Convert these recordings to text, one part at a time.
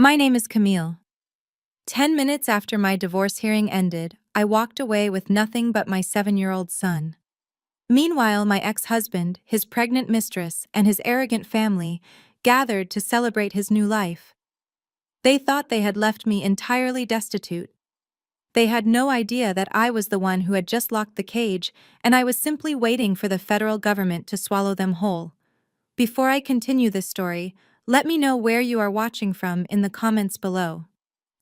My name is Camille. 10 minutes after my divorce hearing ended, I walked away with nothing but my 7-year-old son. Meanwhile, my ex-husband, his pregnant mistress, and his arrogant family gathered to celebrate his new life. They thought they had left me entirely destitute. They had no idea that I was the one who had just locked the cage, and I was simply waiting for the federal government to swallow them whole. Before I continue this story, let me know where you are watching from in the comments below.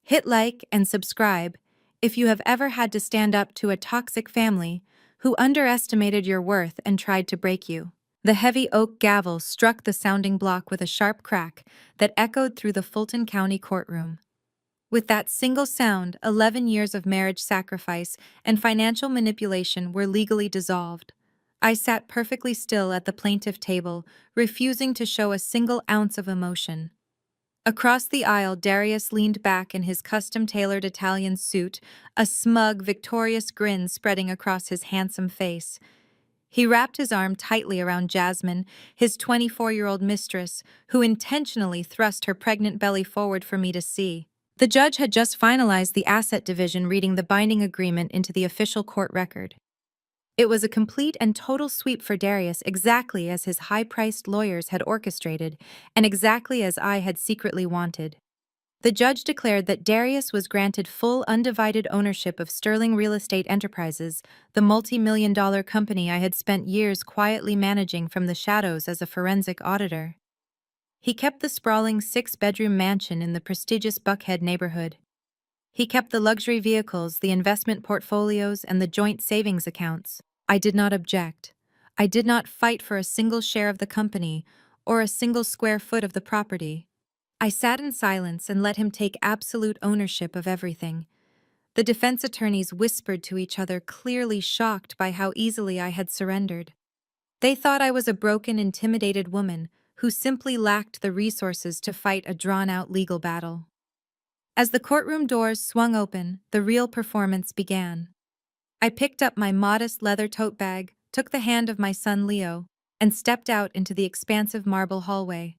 Hit like and subscribe if you have ever had to stand up to a toxic family who underestimated your worth and tried to break you. The heavy oak gavel struck the sounding block with a sharp crack that echoed through the Fulton County courtroom. With that single sound, 11 years of marriage sacrifice and financial manipulation were legally dissolved. I sat perfectly still at the plaintiff table, refusing to show a single ounce of emotion. Across the aisle, Darius leaned back in his custom-tailored Italian suit, a smug, victorious grin spreading across his handsome face. He wrapped his arm tightly around Jasmine, his 24-year-old mistress, who intentionally thrust her pregnant belly forward for me to see. The judge had just finalized the asset division, reading the binding agreement into the official court record. It was a complete and total sweep for Darius, exactly as his high-priced lawyers had orchestrated, and exactly as I had secretly wanted. The judge declared that Darius was granted full undivided ownership of Sterling Real Estate Enterprises, the multi-million-dollar company I had spent years quietly managing from the shadows as a forensic auditor. He kept the sprawling 6-bedroom mansion in the prestigious Buckhead neighborhood. He kept the luxury vehicles, the investment portfolios, and the joint savings accounts. I did not object. I did not fight for a single share of the company or a single square foot of the property. I sat in silence and let him take absolute ownership of everything. The defense attorneys whispered to each other, clearly shocked by how easily I had surrendered. They thought I was a broken, intimidated woman who simply lacked the resources to fight a drawn-out legal battle. As the courtroom doors swung open, the real performance began. I picked up my modest leather tote bag, took the hand of my son Leo, and stepped out into the expansive marble hallway.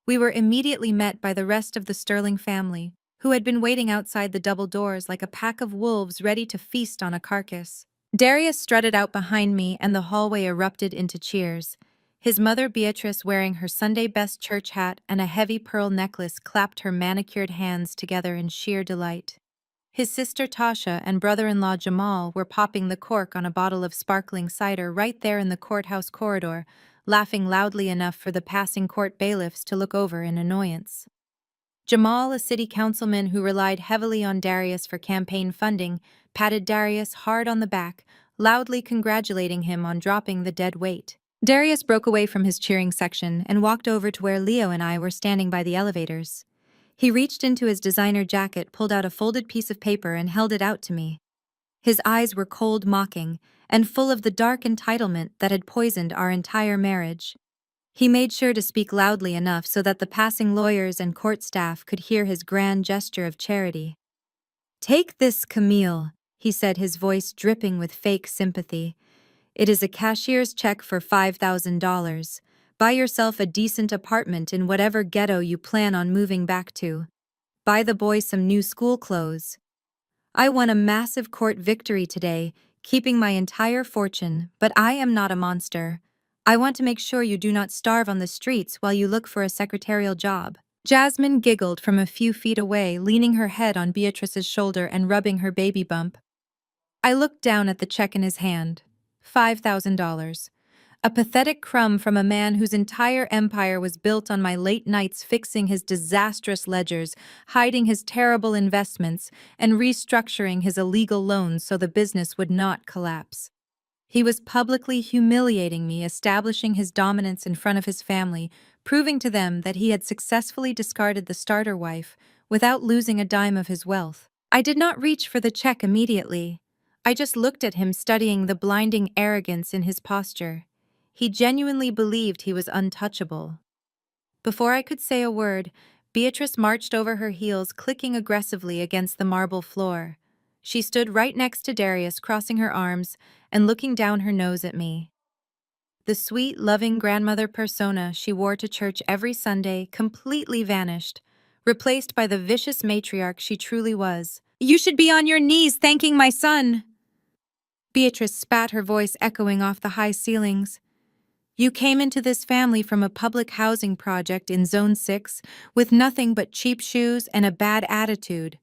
We were immediately met by the rest of the Sterling family, who had been waiting outside the double doors like a pack of wolves ready to feast on a carcass. Darius strutted out behind me, and the hallway erupted into cheers. His mother Beatrice, wearing her Sunday-best church hat and a heavy pearl necklace, clapped her manicured hands together in sheer delight. His sister Tasha and brother-in-law Jamal were popping the cork on a bottle of sparkling cider right there in the courthouse corridor, laughing loudly enough for the passing court bailiffs to look over in annoyance. Jamal, a city councilman who relied heavily on Darius for campaign funding, patted Darius hard on the back, loudly congratulating him on dropping the dead weight. Darius broke away from his cheering section and walked over to where Leo and I were standing by the elevators. He reached into his designer jacket, pulled out a folded piece of paper, and held it out to me. His eyes were cold, mocking, and full of the dark entitlement that had poisoned our entire marriage. He made sure to speak loudly enough so that the passing lawyers and court staff could hear his grand gesture of charity. "Take this, Camille," he said, his voice dripping with fake sympathy. "It is a cashier's check for $5,000. Buy yourself a decent apartment in whatever ghetto you plan on moving back to. Buy the boy some new school clothes. I won a massive court victory today, keeping my entire fortune, but I am not a monster. I want to make sure you do not starve on the streets while you look for a secretarial job." Jasmine giggled from a few feet away, leaning her head on Beatrice's shoulder and rubbing her baby bump. I looked down at the check in his hand. $5,000. A pathetic crumb from a man whose entire empire was built on my late nights fixing his disastrous ledgers, hiding his terrible investments, and restructuring his illegal loans so the business would not collapse. He was publicly humiliating me, establishing his dominance in front of his family, proving to them that he had successfully discarded the starter wife without losing a dime of his wealth. I did not reach for the check immediately. I just looked at him, studying the blinding arrogance in his posture. He genuinely believed he was untouchable. Before I could say a word, Beatrice marched over her heels, clicking aggressively against the marble floor. She stood right next to Darius, crossing her arms and looking down her nose at me. The sweet, loving grandmother persona she wore to church every Sunday completely vanished, replaced by the vicious matriarch she truly was. "You should be on your knees thanking my son!" Beatrice spat, her voice echoing off the high ceilings. "You came into this family from a public housing project in Zone 6 with nothing but cheap shoes and a bad attitude.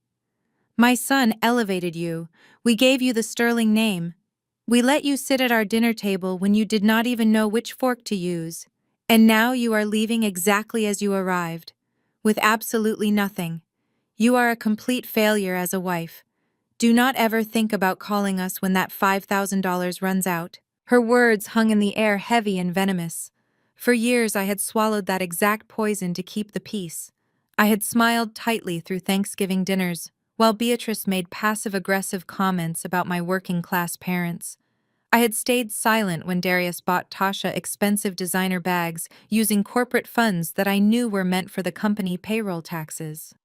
My son elevated you. We gave you the sterling name. We let you sit at our dinner table when you did not even know which fork to use. And now you are leaving exactly as you arrived, with absolutely nothing. You are a complete failure as a wife. Do not ever think about calling us when that $5,000 runs out." Her words hung in the air, heavy and venomous. For years I had swallowed that exact poison to keep the peace. I had smiled tightly through Thanksgiving dinners, while Beatrice made passive-aggressive comments about my working-class parents. I had stayed silent when Darius bought Tasha expensive designer bags using corporate funds that I knew were meant for the company payroll taxes.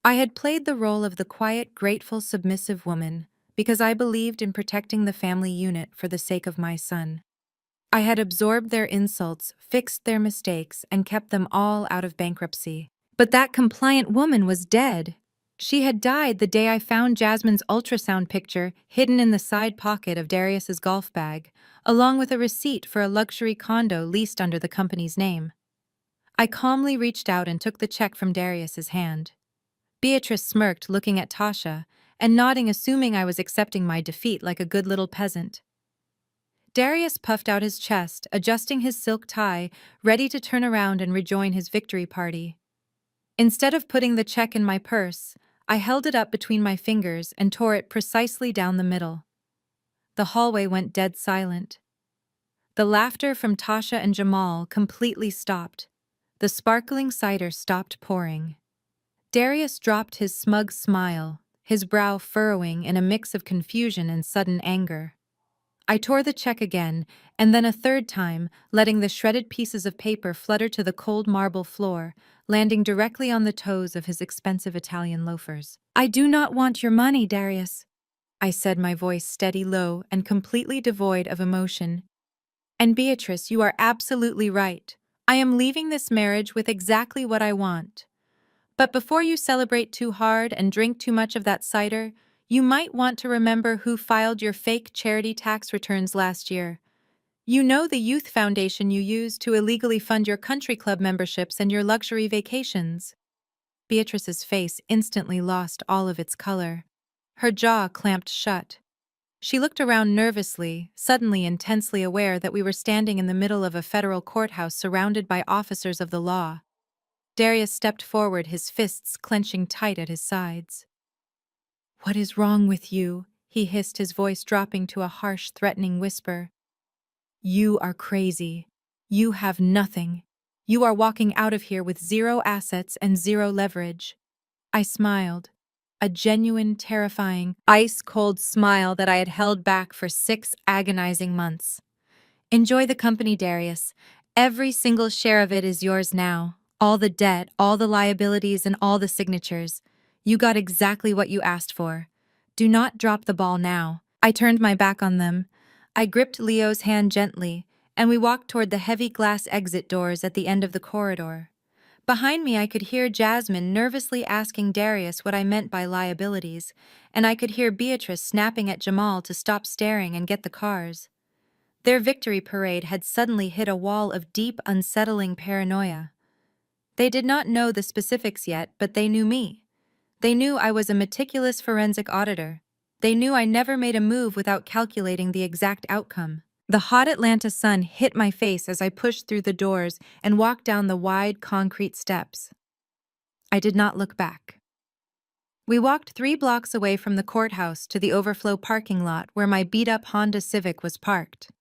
I had played the role of the quiet, grateful, submissive woman because I believed in protecting the family unit for the sake of my son. I had absorbed their insults, fixed their mistakes, and kept them all out of bankruptcy. But that compliant woman was dead. She had died the day I found Jasmine's ultrasound picture hidden in the side pocket of Darius's golf bag, along with a receipt for a luxury condo leased under the company's name. I calmly reached out and took the check from Darius's hand. Beatrice smirked, looking at Tasha, and nodding, assuming I was accepting my defeat like a good little peasant. Darius puffed out his chest, adjusting his silk tie, ready to turn around and rejoin his victory party. Instead of putting the check in my purse, I held it up between my fingers and tore it precisely down the middle. The hallway went dead silent. The laughter from Tasha and Jamal completely stopped. The sparkling cider stopped pouring. Darius dropped his smug smile, his brow furrowing in a mix of confusion and sudden anger. I tore the check again, and then a third time, letting the shredded pieces of paper flutter to the cold marble floor, landing directly on the toes of his expensive Italian loafers. "I do not want your money, Darius," I said, my voice steady, low, and completely devoid of emotion. "And Beatrice, you are absolutely right. I am leaving this marriage with exactly what I want. But before you celebrate too hard and drink too much of that cider, you might want to remember who filed your fake charity tax returns last year. You know, the youth foundation you used to illegally fund your country club memberships and your luxury vacations." Beatrice's face instantly lost all of its color. Her jaw clamped shut. She looked around nervously, suddenly intensely aware that we were standing in the middle of a federal courthouse surrounded by officers of the law. Darius stepped forward, his fists clenching tight at his sides. "What is wrong with you?" he hissed, his voice dropping to a harsh, threatening whisper. "You are crazy. You have nothing. You are walking out of here with zero assets and zero leverage." I smiled. A genuine, terrifying, ice-cold smile that I had held back for 6 agonizing months. "Enjoy the company, Darius. Every single share of it is yours now. All the debt, all the liabilities, and all the signatures. You got exactly what you asked for. Do not drop the ball now." I turned my back on them. I gripped Leo's hand gently, and we walked toward the heavy glass exit doors at the end of the corridor. Behind me, I could hear Jasmine nervously asking Darius what I meant by liabilities, and I could hear Beatrice snapping at Jamal to stop staring and get the cars. Their victory parade had suddenly hit a wall of deep, unsettling paranoia. They did not know the specifics yet, but they knew me. They knew I was a meticulous forensic auditor. They knew I never made a move without calculating the exact outcome. The hot Atlanta sun hit my face as I pushed through the doors and walked down the wide concrete steps. I did not look back. We walked 3 blocks away from the courthouse to the overflow parking lot where my beat-up Honda Civic was parked.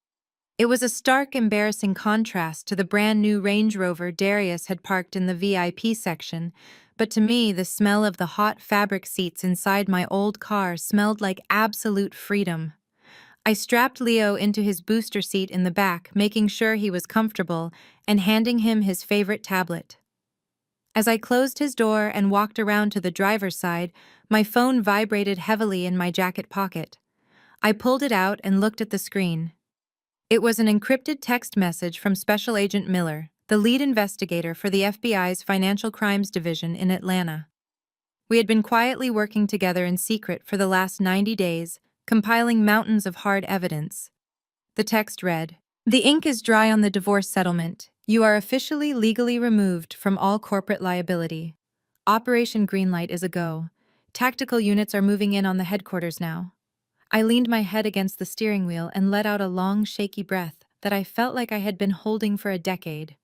It was a stark, embarrassing contrast to the brand-new Range Rover Darius had parked in the VIP section, but to me, the smell of the hot fabric seats inside my old car smelled like absolute freedom. I strapped Leo into his booster seat in the back, making sure he was comfortable, and handing him his favorite tablet. As I closed his door and walked around to the driver's side, my phone vibrated heavily in my jacket pocket. I pulled it out and looked at the screen. It was an encrypted text message from Special Agent Miller, the lead investigator for the FBI's Financial Crimes Division in Atlanta. We had been quietly working together in secret for the last 90 days, compiling mountains of hard evidence. The text read, "The ink is dry on the divorce settlement. You are officially legally removed from all corporate liability. Operation Greenlight is a go. Tactical units are moving in on the headquarters now." I leaned my head against the steering wheel and let out a long, shaky breath that I felt like I had been holding for a decade.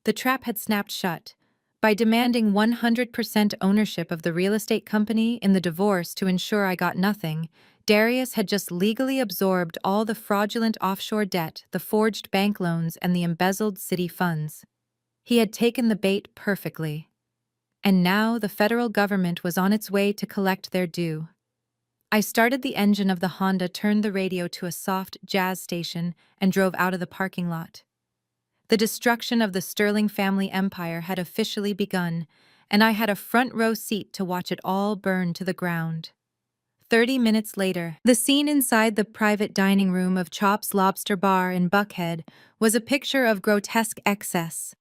The trap had snapped shut. By demanding 100% ownership of the real estate company in the divorce to ensure I got nothing, Darius had just legally absorbed all the fraudulent offshore debt, the forged bank loans, and the embezzled city funds. He had taken the bait perfectly. And now the federal government was on its way to collect their due. I started the engine of the Honda, turned the radio to a soft jazz station, and drove out of the parking lot. The destruction of the Sterling family empire had officially begun, and I had a front row seat to watch it all burn to the ground. 30 minutes later, the scene inside the private dining room of Chop's Lobster Bar in Buckhead was a picture of grotesque excess.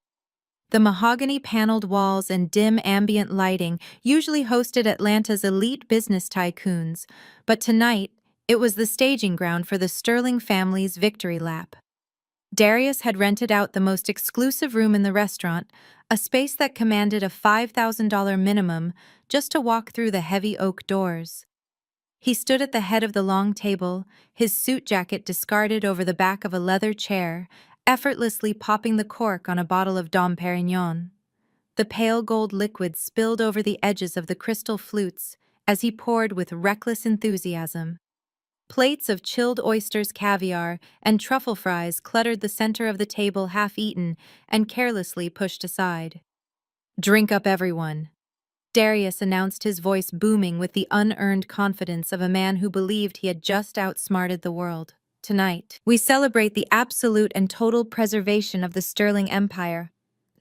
The mahogany-paneled walls and dim ambient lighting usually hosted Atlanta's elite business tycoons, but tonight it was the staging ground for the Sterling family's victory lap. Darius had rented out the most exclusive room in the restaurant, a space that commanded a $5,000 minimum just to walk through the heavy oak doors. He stood at the head of the long table, his suit jacket discarded over the back of a leather chair, effortlessly popping the cork on a bottle of Dom Perignon. The pale gold liquid spilled over the edges of the crystal flutes as he poured with reckless enthusiasm. Plates of chilled oysters, caviar, and truffle fries cluttered the center of the table, half-eaten and carelessly pushed aside. "Drink up, everyone," Darius announced, his voice booming with the unearned confidence of a man who believed he had just outsmarted the world. "Tonight, we celebrate the absolute and total preservation of the Sterling Empire.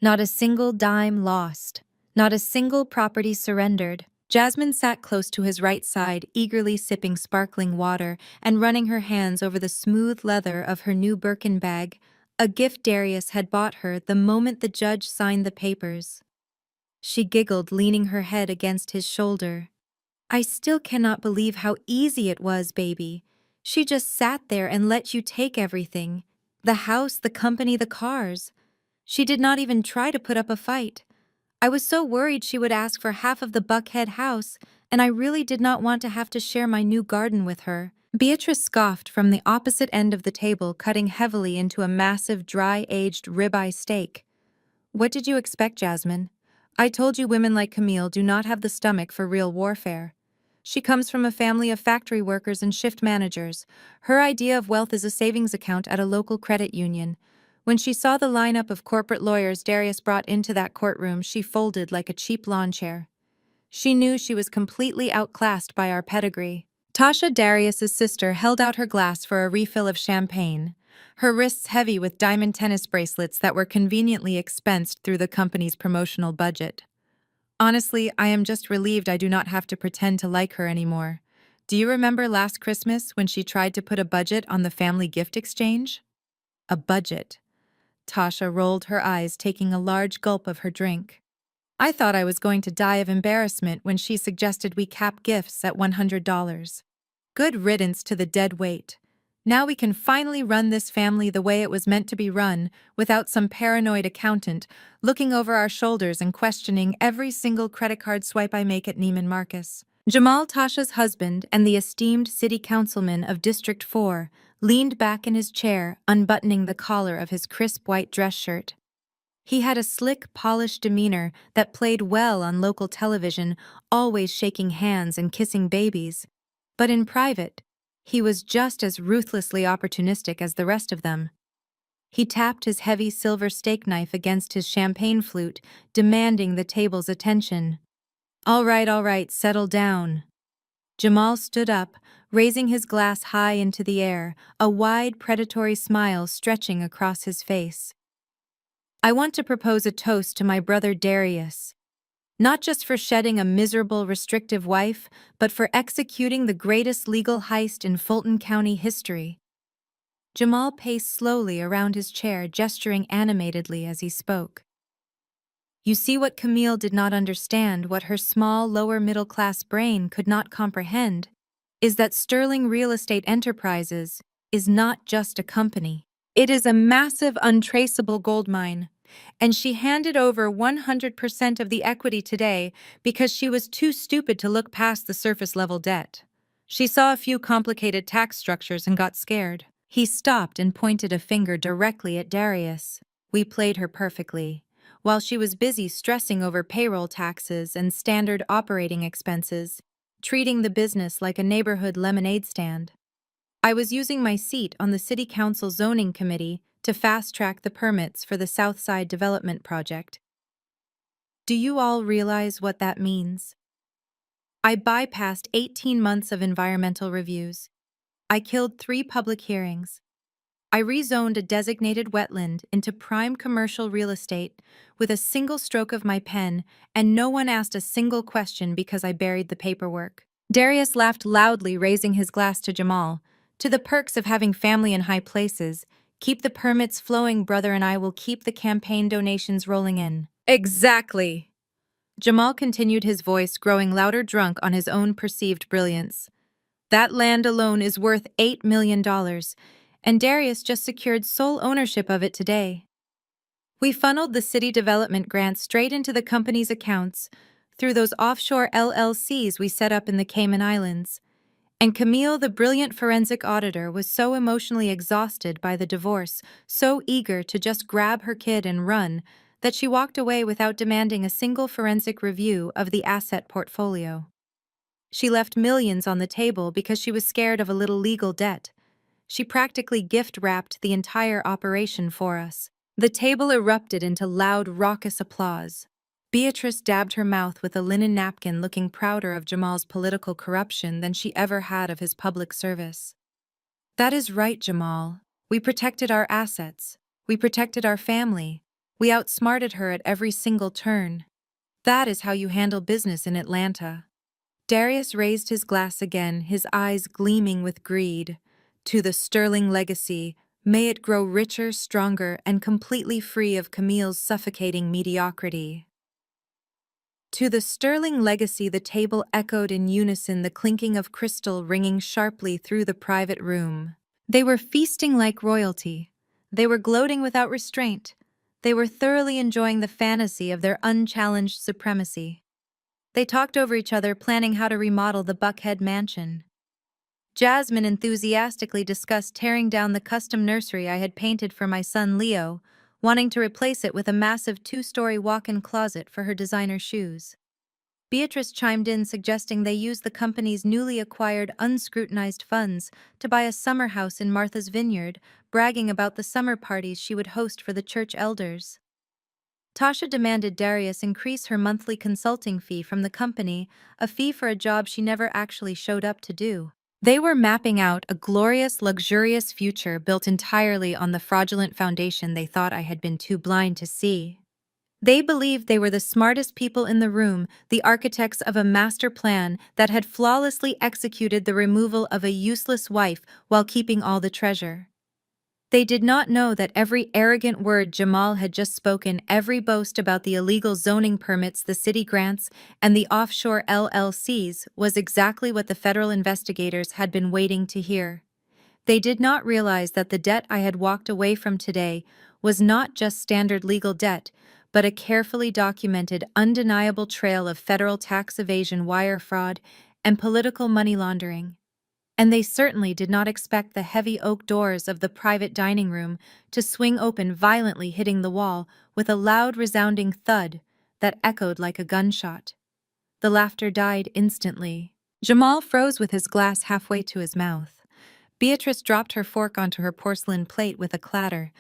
Not a single dime lost. Not a single property surrendered." Jasmine sat close to his right side, eagerly sipping sparkling water and running her hands over the smooth leather of her new Birkin bag, a gift Darius had bought her the moment the judge signed the papers. She giggled, leaning her head against his shoulder. "I still cannot believe how easy it was, baby. She just sat there and let you take everything. The house, the company, the cars. She did not even try to put up a fight. I was so worried she would ask for half of the Buckhead house, and I really did not want to have to share my new garden with her." Beatrice scoffed from the opposite end of the table, cutting heavily into a massive, dry-aged ribeye steak. "What did you expect, Jasmine? I told you women like Camille do not have the stomach for real warfare. She comes from a family of factory workers and shift managers. Her idea of wealth is a savings account at a local credit union. When she saw the lineup of corporate lawyers Darius brought into that courtroom, she folded like a cheap lawn chair. She knew she was completely outclassed by our pedigree." Tasha, Darius's sister, held out her glass for a refill of champagne, her wrists heavy with diamond tennis bracelets that were conveniently expensed through the company's promotional budget. "Honestly, I am just relieved I do not have to pretend to like her anymore. Do you remember last Christmas when she tried to put a budget on the family gift exchange?" "A budget." Tasha rolled her eyes, taking a large gulp of her drink. "I thought I was going to die of embarrassment when she suggested we cap gifts at $100. Good riddance to the dead weight. Now we can finally run this family the way it was meant to be run, without some paranoid accountant looking over our shoulders and questioning every single credit card swipe I make at Neiman Marcus." Jamal, Tasha's husband and the esteemed city councilman of District 4, leaned back in his chair, unbuttoning the collar of his crisp white dress shirt. He had a slick, polished demeanor that played well on local television, always shaking hands and kissing babies. But in private, he was just as ruthlessly opportunistic as the rest of them. He tapped his heavy silver steak knife against his champagne flute, demanding the table's attention. All right, settle down." Jamal stood up, raising his glass high into the air, a wide, predatory smile stretching across his face. "I want to propose a toast to my brother Darius. Not just for shedding a miserable, restrictive wife, but for executing the greatest legal heist in Fulton County history." Jamal paced slowly around his chair, gesturing animatedly as he spoke. You see, what Camille did not understand, what her small, lower-middle-class brain could not comprehend, is that Sterling Real Estate Enterprises is not just a company. It is a massive, untraceable gold mine. And she handed over 100% of the equity today because she was too stupid to look past the surface-level debt. She saw a few complicated tax structures and got scared. He stopped and pointed a finger directly at Darius. We played her perfectly. While she was busy stressing over payroll taxes and standard operating expenses, treating the business like a neighborhood lemonade stand. I was using my seat on the City Council Zoning Committee to fast-track the permits for the Southside Development Project. Do you all realize what that means? I bypassed 18 months of environmental reviews. I killed 3 public hearings. I rezoned a designated wetland into prime commercial real estate with a single stroke of my pen, and no one asked a single question because I buried the paperwork. Darius laughed loudly, raising his glass to Jamal. To the perks of having family in high places. Keep the permits flowing, brother, and I will keep the campaign donations rolling in. Exactly. Jamal continued, his voice growing louder, drunk on his own perceived brilliance. That land alone is worth $8 million, and Darius just secured sole ownership of it today. We funneled the city development grant straight into the company's accounts through those offshore LLCs we set up in the Cayman Islands. And Camille, the brilliant forensic auditor, was so emotionally exhausted by the divorce, so eager to just grab her kid and run, that she walked away without demanding a single forensic review of the asset portfolio. She left millions on the table because she was scared of a little legal debt. She practically gift-wrapped the entire operation for us. The table erupted into loud, raucous applause. Beatrice dabbed her mouth with a linen napkin, looking prouder of Jamal's political corruption than she ever had of his public service. That is right, Jamal. We protected our assets. We protected our family. We outsmarted her at every single turn. That is how you handle business in Atlanta. Darius raised his glass again, his eyes gleaming with greed. To the Sterling legacy, may it grow richer, stronger, and completely free of Camille's suffocating mediocrity. To the Sterling legacy, the table echoed in unison, the clinking of crystal ringing sharply through the private room. They were feasting like royalty. They were gloating without restraint. They were thoroughly enjoying the fantasy of their unchallenged supremacy. They talked over each other, planning how to remodel the Buckhead mansion. Jasmine enthusiastically discussed tearing down the custom nursery I had painted for my son Leo, wanting to replace it with a massive 2-story walk-in closet for her designer shoes. Beatrice chimed in, suggesting they use the company's newly acquired unscrutinized funds to buy a summer house in Martha's Vineyard, bragging about the summer parties she would host for the church elders. Tasha demanded Darius increase her monthly consulting fee from the company, a fee for a job she never actually showed up to do. They were mapping out a glorious, luxurious future built entirely on the fraudulent foundation they thought I had been too blind to see. They believed they were the smartest people in the room, the architects of a master plan that had flawlessly executed the removal of a useless wife while keeping all the treasure. They did not know that every arrogant word Jamal had just spoken, every boast about the illegal zoning permits, the city grants, and the offshore LLCs was exactly what the federal investigators had been waiting to hear. They did not realize that the debt I had walked away from today was not just standard legal debt, but a carefully documented, undeniable trail of federal tax evasion, wire fraud, and political money laundering. And they certainly did not expect the heavy oak doors of the private dining room to swing open, violently hitting the wall with a loud, resounding thud that echoed like a gunshot. The laughter died instantly. Jamal froze with his glass halfway to his mouth. Beatrice dropped her fork onto her porcelain plate with a clatter.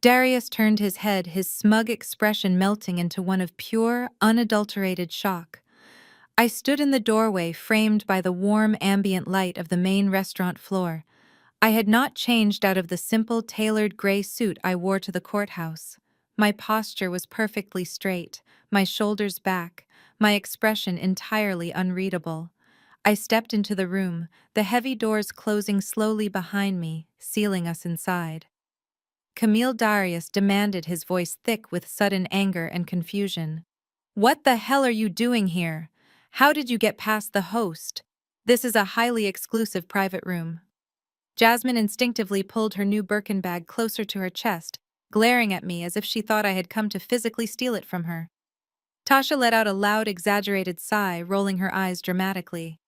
Darius turned his head, his smug expression melting into one of pure, unadulterated shock. I stood in the doorway, framed by the warm ambient light of the main restaurant floor. I had not changed out of the simple, tailored gray suit I wore to the courthouse. My posture was perfectly straight, my shoulders back, my expression entirely unreadable. I stepped into the room, the heavy doors closing slowly behind me, sealing us inside. Camille Darius demanded, his voice thick with sudden anger and confusion. "What the hell are you doing here? How did you get past the host? This is a highly exclusive private room." Jasmine instinctively pulled her new Birkin bag closer to her chest, glaring at me as if she thought I had come to physically steal it from her. Tasha let out a loud, exaggerated sigh, rolling her eyes dramatically.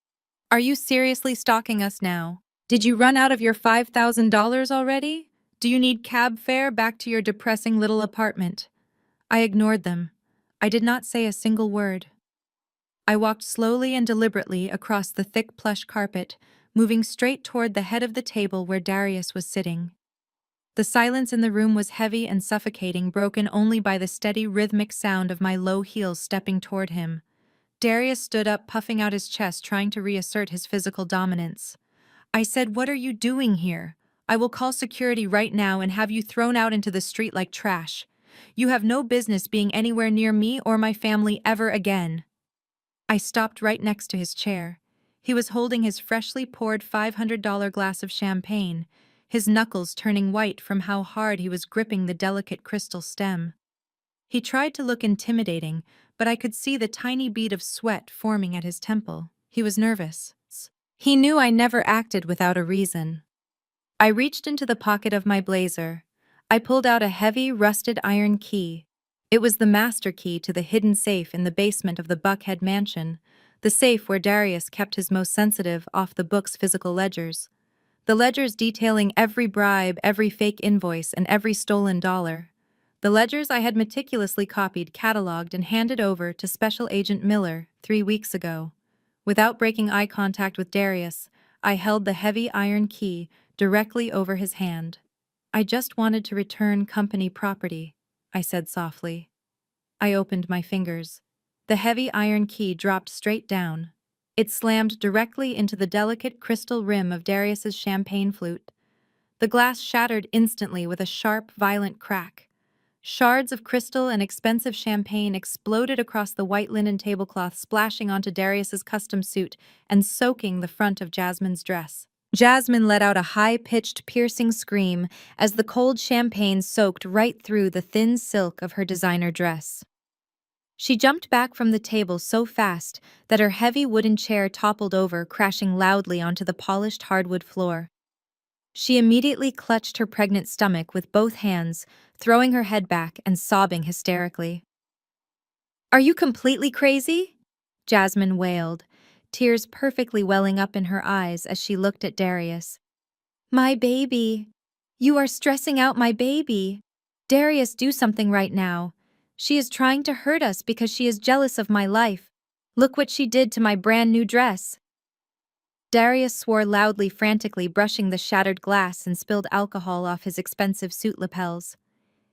"Are you seriously stalking us now? Did you run out of your $5,000 already? Do you need cab fare back to your depressing little apartment?" I ignored them. I did not say a single word. I walked slowly and deliberately across the thick plush carpet, moving straight toward the head of the table where Darius was sitting. The silence in the room was heavy and suffocating, broken only by the steady, rhythmic sound of my low heels stepping toward him. Darius stood up, puffing out his chest, trying to reassert his physical dominance. I said, "What are you doing here? I will call security right now and have you thrown out into the street like trash. You have no business being anywhere near me or my family ever again." I stopped right next to his chair. He was holding his freshly poured $500 glass of champagne, his knuckles turning white from how hard he was gripping the delicate crystal stem. He tried to look intimidating, but I could see the tiny bead of sweat forming at his temple. He was nervous. He knew I never acted without a reason. I reached into the pocket of my blazer. I pulled out a heavy, rusted iron key. It was the master key to the hidden safe in the basement of the Buckhead mansion, the safe where Darius kept his most sensitive, off-the-books physical ledgers. The ledgers detailing every bribe, every fake invoice, and every stolen dollar. The ledgers I had meticulously copied, cataloged, and handed over to Special Agent Miller 3 weeks ago. Without breaking eye contact with Darius, I held the heavy iron key directly over his hand. "I just wanted to return company property," I said softly. I opened my fingers. The heavy iron key dropped straight down. It slammed directly into the delicate crystal rim of Darius's champagne flute. The glass shattered instantly with a sharp, violent crack. Shards of crystal and expensive champagne exploded across the white linen tablecloth, splashing onto Darius's custom suit and soaking the front of Jasmine's dress. Jasmine let out a high-pitched, piercing scream as the cold champagne soaked right through the thin silk of her designer dress. She jumped back from the table so fast that her heavy wooden chair toppled over, crashing loudly onto the polished hardwood floor. She immediately clutched her pregnant stomach with both hands, throwing her head back and sobbing hysterically. "Are you completely crazy?" Jasmine wailed, tears perfectly welling up in her eyes as she looked at Darius. "My baby. You are stressing out my baby. Darius, do something right now. She is trying to hurt us because she is jealous of my life. Look what she did to my brand new dress." Darius swore loudly, frantically brushing the shattered glass and spilled alcohol off his expensive suit lapels.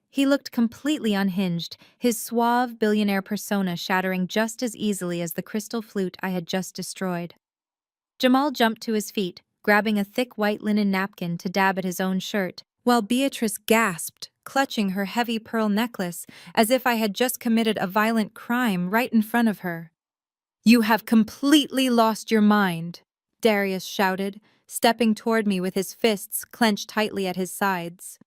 He looked completely unhinged, his suave billionaire persona shattering just as easily as the crystal flute I had just destroyed. Jamal jumped to his feet, grabbing a thick white linen napkin to dab at his own shirt, while Beatrice gasped, clutching her heavy pearl necklace as if I had just committed a violent crime right in front of her. "You have completely lost your mind," Darius shouted, stepping toward me with his fists clenched tightly at his sides.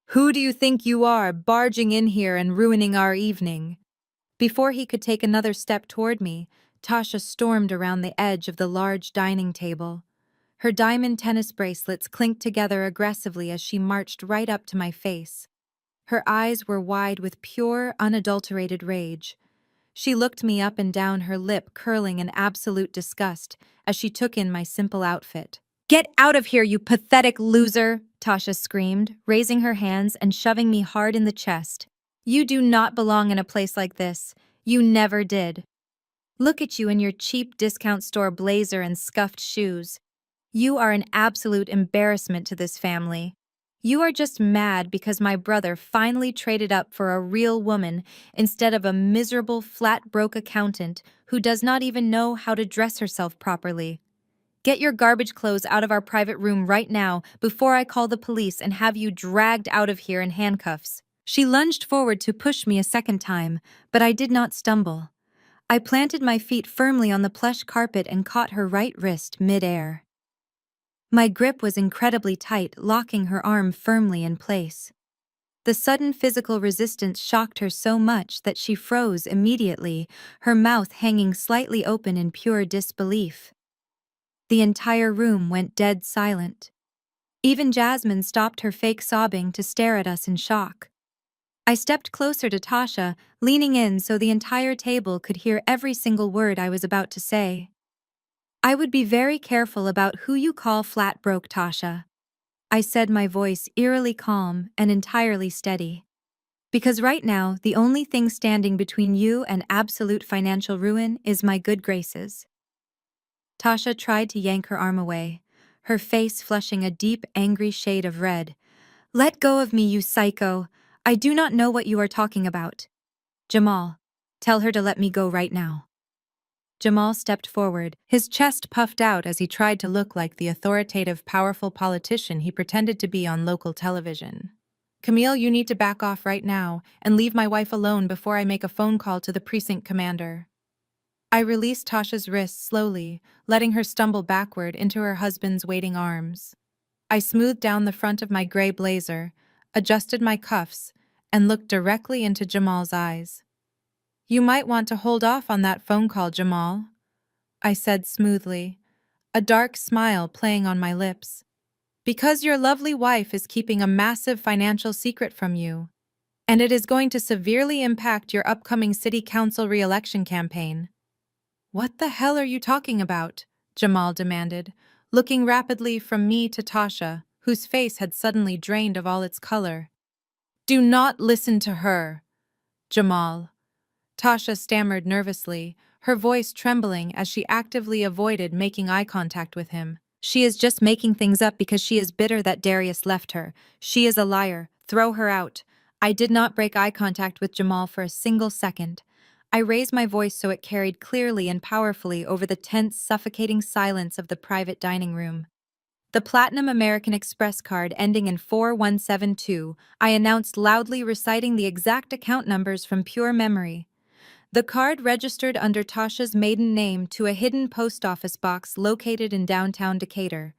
"Who do you think you are, barging in here and ruining our evening?" Before he could take another step toward me, Tasha stormed around the edge of the large dining table. Her diamond tennis bracelets clinked together aggressively as she marched right up to my face. Her eyes were wide with pure, unadulterated rage. She looked me up and down, her lip curling in absolute disgust as she took in my simple outfit. "Get out of here, you pathetic loser!" Tasha screamed, raising her hands and shoving me hard in the chest. "You do not belong in a place like this. You never did. Look at you in your cheap discount store blazer and scuffed shoes. You are an absolute embarrassment to this family. You are just mad because my brother finally traded up for a real woman instead of a miserable, flat-broke accountant who does not even know how to dress herself properly. Get your garbage clothes out of our private room right now before I call the police and have you dragged out of here in handcuffs." She lunged forward to push me a second time, but I did not stumble. I planted my feet firmly on the plush carpet and caught her right wrist mid-air. My grip was incredibly tight, locking her arm firmly in place. The sudden physical resistance shocked her so much that she froze immediately, her mouth hanging slightly open in pure disbelief. The entire room went dead silent. Even Jasmine stopped her fake sobbing to stare at us in shock. I stepped closer to Tasha, leaning in so the entire table could hear every single word I was about to say. I would be very careful about who you call flat broke, Tasha. I said, my voice eerily calm and entirely steady. Because right now, the only thing standing between you and absolute financial ruin is my good graces. Tasha tried to yank her arm away, her face flushing a deep, angry shade of red. Let go of me, you psycho. I do not know what you are talking about. Jamal, tell her to let me go right now. Jamal stepped forward, his chest puffed out as he tried to look like the authoritative, powerful politician he pretended to be on local television. Camille, you need to back off right now and leave my wife alone before I make a phone call to the precinct commander. I released Tasha's wrist slowly, letting her stumble backward into her husband's waiting arms. I smoothed down the front of my gray blazer, adjusted my cuffs, and looked directly into Jamal's eyes. You might want to hold off on that phone call, Jamal, I said smoothly, a dark smile playing on my lips. Because your lovely wife is keeping a massive financial secret from you, and it is going to severely impact your upcoming city council re-election campaign. What the hell are you talking about? Jamal demanded, looking rapidly from me to Tasha, whose face had suddenly drained of all its color. Do not listen to her, Jamal. Tasha stammered nervously, her voice trembling as she actively avoided making eye contact with him. She is just making things up because she is bitter that Darius left her. She is a liar. Throw her out. I did not break eye contact with Jamal for a single second. I raised my voice so it carried clearly and powerfully over the tense, suffocating silence of the private dining room. The Platinum American Express card ending in 4172, I announced loudly, reciting the exact account numbers from pure memory. The card registered under Tasha's maiden name to a hidden post office box located in downtown Decatur.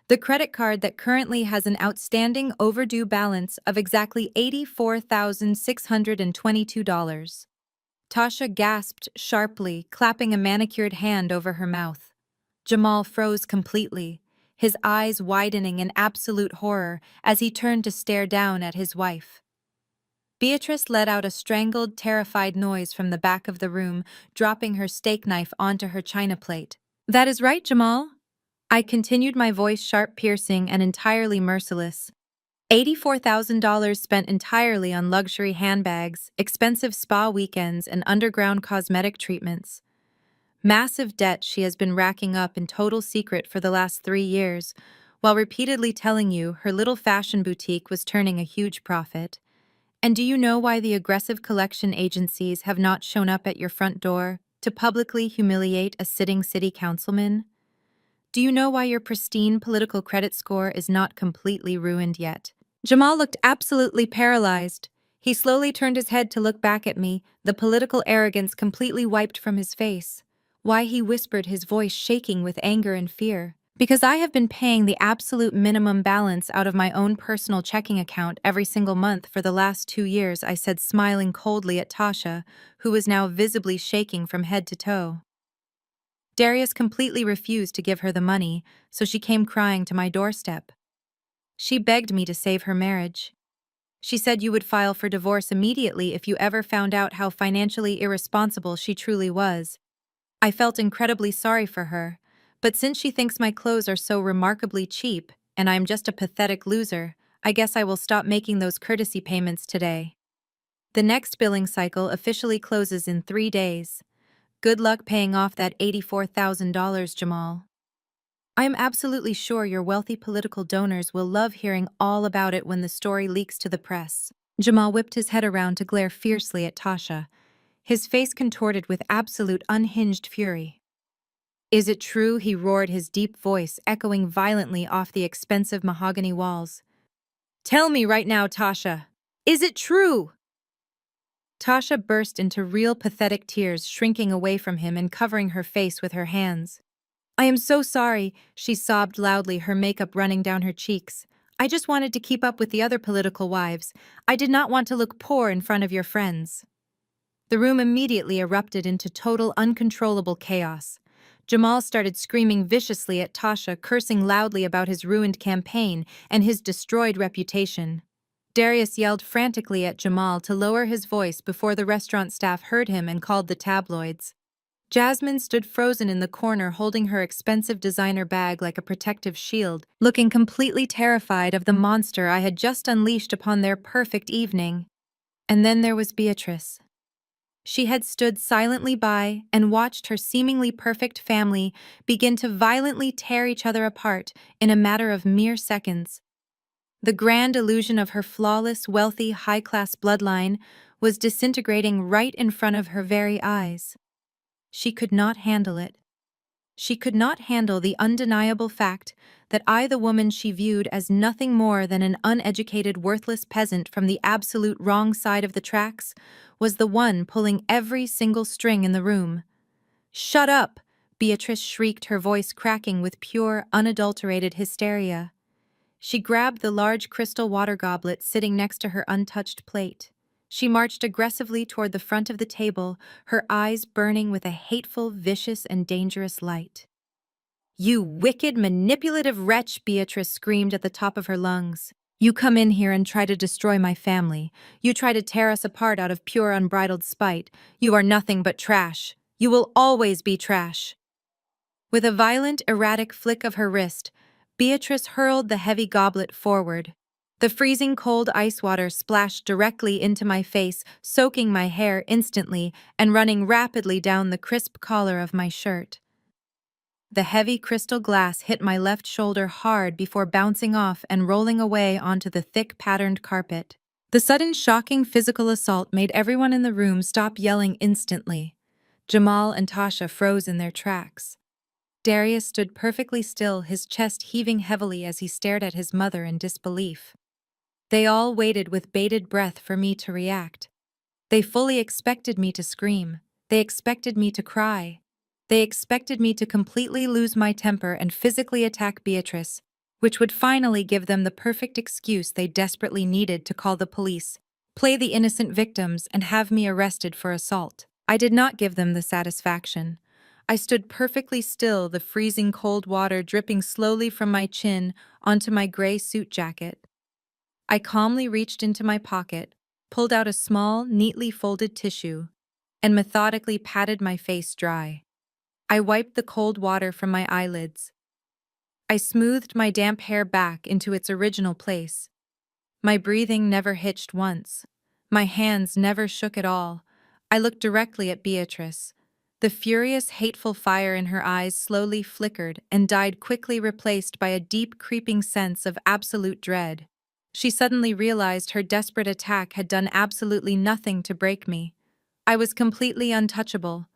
The credit card that currently has an outstanding overdue balance of exactly $84,622. Tasha gasped sharply, clapping a manicured hand over her mouth. Jamal froze completely, his eyes widening in absolute horror as he turned to stare down at his wife. Beatrice let out a strangled, terrified noise from the back of the room, dropping her steak knife onto her china plate. That is right, Jamal. I continued, my voice sharp, piercing, and entirely merciless. $84,000 spent entirely on luxury handbags, expensive spa weekends, and underground cosmetic treatments. Massive debt she has been racking up in total secret for the last 3 years, while repeatedly telling you her little fashion boutique was turning a huge profit. And do you know why the aggressive collection agencies have not shown up at your front door to publicly humiliate a sitting city councilman? Do you know why your pristine political credit score is not completely ruined yet? Jamal looked absolutely paralyzed. He slowly turned his head to look back at me, the political arrogance completely wiped from his face. Why, he whispered, his voice shaking with anger and fear. Because I have been paying the absolute minimum balance out of my own personal checking account every single month for the last 2 years, I said, smiling coldly at Tasha, who was now visibly shaking from head to toe. Darius completely refused to give her the money, so she came crying to my doorstep. She begged me to save her marriage. She said you would file for divorce immediately if you ever found out how financially irresponsible she truly was. I felt incredibly sorry for her. But since she thinks my clothes are so remarkably cheap, and I'm just a pathetic loser, I guess I will stop making those courtesy payments today. The next billing cycle officially closes in 3 days. Good luck paying off that $84,000, Jamal. I am absolutely sure your wealthy political donors will love hearing all about it when the story leaks to the press. Jamal whipped his head around to glare fiercely at Tasha, his face contorted with absolute unhinged fury. Is it true? He roared, his deep voice echoing violently off the expensive mahogany walls. Tell me right now, Tasha. Is it true? Tasha burst into real pathetic tears, shrinking away from him and covering her face with her hands. "I am so sorry," she sobbed loudly, her makeup running down her cheeks. "I just wanted to keep up with the other political wives. I did not want to look poor in front of your friends." The room immediately erupted into total uncontrollable chaos. Jamal started screaming viciously at Tasha, cursing loudly about his ruined campaign and his destroyed reputation. Darius yelled frantically at Jamal to lower his voice before the restaurant staff heard him and called the tabloids. Jasmine stood frozen in the corner, holding her expensive designer bag like a protective shield, looking completely terrified of the monster I had just unleashed upon their perfect evening. And then there was Beatrice. She had stood silently by and watched her seemingly perfect family begin to violently tear each other apart in a matter of mere seconds. The grand illusion of her flawless, wealthy, high-class bloodline was disintegrating right in front of her very eyes. She could not handle it. She could not handle the undeniable fact that I, the woman she viewed as nothing more than an uneducated, worthless peasant from the absolute wrong side of the tracks, was the one pulling every single string in the room. "Shut up!" Beatrice shrieked, her voice cracking with pure, unadulterated hysteria. She grabbed the large crystal water goblet sitting next to her untouched plate. She marched aggressively toward the front of the table, her eyes burning with a hateful, vicious, and dangerous light. "You wicked, manipulative wretch!" Beatrice screamed at the top of her lungs. "You come in here and try to destroy my family. You try to tear us apart out of pure, unbridled spite. You are nothing but trash. You will always be trash." With a violent, erratic flick of her wrist, Beatrice hurled the heavy goblet forward. The freezing cold ice water splashed directly into my face, soaking my hair instantly and running rapidly down the crisp collar of my shirt. The heavy crystal glass hit my left shoulder hard before bouncing off and rolling away onto the thick patterned carpet. The sudden shocking physical assault made everyone in the room stop yelling instantly. Jamal and Tasha froze in their tracks. Darius stood perfectly still, his chest heaving heavily as he stared at his mother in disbelief. They all waited with bated breath for me to react. They fully expected me to scream. They expected me to cry. They expected me to completely lose my temper and physically attack Beatrice, which would finally give them the perfect excuse they desperately needed to call the police, play the innocent victims, and have me arrested for assault. I did not give them the satisfaction. I stood perfectly still, the freezing cold water dripping slowly from my chin onto my gray suit jacket. I calmly reached into my pocket, pulled out a small, neatly folded tissue, and methodically patted my face dry. I wiped the cold water from my eyelids. I smoothed my damp hair back into its original place. My breathing never hitched once. My hands never shook at all. I looked directly at Beatrice. The furious, hateful fire in her eyes slowly flickered and died, quickly replaced by a deep, creeping sense of absolute dread. She suddenly realized her desperate attack had done absolutely nothing to break me. I was completely untouchable.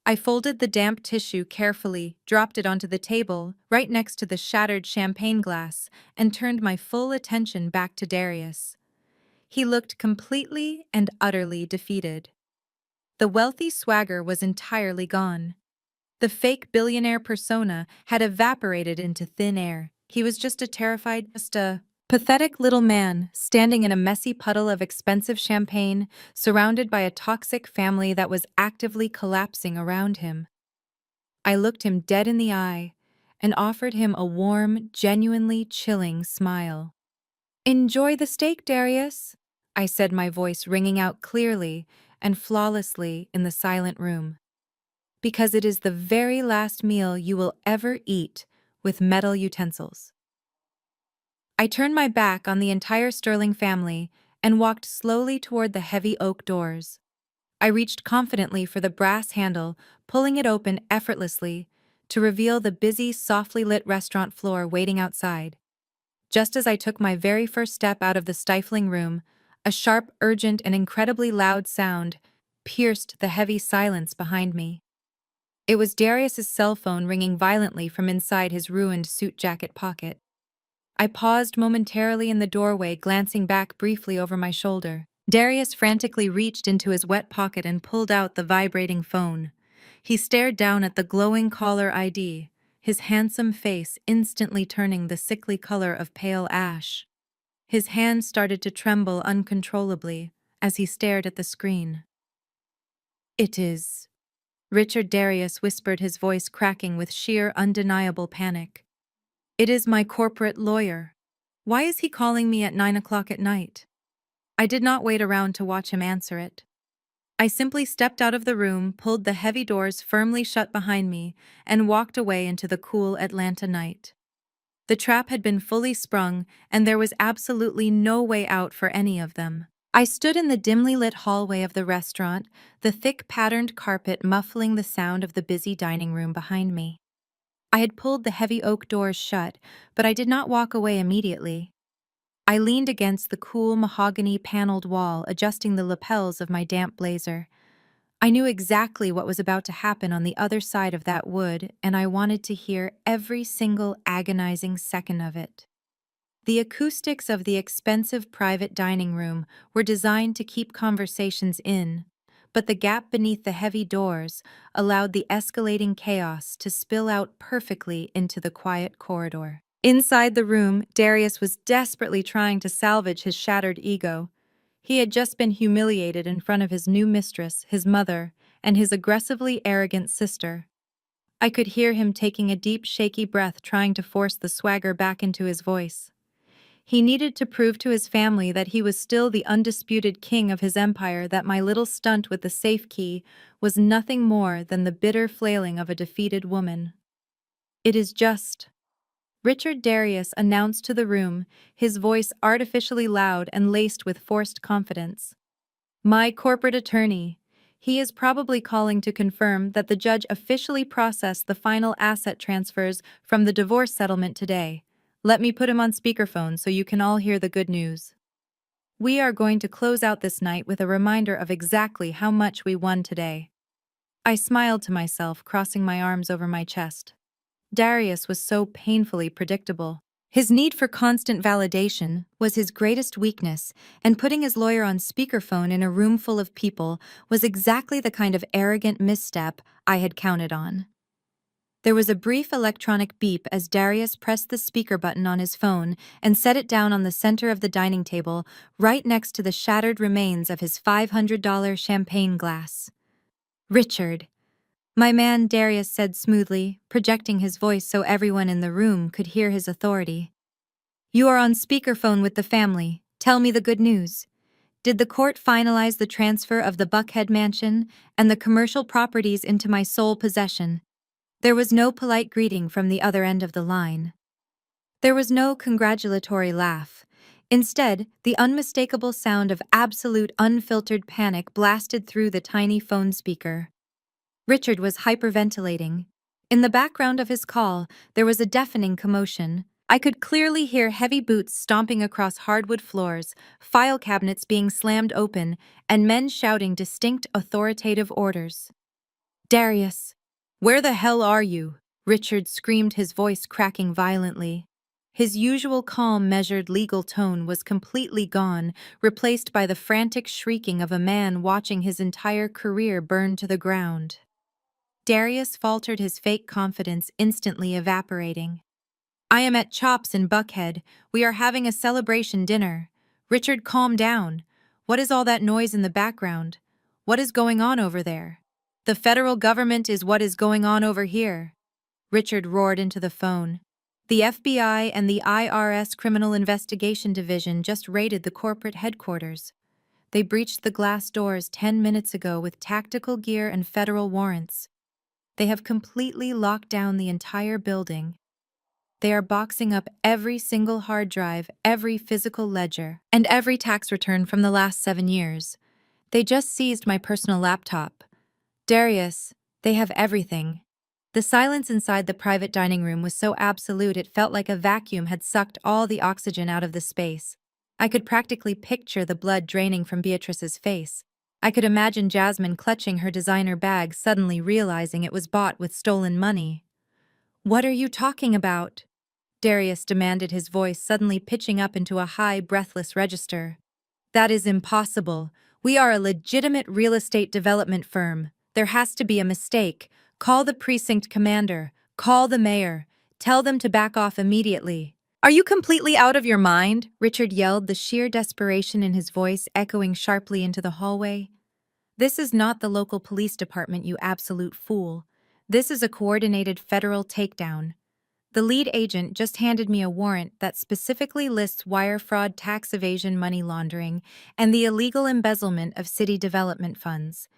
I folded the damp tissue carefully, dropped it onto the table, right next to the shattered champagne glass, and turned my full attention back to Darius. He looked completely and utterly defeated. The wealthy swagger was entirely gone. The fake billionaire persona had evaporated into thin air. He was just a pathetic little man standing in a messy puddle of expensive champagne, surrounded by a toxic family that was actively collapsing around him. I looked him dead in the eye and offered him a warm, genuinely chilling smile. "Enjoy the steak, Darius," I said, my voice ringing out clearly and flawlessly in the silent room. "Because it is the very last meal you will ever eat with metal utensils." I turned my back on the entire Sterling family and walked slowly toward the heavy oak doors. I reached confidently for the brass handle, pulling it open effortlessly to reveal the busy, softly lit restaurant floor waiting outside. Just as I took my very first step out of the stifling room, a sharp, urgent, and incredibly loud sound pierced the heavy silence behind me. It was Darius's cell phone ringing violently from inside his ruined suit jacket pocket. I paused momentarily in the doorway, glancing back briefly over my shoulder. Darius frantically reached into his wet pocket and pulled out the vibrating phone. He stared down at the glowing caller ID, his handsome face instantly turning the sickly color of pale ash. His hand started to tremble uncontrollably as he stared at the screen. "It is," Richard Darius whispered, his voice cracking with sheer undeniable panic. "It is my corporate lawyer. Why is he calling me at 9 o'clock at night?" I did not wait around to watch him answer it. I simply stepped out of the room, pulled the heavy doors firmly shut behind me, and walked away into the cool Atlanta night. The trap had been fully sprung, and there was absolutely no way out for any of them. I stood in the dimly lit hallway of the restaurant, the thick patterned carpet muffling the sound of the busy dining room behind me. I had pulled the heavy oak doors shut, but I did not walk away immediately. I leaned against the cool mahogany paneled wall, adjusting the lapels of my damp blazer. I knew exactly what was about to happen on the other side of that wood, and I wanted to hear every single agonizing second of it. The acoustics of the expensive private dining room were designed to keep conversations in, but the gap beneath the heavy doors allowed the escalating chaos to spill out perfectly into the quiet corridor. Inside the room, Darius was desperately trying to salvage his shattered ego. He had just been humiliated in front of his new mistress, his mother, and his aggressively arrogant sister. I could hear him taking a deep, shaky breath, trying to force the swagger back into his voice. He needed to prove to his family that he was still the undisputed king of his empire, that my little stunt with the safe key was nothing more than the bitter flailing of a defeated woman. "It is just," Richard Darius announced to the room, his voice artificially loud and laced with forced confidence. "My corporate attorney. He is probably calling to confirm that the judge officially processed the final asset transfers from the divorce settlement today. Let me put him on speakerphone so you can all hear the good news. We are going to close out this night with a reminder of exactly how much we won today." I smiled to myself, crossing my arms over my chest. Darius was so painfully predictable. His need for constant validation was his greatest weakness, and putting his lawyer on speakerphone in a room full of people was exactly the kind of arrogant misstep I had counted on. There was a brief electronic beep as Darius pressed the speaker button on his phone and set it down on the center of the dining table, right next to the shattered remains of his $500 champagne glass. "Richard," my man, Darius said smoothly, projecting his voice so everyone in the room could hear his authority. "You are on speakerphone with the family. Tell me the good news. Did the court finalize the transfer of the Buckhead mansion and the commercial properties into my sole possession?" There was no polite greeting from the other end of the line. There was no congratulatory laugh. Instead, the unmistakable sound of absolute unfiltered panic blasted through the tiny phone speaker. Richard was hyperventilating. In the background of his call, there was a deafening commotion. I could clearly hear heavy boots stomping across hardwood floors, file cabinets being slammed open, and men shouting distinct authoritative orders. "Darius, where the hell are you?" Richard screamed, his voice cracking violently. His usual calm, measured legal tone was completely gone, replaced by the frantic shrieking of a man watching his entire career burn to the ground. Darius faltered, his fake confidence instantly evaporating. "I am at Chops in Buckhead. We are having a celebration dinner." "Richard, calm down. What is all that noise in the background? What is going on over there?" "The federal government is what is going on over here," Richard roared into the phone. "The FBI and the IRS Criminal Investigation Division just raided the corporate headquarters. They breached the glass doors 10 minutes ago with tactical gear and federal warrants. They have completely locked down the entire building. They are boxing up every single hard drive, every physical ledger, and every tax return from the last 7 years. They just seized my personal laptop. Darius, they have everything." The silence inside the private dining room was so absolute it felt like a vacuum had sucked all the oxygen out of the space. I could practically picture the blood draining from Beatrice's face. I could imagine Jasmine clutching her designer bag, suddenly realizing it was bought with stolen money. "What are you talking about?" Darius demanded, his voice suddenly pitching up into a high, breathless register. That is impossible. We are a legitimate real estate development firm. There has to be a mistake. Call the precinct commander. Call the mayor. Tell them to back off immediately. Are you completely out of your mind? Richard yelled, the sheer desperation in his voice echoing sharply into the hallway. This is not the local police department, you absolute fool. This is a coordinated federal takedown. The lead agent just handed me a warrant that specifically lists wire fraud, tax evasion, money laundering, and the illegal embezzlement of city development funds.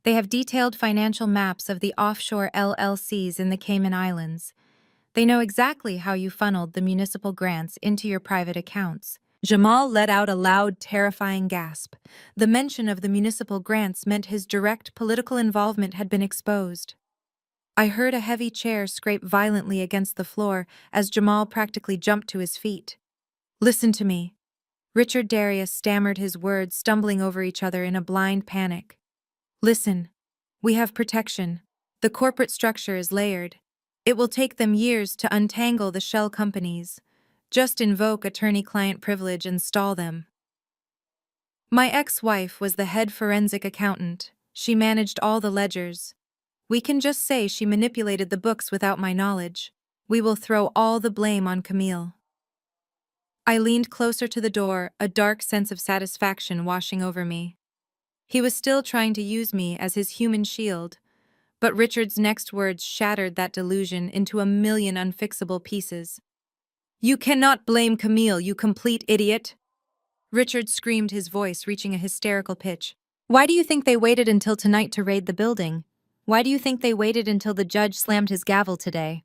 They have detailed financial maps of the offshore LLCs in the Cayman Islands. They know exactly how you funneled the municipal grants into your private accounts. Jamal let out a loud, terrifying gasp. The mention of the municipal grants meant his direct political involvement had been exposed. I heard a heavy chair scrape violently against the floor as Jamal practically jumped to his feet. Listen to me. Richard Darius stammered his words, stumbling over each other in a blind panic. Listen. We have protection. The corporate structure is layered. It will take them years to untangle the shell companies. Just invoke attorney-client privilege and stall them. My ex-wife was the head forensic accountant. She managed all the ledgers. We can just say she manipulated the books without my knowledge. We will throw all the blame on Camille. I leaned closer to the door, a dark sense of satisfaction washing over me. He was still trying to use me as his human shield, but Richard's next words shattered that delusion into a million unfixable pieces. You cannot blame Camille, you complete idiot! Richard screamed, his voice reaching a hysterical pitch. Why do you think they waited until tonight to raid the building? Why do you think they waited until the judge slammed his gavel today?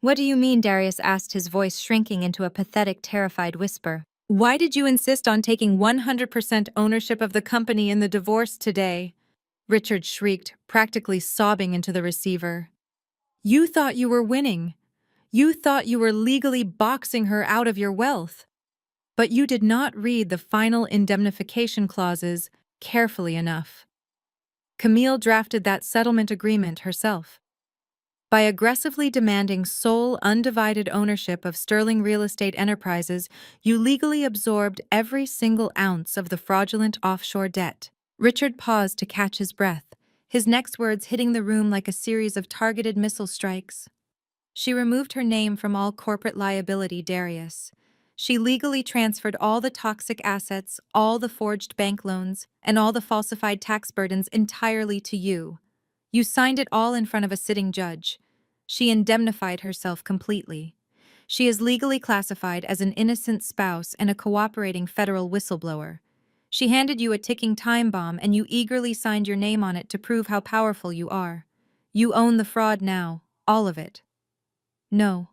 What do you mean? Darius asked, his voice shrinking into a pathetic, terrified whisper. Why did you insist on taking 100% ownership of the company in the divorce today? Richard shrieked, practically sobbing into the receiver. You thought you were winning. You thought you were legally boxing her out of your wealth. But you did not read the final indemnification clauses carefully enough. Camille drafted that settlement agreement herself. By aggressively demanding sole, undivided ownership of Sterling Real Estate Enterprises, you legally absorbed every single ounce of the fraudulent offshore debt. Richard paused to catch his breath, his next words hitting the room like a series of targeted missile strikes. She removed her name from all corporate liability, Darius. She legally transferred all the toxic assets, all the forged bank loans, and all the falsified tax burdens entirely to you. You signed it all in front of a sitting judge. She indemnified herself completely. She is legally classified as an innocent spouse and a cooperating federal whistleblower. She handed you a ticking time bomb and you eagerly signed your name on it to prove how powerful you are. You own the fraud now, all of it. No.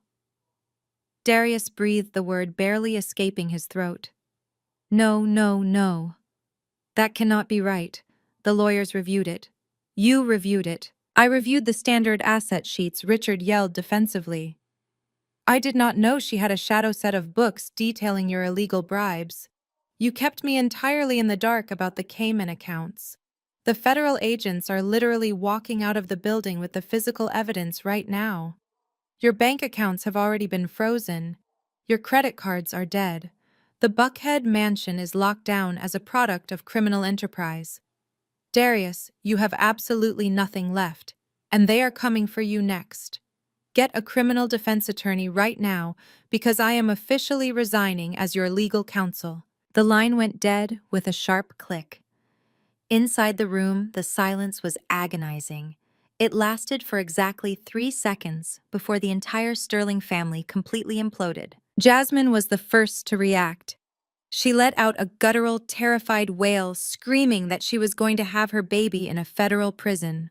Darius breathed the word, barely escaping his throat. No, no, no. That cannot be right. The lawyers reviewed it. You reviewed it. I reviewed the standard asset sheets, Richard yelled defensively. I did not know she had a shadow set of books detailing your illegal bribes. You kept me entirely in the dark about the Cayman accounts. The federal agents are literally walking out of the building with the physical evidence right now. Your bank accounts have already been frozen. Your credit cards are dead. The Buckhead mansion is locked down as a product of criminal enterprise. Darius, you have absolutely nothing left, and they are coming for you next. Get a criminal defense attorney right now, because I am officially resigning as your legal counsel. The line went dead with a sharp click. Inside the room, the silence was agonizing. It lasted for exactly 3 seconds before the entire Sterling family completely imploded. Jasmine was the first to react. She let out a guttural, terrified wail, screaming that she was going to have her baby in a federal prison.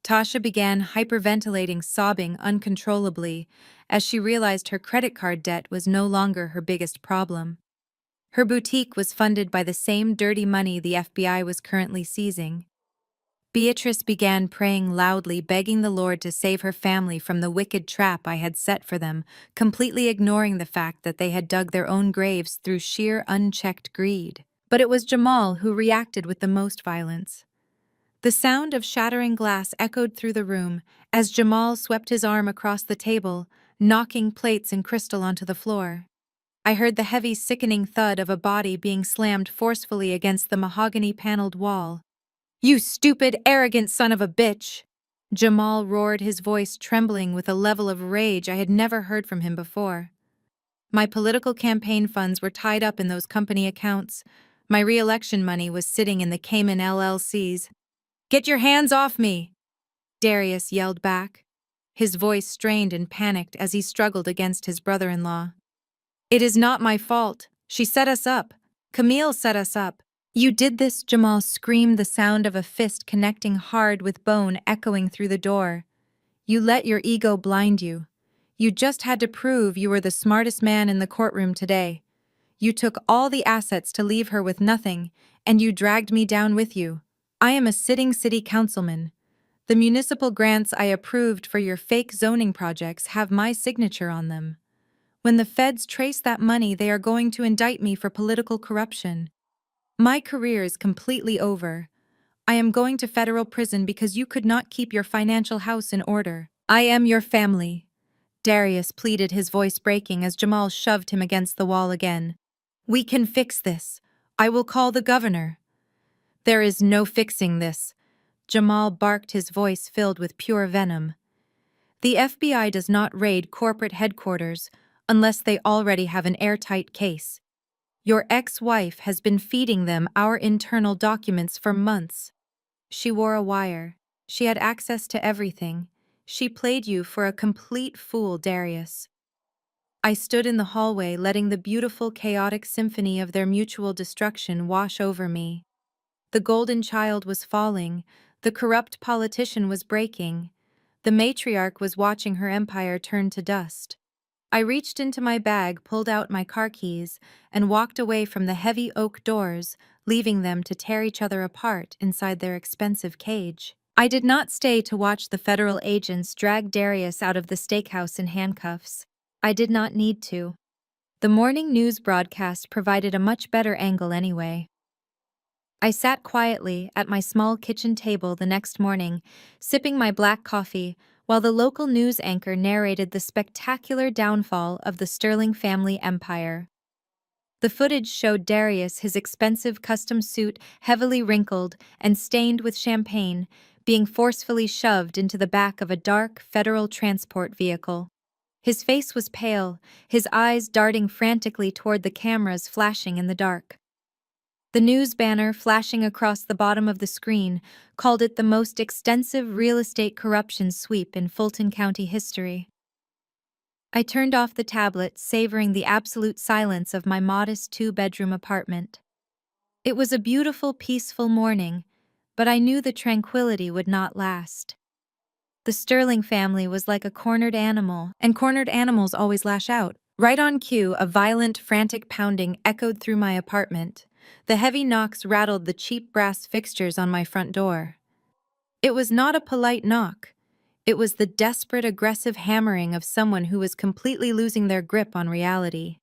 Tasha began hyperventilating, sobbing uncontrollably, as she realized her credit card debt was no longer her biggest problem. Her boutique was funded by the same dirty money the FBI was currently seizing. Beatrice began praying loudly, begging the Lord to save her family from the wicked trap I had set for them, completely ignoring the fact that they had dug their own graves through sheer unchecked greed. But it was Jamal who reacted with the most violence. The sound of shattering glass echoed through the room as Jamal swept his arm across the table, knocking plates and crystal onto the floor. I heard the heavy, sickening thud of a body being slammed forcefully against the mahogany-paneled wall. "You stupid, arrogant son of a bitch!" Jamal roared, his voice trembling with a level of rage I had never heard from him before. My political campaign funds were tied up in those company accounts. My re-election money was sitting in the Cayman LLCs. "Get your hands off me!" Darius yelled back, his voice strained and panicked as he struggled against his brother-in-law. "It is not my fault. She set us up. Camille set us up." "You did this," Jamal screamed, the sound of a fist connecting hard with bone echoing through the door. "You let your ego blind you. You just had to prove you were the smartest man in the courtroom today. You took all the assets to leave her with nothing, and you dragged me down with you. I am a sitting city councilman. The municipal grants I approved for your fake zoning projects have my signature on them. When the feds trace that money, they are going to indict me for political corruption. My career is completely over. I am going to federal prison because you could not keep your financial house in order. I am your family," Darius pleaded, his voice breaking as Jamal shoved him against the wall again. "We can fix this. I will call the governor." "There is no fixing this," Jamal barked, his voice filled with pure venom. "The FBI does not raid corporate headquarters unless they already have an airtight case. Your ex-wife has been feeding them our internal documents for months. She wore a wire. She had access to everything. She played you for a complete fool, Darius." I stood in the hallway, letting the beautiful, chaotic symphony of their mutual destruction wash over me. The golden child was falling. The corrupt politician was breaking. The matriarch was watching her empire turn to dust. I reached into my bag, pulled out my car keys, and walked away from the heavy oak doors, leaving them to tear each other apart inside their expensive cage. I did not stay to watch the federal agents drag Darius out of the steakhouse in handcuffs. I did not need to. The morning news broadcast provided a much better angle anyway. I sat quietly at my small kitchen table the next morning, sipping my black coffee, while the local news anchor narrated the spectacular downfall of the Sterling family empire. The footage showed Darius, his expensive custom suit heavily wrinkled and stained with champagne, being forcefully shoved into the back of a dark federal transport vehicle. His face was pale, his eyes darting frantically toward the cameras flashing in the dark. The news banner flashing across the bottom of the screen called it the most extensive real estate corruption sweep in Fulton County history. I turned off the tablet, savoring the absolute silence of my modest two-bedroom apartment. It was a beautiful, peaceful morning, but I knew the tranquility would not last. The Sterling family was like a cornered animal, and cornered animals always lash out. Right on cue, a violent, frantic pounding echoed through my apartment. The heavy knocks rattled the cheap brass fixtures on my front door. It was not a polite knock. It was the desperate, aggressive hammering of someone who was completely losing their grip on reality.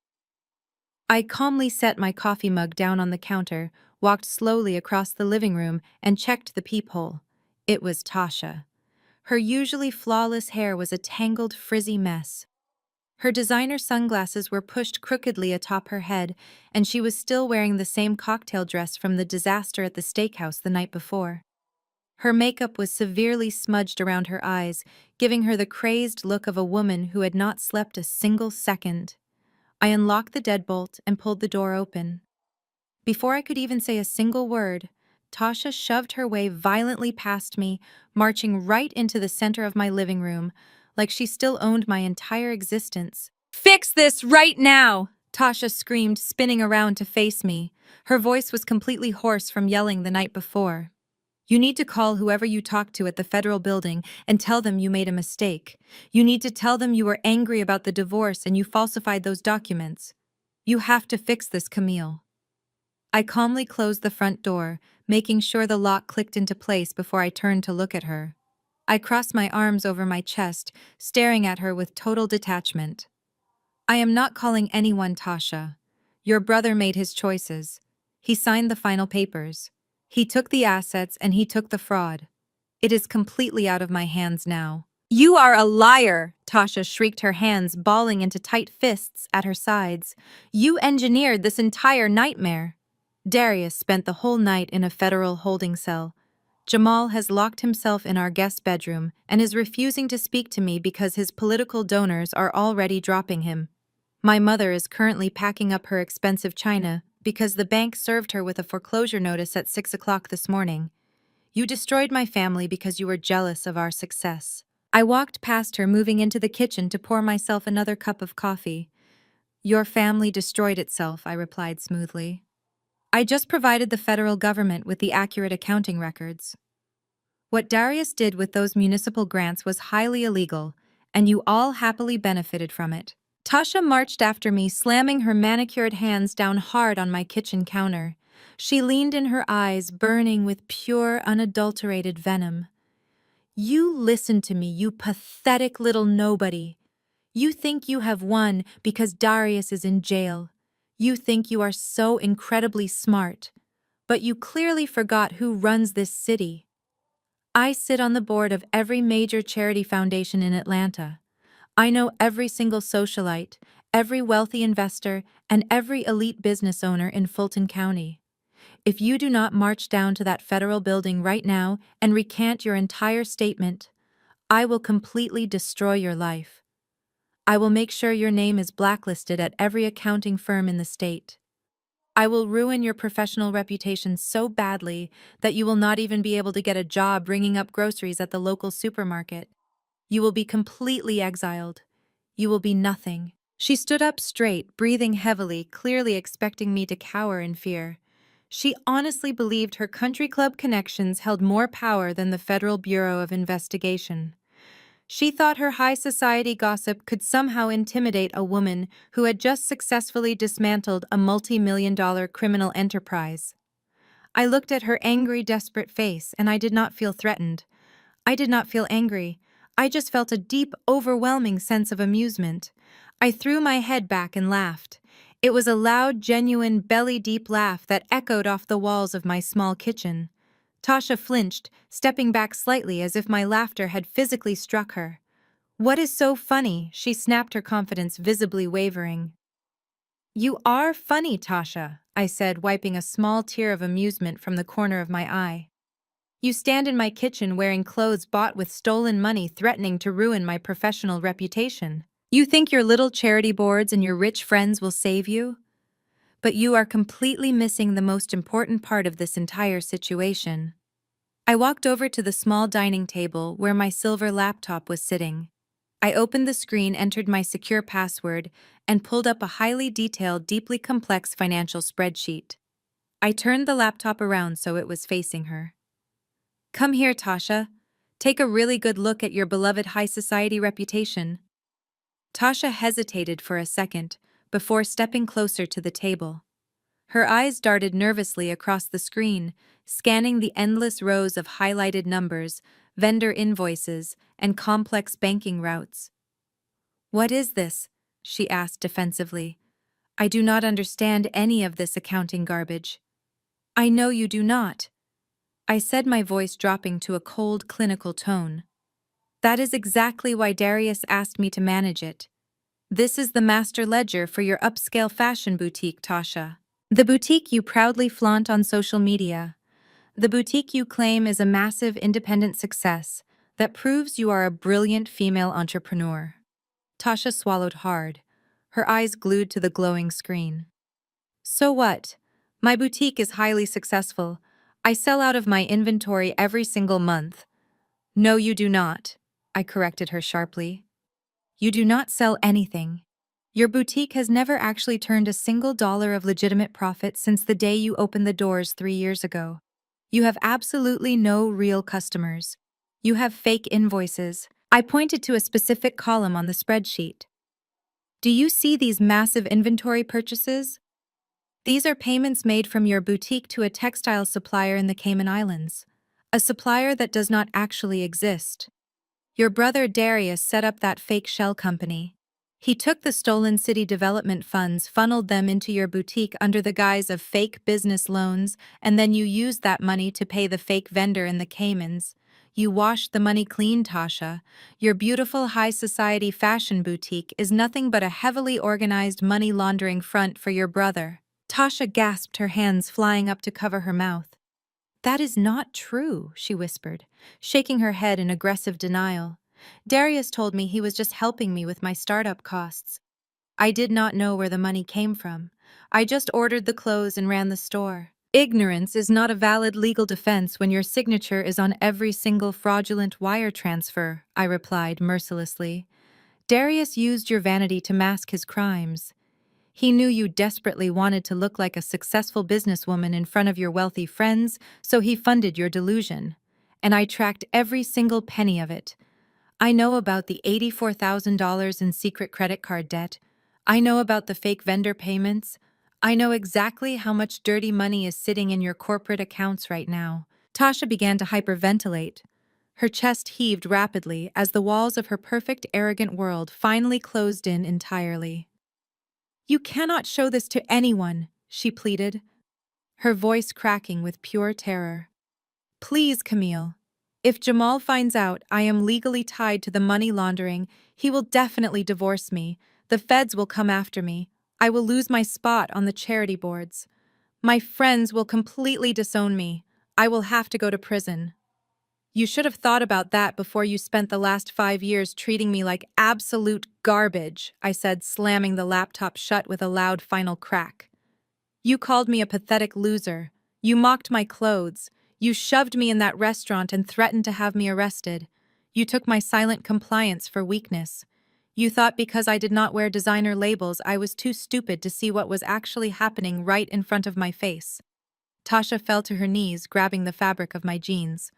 I calmly set my coffee mug down on the counter, walked slowly across the living room, and checked the peephole. It was Tasha. Her usually flawless hair was a tangled, frizzy mess. Her designer sunglasses were pushed crookedly atop her head, and she was still wearing the same cocktail dress from the disaster at the steakhouse the night before. Her makeup was severely smudged around her eyes, giving her the crazed look of a woman who had not slept a single second. I unlocked the deadbolt and pulled the door open. Before I could even say a single word, Tasha shoved her way violently past me, marching right into the center of my living room, like she still owned my entire existence. "Fix this right now!" Tasha screamed, spinning around to face me. Her voice was completely hoarse from yelling the night before. "You need to call whoever you talked to at the federal building and tell them you made a mistake. You need to tell them you were angry about the divorce and you falsified those documents. You have to fix this, Camille." I calmly closed the front door, making sure the lock clicked into place before I turned to look at her. I crossed my arms over my chest, staring at her with total detachment. "I am not calling anyone, Tasha. Your brother made his choices. He signed the final papers. He took the assets and he took the fraud. It is completely out of my hands now. You are a liar, Tasha shrieked, her hands balling into tight fists at her sides. You engineered this entire nightmare. Darius spent the whole night in a federal holding cell. Jamal has locked himself in our guest bedroom and is refusing to speak to me because his political donors are already dropping him. My mother is currently packing up her expensive china because the bank served her with a foreclosure notice at 6 o'clock this morning. You destroyed my family because you were jealous of our success. I walked past her, moving into the kitchen to pour myself another cup of coffee. Your family destroyed itself, I replied smoothly. I just provided the federal government with the accurate accounting records. What Darius did with those municipal grants was highly illegal, and you all happily benefited from it. Tasha marched after me, slamming her manicured hands down hard on my kitchen counter. She leaned in, her eyes burning with pure, unadulterated venom. You listen to me, you pathetic little nobody. You think you have won because Darius is in jail. You think you are so incredibly smart, but you clearly forgot who runs this city. I sit on the board of every major charity foundation in Atlanta. I know every single socialite, every wealthy investor, and every elite business owner in Fulton County. If you do not march down to that federal building right now and recant your entire statement, I will completely destroy your life. I will make sure your name is blacklisted at every accounting firm in the state. I will ruin your professional reputation so badly that you will not even be able to get a job ringing up groceries at the local supermarket. You will be completely exiled. You will be nothing. She stood up straight, breathing heavily, clearly expecting me to cower in fear. She honestly believed her country club connections held more power than the Federal Bureau of Investigation. She thought her high society gossip could somehow intimidate a woman who had just successfully dismantled a multi-million-dollar criminal enterprise. I looked at her angry, desperate face, and I did not feel threatened. I did not feel angry. I just felt a deep, overwhelming sense of amusement. I threw my head back and laughed. It was a loud, genuine, belly-deep laugh that echoed off the walls of my small kitchen. Tasha flinched, stepping back slightly as if my laughter had physically struck her. What is so funny? She snapped, her confidence visibly wavering. You are funny, Tasha, I said, wiping a small tear of amusement from the corner of my eye. You stand in my kitchen wearing clothes bought with stolen money, threatening to ruin my professional reputation. You think your little charity boards and your rich friends will save you? But you are completely missing the most important part of this entire situation. I walked over to the small dining table where my silver laptop was sitting. I opened the screen, entered my secure password, and pulled up a highly detailed, deeply complex financial spreadsheet. I turned the laptop around so it was facing her. Come here, Tasha. Take a really good look at your beloved high society reputation. Tasha hesitated for a second before stepping closer to the table. Her eyes darted nervously across the screen, scanning the endless rows of highlighted numbers, vendor invoices, and complex banking routes. What is this? She asked defensively. I do not understand any of this accounting garbage. I know you do not, I said, my voice dropping to a cold, clinical tone. That is exactly why Darius asked me to manage it. This is the master ledger for your upscale fashion boutique, Tasha. The boutique you proudly flaunt on social media. The boutique you claim is a massive independent success that proves you are a brilliant female entrepreneur. Tasha swallowed hard, her eyes glued to the glowing screen. So what? My boutique is highly successful. I sell out of my inventory every single month. No, you do not, I corrected her sharply. You do not sell anything. Your boutique has never actually turned a single dollar of legitimate profit since the day you opened the doors 3 years ago. You have absolutely no real customers. You have fake invoices. I pointed to a specific column on the spreadsheet. Do you see these massive inventory purchases? These are payments made from your boutique to a textile supplier in the Cayman Islands, a supplier that does not actually exist. Your brother Darius set up that fake shell company. He took the stolen city development funds, funneled them into your boutique under the guise of fake business loans, and then you used that money to pay the fake vendor in the Caymans. You washed the money clean, Tasha. Your beautiful high society fashion boutique is nothing but a heavily organized money laundering front for your brother. Tasha gasped, her hands flying up to cover her mouth. That is not true, she whispered, shaking her head in aggressive denial. Darius told me he was just helping me with my startup costs. I did not know where the money came from. I just ordered the clothes and ran the store. Ignorance is not a valid legal defense when your signature is on every single fraudulent wire transfer, I replied mercilessly. Darius used your vanity to mask his crimes. He knew you desperately wanted to look like a successful businesswoman in front of your wealthy friends, so he funded your delusion. And I tracked every single penny of it. I know about the $84,000 in secret credit card debt. I know about the fake vendor payments. I know exactly how much dirty money is sitting in your corporate accounts right now. Tasha began to hyperventilate. Her chest heaved rapidly as the walls of her perfect, arrogant world finally closed in entirely. You cannot show this to anyone, she pleaded, her voice cracking with pure terror. Please, Camille. If Jamal finds out I am legally tied to the money laundering, he will definitely divorce me. The feds will come after me. I will lose my spot on the charity boards. My friends will completely disown me. I will have to go to prison. You should have thought about that before you spent the last 5 years treating me like absolute garbage, I said, slamming the laptop shut with a loud final crack. You called me a pathetic loser. You mocked my clothes. You shoved me in that restaurant and threatened to have me arrested. You took my silent compliance for weakness. You thought because I did not wear designer labels, I was too stupid to see what was actually happening right in front of my face. Tasha fell to her knees, grabbing the fabric of my jeans.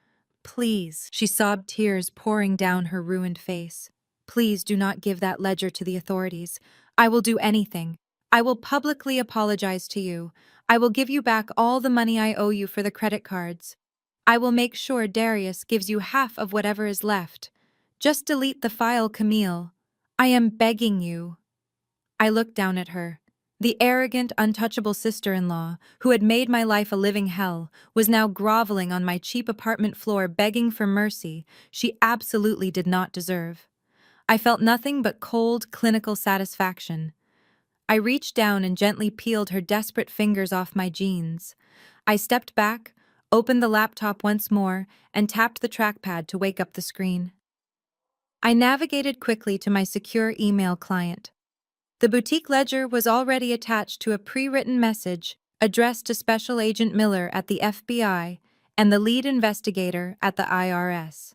Please, she sobbed, tears pouring down her ruined face. Please do not give that ledger to the authorities. I will do anything. I will publicly apologize to you. I will give you back all the money I owe you for the credit cards. I will make sure Darius gives you half of whatever is left. Just delete the file, Camille. I am begging you. I looked down at her. The arrogant, untouchable sister-in-law, who had made my life a living hell, was now groveling on my cheap apartment floor begging for mercy she absolutely did not deserve. I felt nothing but cold, clinical satisfaction. I reached down and gently peeled her desperate fingers off my jeans. I stepped back, opened the laptop once more, and tapped the trackpad to wake up the screen. I navigated quickly to my secure email client. The boutique ledger was already attached to a pre-written message addressed to Special Agent Miller at the FBI and the lead investigator at the IRS.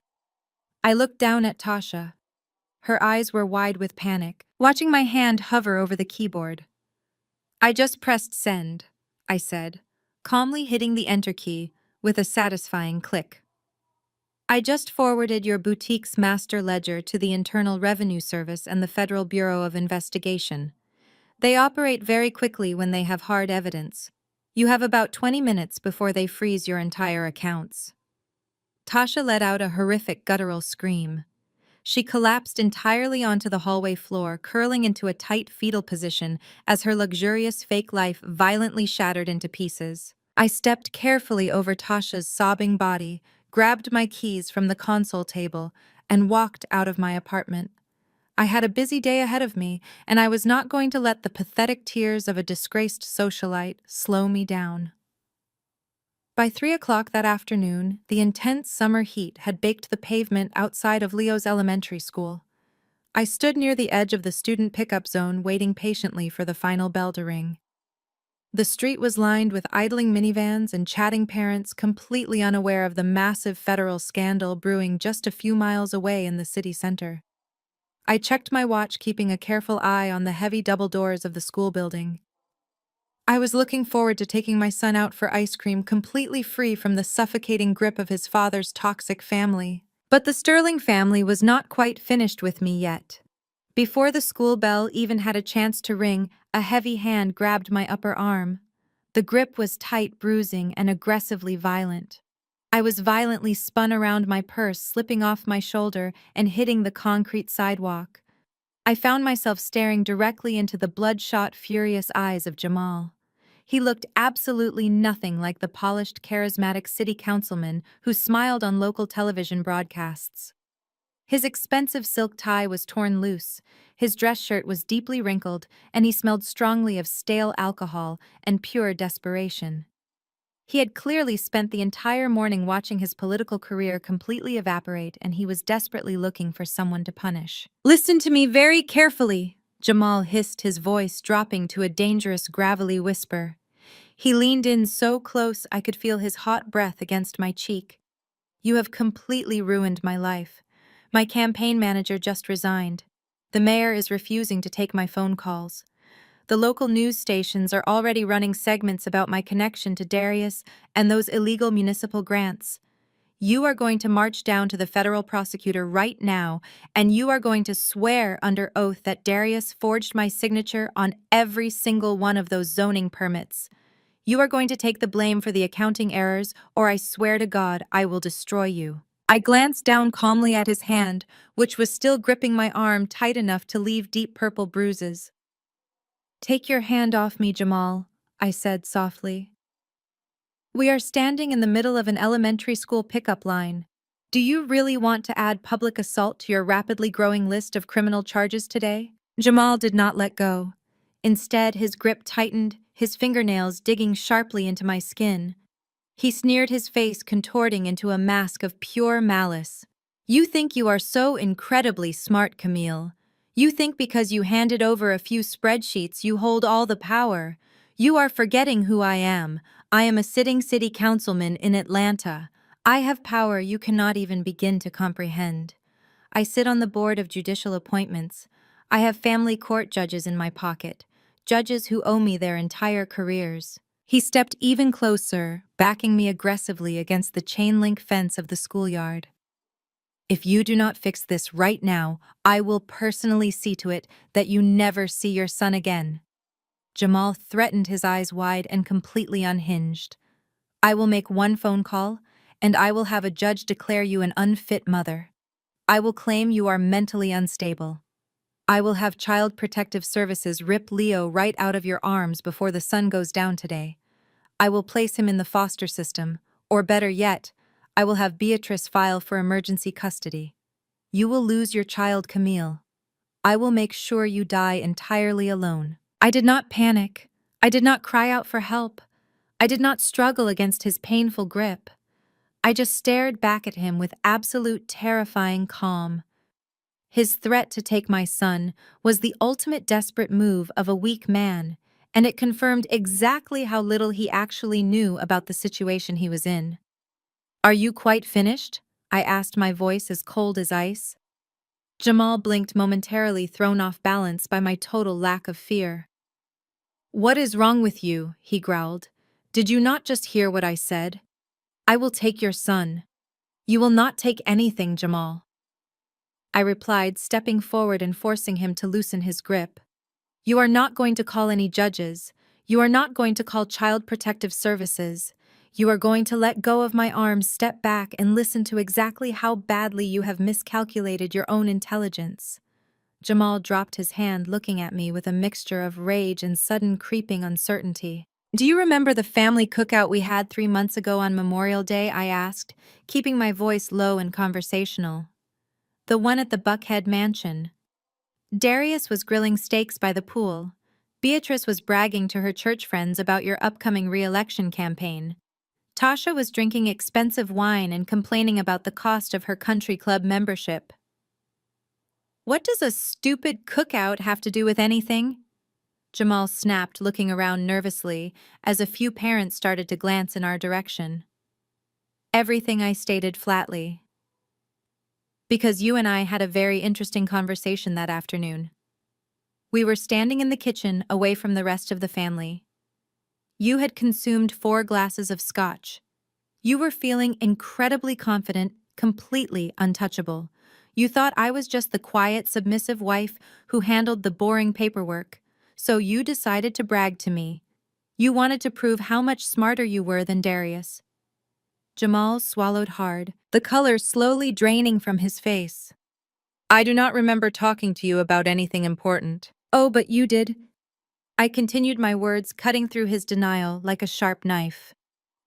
I looked down at Tasha. Her eyes were wide with panic, watching my hand hover over the keyboard. I just pressed send, I said, calmly hitting the enter key with a satisfying click. I just forwarded your boutique's master ledger to the Internal Revenue Service and the Federal Bureau of Investigation. They operate very quickly when they have hard evidence. You have about 20 minutes before they freeze your entire accounts. Tasha let out a horrific guttural scream. She collapsed entirely onto the hallway floor, curling into a tight fetal position as her luxurious fake life violently shattered into pieces. I stepped carefully over Tasha's sobbing body, grabbed my keys from the console table, and walked out of my apartment. I had a busy day ahead of me, and I was not going to let the pathetic tears of a disgraced socialite slow me down. By 3 o'clock that afternoon, the intense summer heat had baked the pavement outside of Leo's elementary school. I stood near the edge of the student pickup zone, waiting patiently for the final bell to ring. The street was lined with idling minivans and chatting parents, completely unaware of the massive federal scandal brewing just a few miles away in the city center. I checked my watch, keeping a careful eye on the heavy double doors of the school building. I was looking forward to taking my son out for ice cream, completely free from the suffocating grip of his father's toxic family. But the Sterling family was not quite finished with me yet. Before the school bell even had a chance to ring, a heavy hand grabbed my upper arm. The grip was tight, bruising, and aggressively violent. I was violently spun around, my purse slipping off my shoulder and hitting the concrete sidewalk. I found myself staring directly into the bloodshot, furious eyes of Jamal. He looked absolutely nothing like the polished, charismatic city councilman who smiled on local television broadcasts. His expensive silk tie was torn loose, his dress shirt was deeply wrinkled, and he smelled strongly of stale alcohol and pure desperation. He had clearly spent the entire morning watching his political career completely evaporate, and he was desperately looking for someone to punish. "Listen to me very carefully," Jamal hissed, his voice dropping to a dangerous, gravelly whisper. He leaned in so close I could feel his hot breath against my cheek. "You have completely ruined my life. My campaign manager just resigned. The mayor is refusing to take my phone calls. The local news stations are already running segments about my connection to Darius and those illegal municipal grants. You are going to march down to the federal prosecutor right now, and you are going to swear under oath that Darius forged my signature on every single one of those zoning permits. You are going to take the blame for the accounting errors, or I swear to God I will destroy you." I glanced down calmly at his hand, which was still gripping my arm tight enough to leave deep purple bruises. "Take your hand off me, Jamal," I said softly. "We are standing in the middle of an elementary school pickup line. Do you really want to add public assault to your rapidly growing list of criminal charges today?" Jamal did not let go. Instead, his grip tightened, his fingernails digging sharply into my skin. He sneered, his face contorting into a mask of pure malice. "You think you are so incredibly smart, Camille. You think because you handed over a few spreadsheets you hold all the power. You are forgetting who I am. I am a sitting city councilman in Atlanta. I have power you cannot even begin to comprehend. I sit on the board of judicial appointments. I have family court judges in my pocket, judges who owe me their entire careers." He stepped even closer, backing me aggressively against the chain-link fence of the schoolyard. "If you do not fix this right now, I will personally see to it that you never see your son again." Jamal threatened, his eyes wide and completely unhinged. "I will make one phone call, and I will have a judge declare you an unfit mother. I will claim you are mentally unstable. I will have Child Protective Services rip Leo right out of your arms before the sun goes down today. I will place him in the foster system, or better yet, I will have Beatrice file for emergency custody. You will lose your child, Camille. I will make sure you die entirely alone." I did not panic. I did not cry out for help. I did not struggle against his painful grip. I just stared back at him with absolute terrifying calm. His threat to take my son was the ultimate desperate move of a weak man, and it confirmed exactly how little he actually knew about the situation he was in. "Are you quite finished?" I asked, my voice as cold as ice. Jamal blinked, momentarily thrown off balance by my total lack of fear. "What is wrong with you?" he growled. "Did you not just hear what I said? I will take your son." "You will not take anything, Jamal," I replied, stepping forward and forcing him to loosen his grip. "You are not going to call any judges. You are not going to call Child Protective Services. You are going to let go of my arms, step back, and listen to exactly how badly you have miscalculated your own intelligence." Jamal dropped his hand, looking at me with a mixture of rage and sudden creeping uncertainty. "Do you remember the family cookout we had 3 months ago on Memorial Day?" I asked, keeping my voice low and conversational. "The one at the Buckhead mansion. Darius was grilling steaks by the pool. Beatrice was bragging to her church friends about your upcoming re-election campaign. Tasha was drinking expensive wine and complaining about the cost of her country club membership." "What does a stupid cookout have to do with anything?" Jamal snapped, looking around nervously as a few parents started to glance in our direction. "Everything," I stated flatly. "Because you and I had a very interesting conversation that afternoon. We were standing in the kitchen, away from the rest of the family. You had consumed 4 glasses of scotch. You were feeling incredibly confident, completely untouchable. You thought I was just the quiet, submissive wife who handled the boring paperwork. So you decided to brag to me. You wanted to prove how much smarter you were than Darius." Jamal swallowed hard, the color slowly draining from his face. I do not remember talking to you about anything important. Oh, but you did. I continued my words, cutting through his denial like a sharp knife.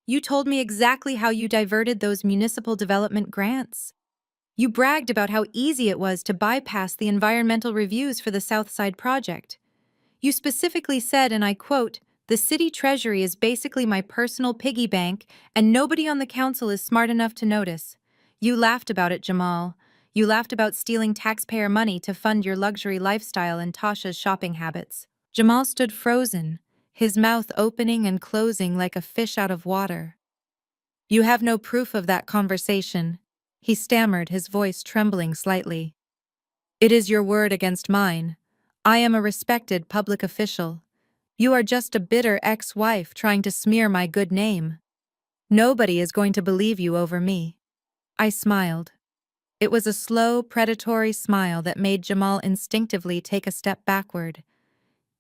You told me exactly how you diverted those municipal development grants. You bragged about how easy it was to bypass the environmental reviews for the Southside project. You specifically said, and I quote, "The city treasury is basically my personal piggy bank, and nobody on the council is smart enough to notice." You laughed about it, Jamal. You laughed about stealing taxpayer money to fund your luxury lifestyle and Tasha's shopping habits. Jamal stood frozen, his mouth opening and closing like a fish out of water. "You have no proof of that conversation," he stammered, his voice trembling slightly. "It is your word against mine. I am a respected public official. You are just a bitter ex-wife trying to smear my good name. Nobody is going to believe you over me." I smiled. It was a slow, predatory smile that made Jamal instinctively take a step backward.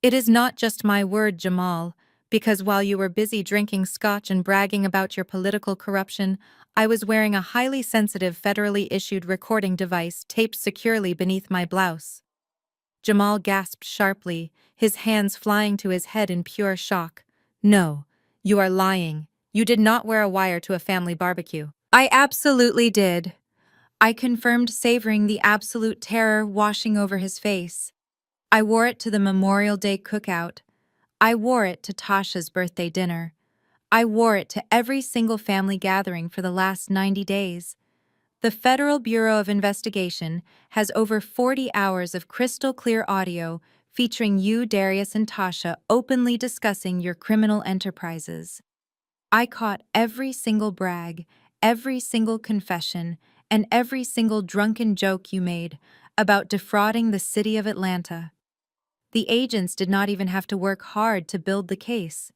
"It is not just my word, Jamal, because while you were busy drinking scotch and bragging about your political corruption, I was wearing a highly sensitive federally issued recording device taped securely beneath my blouse." Jamal gasped sharply, his hands flying to his head in pure shock. "No, you are lying. You did not wear a wire to a family barbecue." "I absolutely did," I confirmed, savoring the absolute terror washing over his face. "I wore it to the Memorial Day cookout. I wore it to Tasha's birthday dinner. I wore it to every single family gathering for the last 90 days. The Federal Bureau of Investigation has over 40 hours of crystal clear audio featuring you, Darius, and Tasha openly discussing your criminal enterprises. I caught every single brag, every single confession, and every single drunken joke you made about defrauding the city of Atlanta. The agents did not even have to work hard to build the case.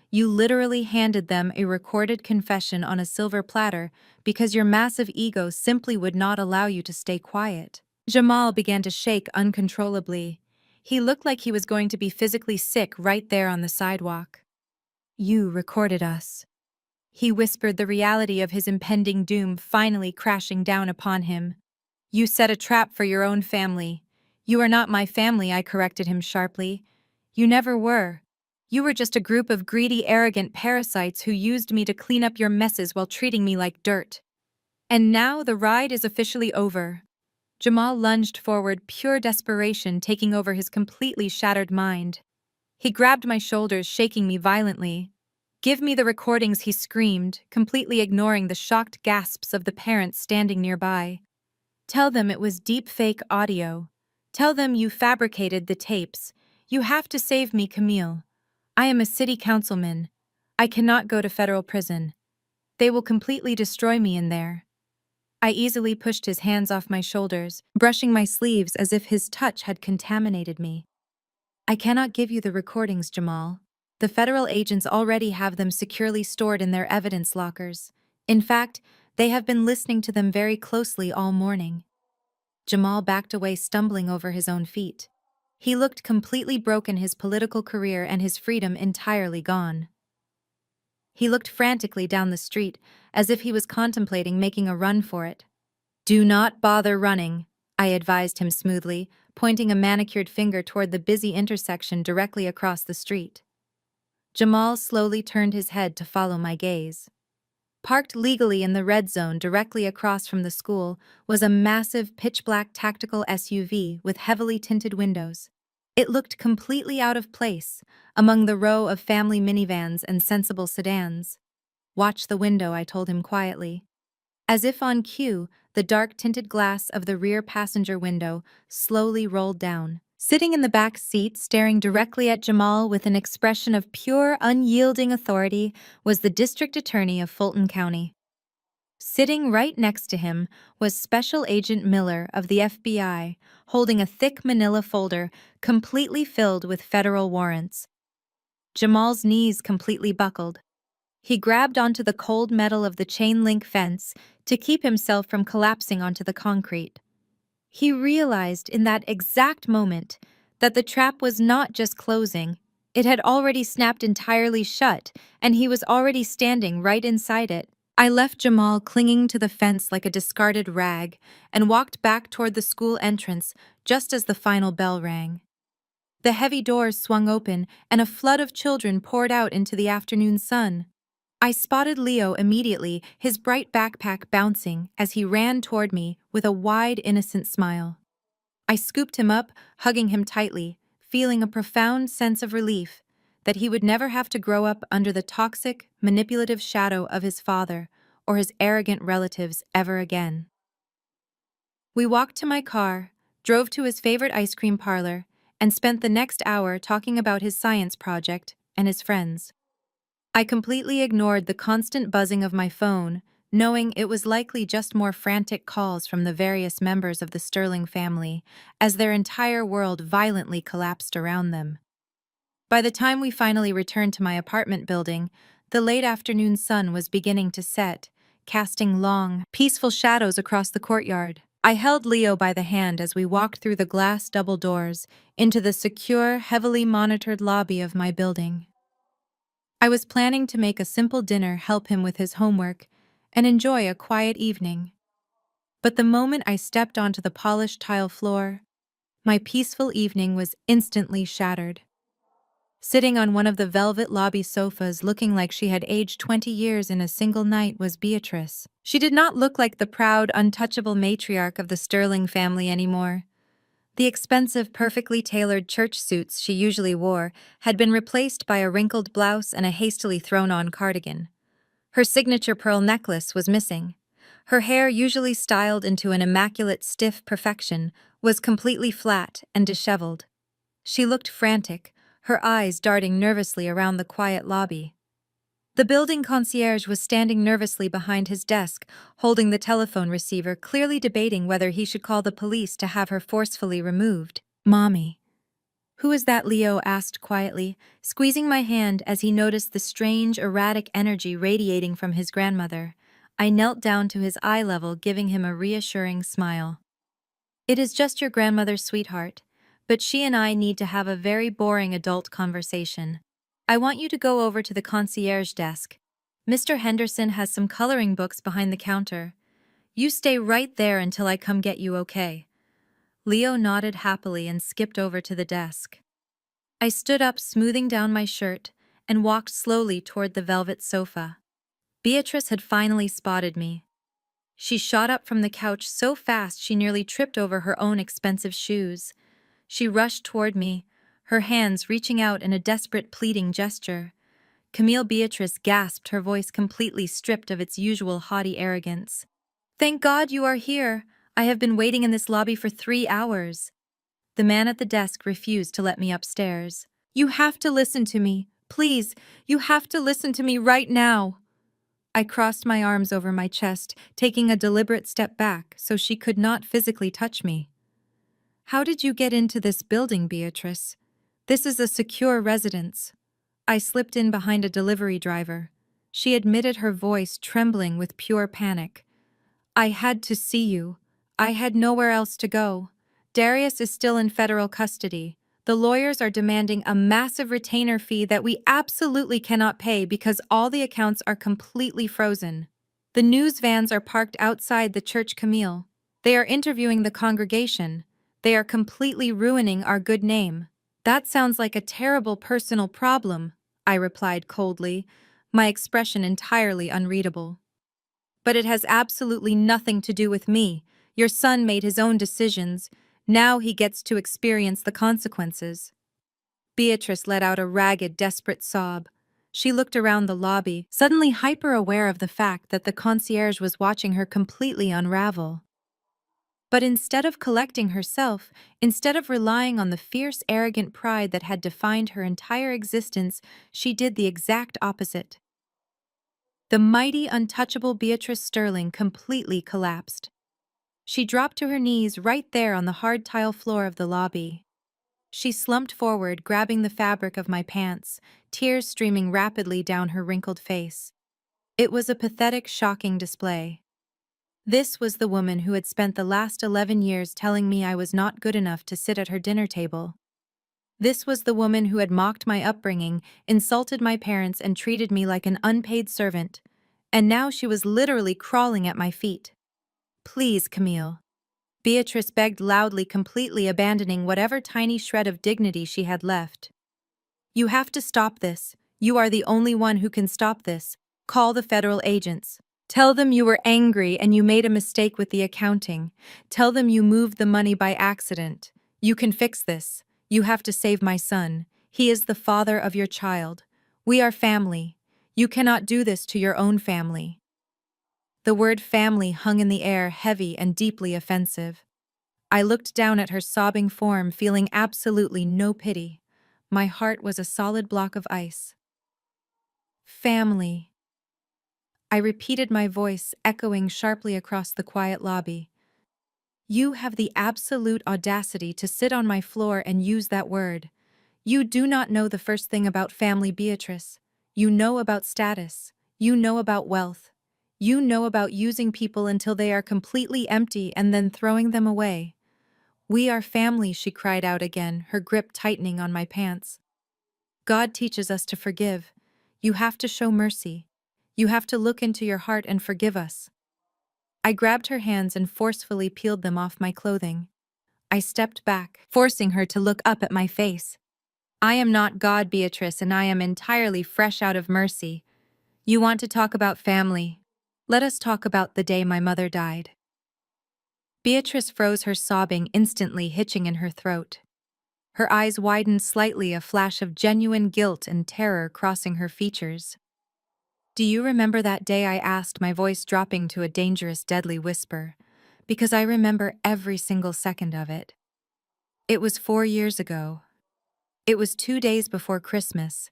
You literally handed them a recorded confession on a silver platter because your massive ego simply would not allow you to stay quiet." Jamal began to shake uncontrollably. He looked like he was going to be physically sick right there on the sidewalk. "You recorded us." He whispered, the reality of his impending doom finally crashing down upon him. "You set a trap for your own family." "You are not my family," I corrected him sharply. "You never were. You were just a group of greedy, arrogant parasites who used me to clean up your messes while treating me like dirt. And now the ride is officially over." Jamal lunged forward, pure desperation taking over his completely shattered mind. He grabbed my shoulders, shaking me violently. "Give me the recordings," he screamed, completely ignoring the shocked gasps of the parents standing nearby. "Tell them it was deep-fake audio. Tell them you fabricated the tapes. You have to save me, Camille. I am a city councilman. I cannot go to federal prison. They will completely destroy me in there." I easily pushed his hands off my shoulders, brushing my sleeves as if his touch had contaminated me. "I cannot give you the recordings, Jamal. The federal agents already have them securely stored in their evidence lockers. In fact, they have been listening to them very closely all morning." Jamal backed away, stumbling over his own feet. He looked completely broken, his political career and his freedom entirely gone. He looked frantically down the street, as if he was contemplating making a run for it. "Do not bother running," I advised him smoothly, pointing a manicured finger toward the busy intersection directly across the street. Jamal slowly turned his head to follow my gaze. Parked legally in the red zone directly across from the school was a massive pitch-black tactical SUV with heavily tinted windows. It looked completely out of place among the row of family minivans and sensible sedans. "Watch the window," I told him quietly. As if on cue, the dark-tinted glass of the rear passenger window slowly rolled down. Sitting in the back seat, staring directly at Jamal with an expression of pure, unyielding authority, was the district attorney of Fulton County. Sitting right next to him was Special Agent Miller of the FBI, holding a thick manila folder completely filled with federal warrants. Jamal's knees completely buckled. He grabbed onto the cold metal of the chain-link fence to keep himself from collapsing onto the concrete. He realized in that exact moment that the trap was not just closing, it had already snapped entirely shut, and he was already standing right inside it. I left Jamal clinging to the fence like a discarded rag and walked back toward the school entrance just as the final bell rang. The heavy doors swung open and a flood of children poured out into the afternoon sun. I spotted Leo immediately, his bright backpack bouncing as he ran toward me with a wide, innocent smile. I scooped him up, hugging him tightly, feeling a profound sense of relief that he would never have to grow up under the toxic, manipulative shadow of his father or his arrogant relatives ever again. We walked to my car, drove to his favorite ice cream parlor, and spent the next hour talking about his science project and his friends. I completely ignored the constant buzzing of my phone, knowing it was likely just more frantic calls from the various members of the Sterling family, as their entire world violently collapsed around them. By the time we finally returned to my apartment building, the late afternoon sun was beginning to set, casting long, peaceful shadows across the courtyard. I held Leo by the hand as we walked through the glass double doors into the secure, heavily monitored lobby of my building. I was planning to make a simple dinner help him with his homework and enjoy a quiet evening. But the moment I stepped onto the polished tile floor, my peaceful evening was instantly shattered. Sitting on one of the velvet lobby sofas looking like she had aged 20 years in a single night was Beatrice. She did not look like the proud, untouchable matriarch of the Sterling family anymore. The expensive, perfectly tailored church suits she usually wore had been replaced by a wrinkled blouse and a hastily thrown-on cardigan. Her signature pearl necklace was missing. Her hair, usually styled into an immaculate stiff perfection, was completely flat and disheveled. She looked frantic, her eyes darting nervously around the quiet lobby. The building concierge was standing nervously behind his desk, holding the telephone receiver, clearly debating whether he should call the police to have her forcefully removed. "Mommy." "Who is that?" Leo asked quietly, squeezing my hand as he noticed the strange, erratic energy radiating from his grandmother. I knelt down to his eye level, giving him a reassuring smile. "It is just your grandmother's sweetheart, but she and I need to have a very boring adult conversation. I want you to go over to the concierge desk. Mr. Henderson has some coloring books behind the counter. You stay right there until I come get you, okay?" Leo nodded happily and skipped over to the desk. I stood up, smoothing down my shirt, and walked slowly toward the velvet sofa. Beatrice had finally spotted me. She shot up from the couch so fast she nearly tripped over her own expensive shoes. She rushed toward me, her hands reaching out in a desperate, pleading gesture. Camille Beatrice gasped, her voice completely stripped of its usual haughty arrogance. "Thank God you are here. I have been waiting in this lobby for 3 hours." The man at the desk refused to let me upstairs. "You have to listen to me. Please, you have to listen to me right now." I crossed my arms over my chest, taking a deliberate step back so she could not physically touch me. "How did you get into this building, Beatrice? This is a secure residence." I slipped in behind a delivery driver. She admitted, her voice trembling with pure panic. "I had to see you. I had nowhere else to go. Darius is still in federal custody. The lawyers are demanding a massive retainer fee that we absolutely cannot pay because all the accounts are completely frozen. The news vans are parked outside the church, Camille. They are interviewing the congregation. They are completely ruining our good name." "That sounds like a terrible personal problem," I replied coldly, my expression entirely unreadable. "But it has absolutely nothing to do with me. Your son made his own decisions. Now he gets to experience the consequences." Beatrice let out a ragged, desperate sob. She looked around the lobby, suddenly hyper-aware of the fact that the concierge was watching her completely unravel. But instead of collecting herself, instead of relying on the fierce, arrogant pride that had defined her entire existence, she did the exact opposite. The mighty, untouchable Beatrice Sterling completely collapsed. She dropped to her knees right there on the hard tile floor of the lobby. She slumped forward, grabbing the fabric of my pants, tears streaming rapidly down her wrinkled face. It was a pathetic, shocking display. This was the woman who had spent the last 11 years telling me I was not good enough to sit at her dinner table. This was the woman who had mocked my upbringing, insulted my parents, and treated me like an unpaid servant. And now she was literally crawling at my feet. Please, Camille. Beatrice begged loudly, completely abandoning whatever tiny shred of dignity she had left. You have to stop this. You are the only one who can stop this. Call the federal agents. Tell them you were angry and you made a mistake with the accounting. Tell them you moved the money by accident. You can fix this. You have to save my son. He is the father of your child. We are family. You cannot do this to your own family. The word family hung in the air, heavy and deeply offensive. I looked down at her sobbing form, feeling absolutely no pity. My heart was a solid block of ice. Family. I repeated, my voice echoing sharply across the quiet lobby. You have the absolute audacity to sit on my floor and use that word. You do not know the first thing about family, Beatrice. You know about status. You know about wealth. You know about using people until they are completely empty and then throwing them away. We are family, she cried out again, her grip tightening on my pants. God teaches us to forgive. You have to show mercy. You have to look into your heart and forgive us. I grabbed her hands and forcefully peeled them off my clothing. I stepped back, forcing her to look up at my face. I am not God, Beatrice, and I am entirely fresh out of mercy. You want to talk about family? Let us talk about the day my mother died. Beatrice froze, her sobbing instantly hitching in her throat. Her eyes widened slightly, a flash of genuine guilt and terror crossing her features. Do you remember that day? I asked, my voice dropping to a dangerous, deadly whisper, because I remember every single second of it. It was 4 years ago. It was 2 days before Christmas.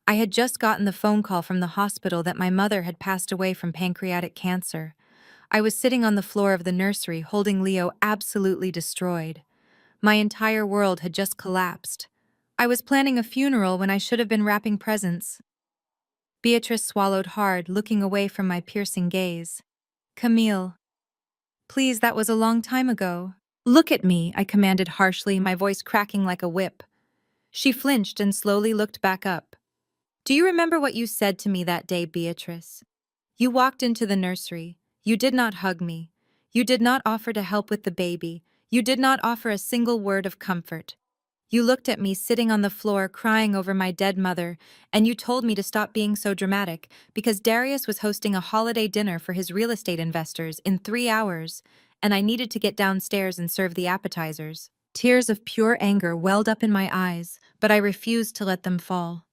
I had just gotten the phone call from the hospital that my mother had passed away from pancreatic cancer. I was sitting on the floor of the nursery holding Leo, absolutely destroyed. My entire world had just collapsed. I was planning a funeral when I should have been wrapping presents. Beatrice swallowed hard, looking away from my piercing gaze. Camille. Please, that was a long time ago. Look at me, I commanded harshly, my voice cracking like a whip. She flinched and slowly looked back up. Do you remember what you said to me that day, Beatrice? You walked into the nursery. You did not hug me. You did not offer to help with the baby. You did not offer a single word of comfort. You looked at me sitting on the floor crying over my dead mother, and you told me to stop being so dramatic because Darius was hosting a holiday dinner for his real estate investors in 3 hours, and I needed to get downstairs and serve the appetizers. Tears of pure anger welled up in my eyes, but I refused to let them fall.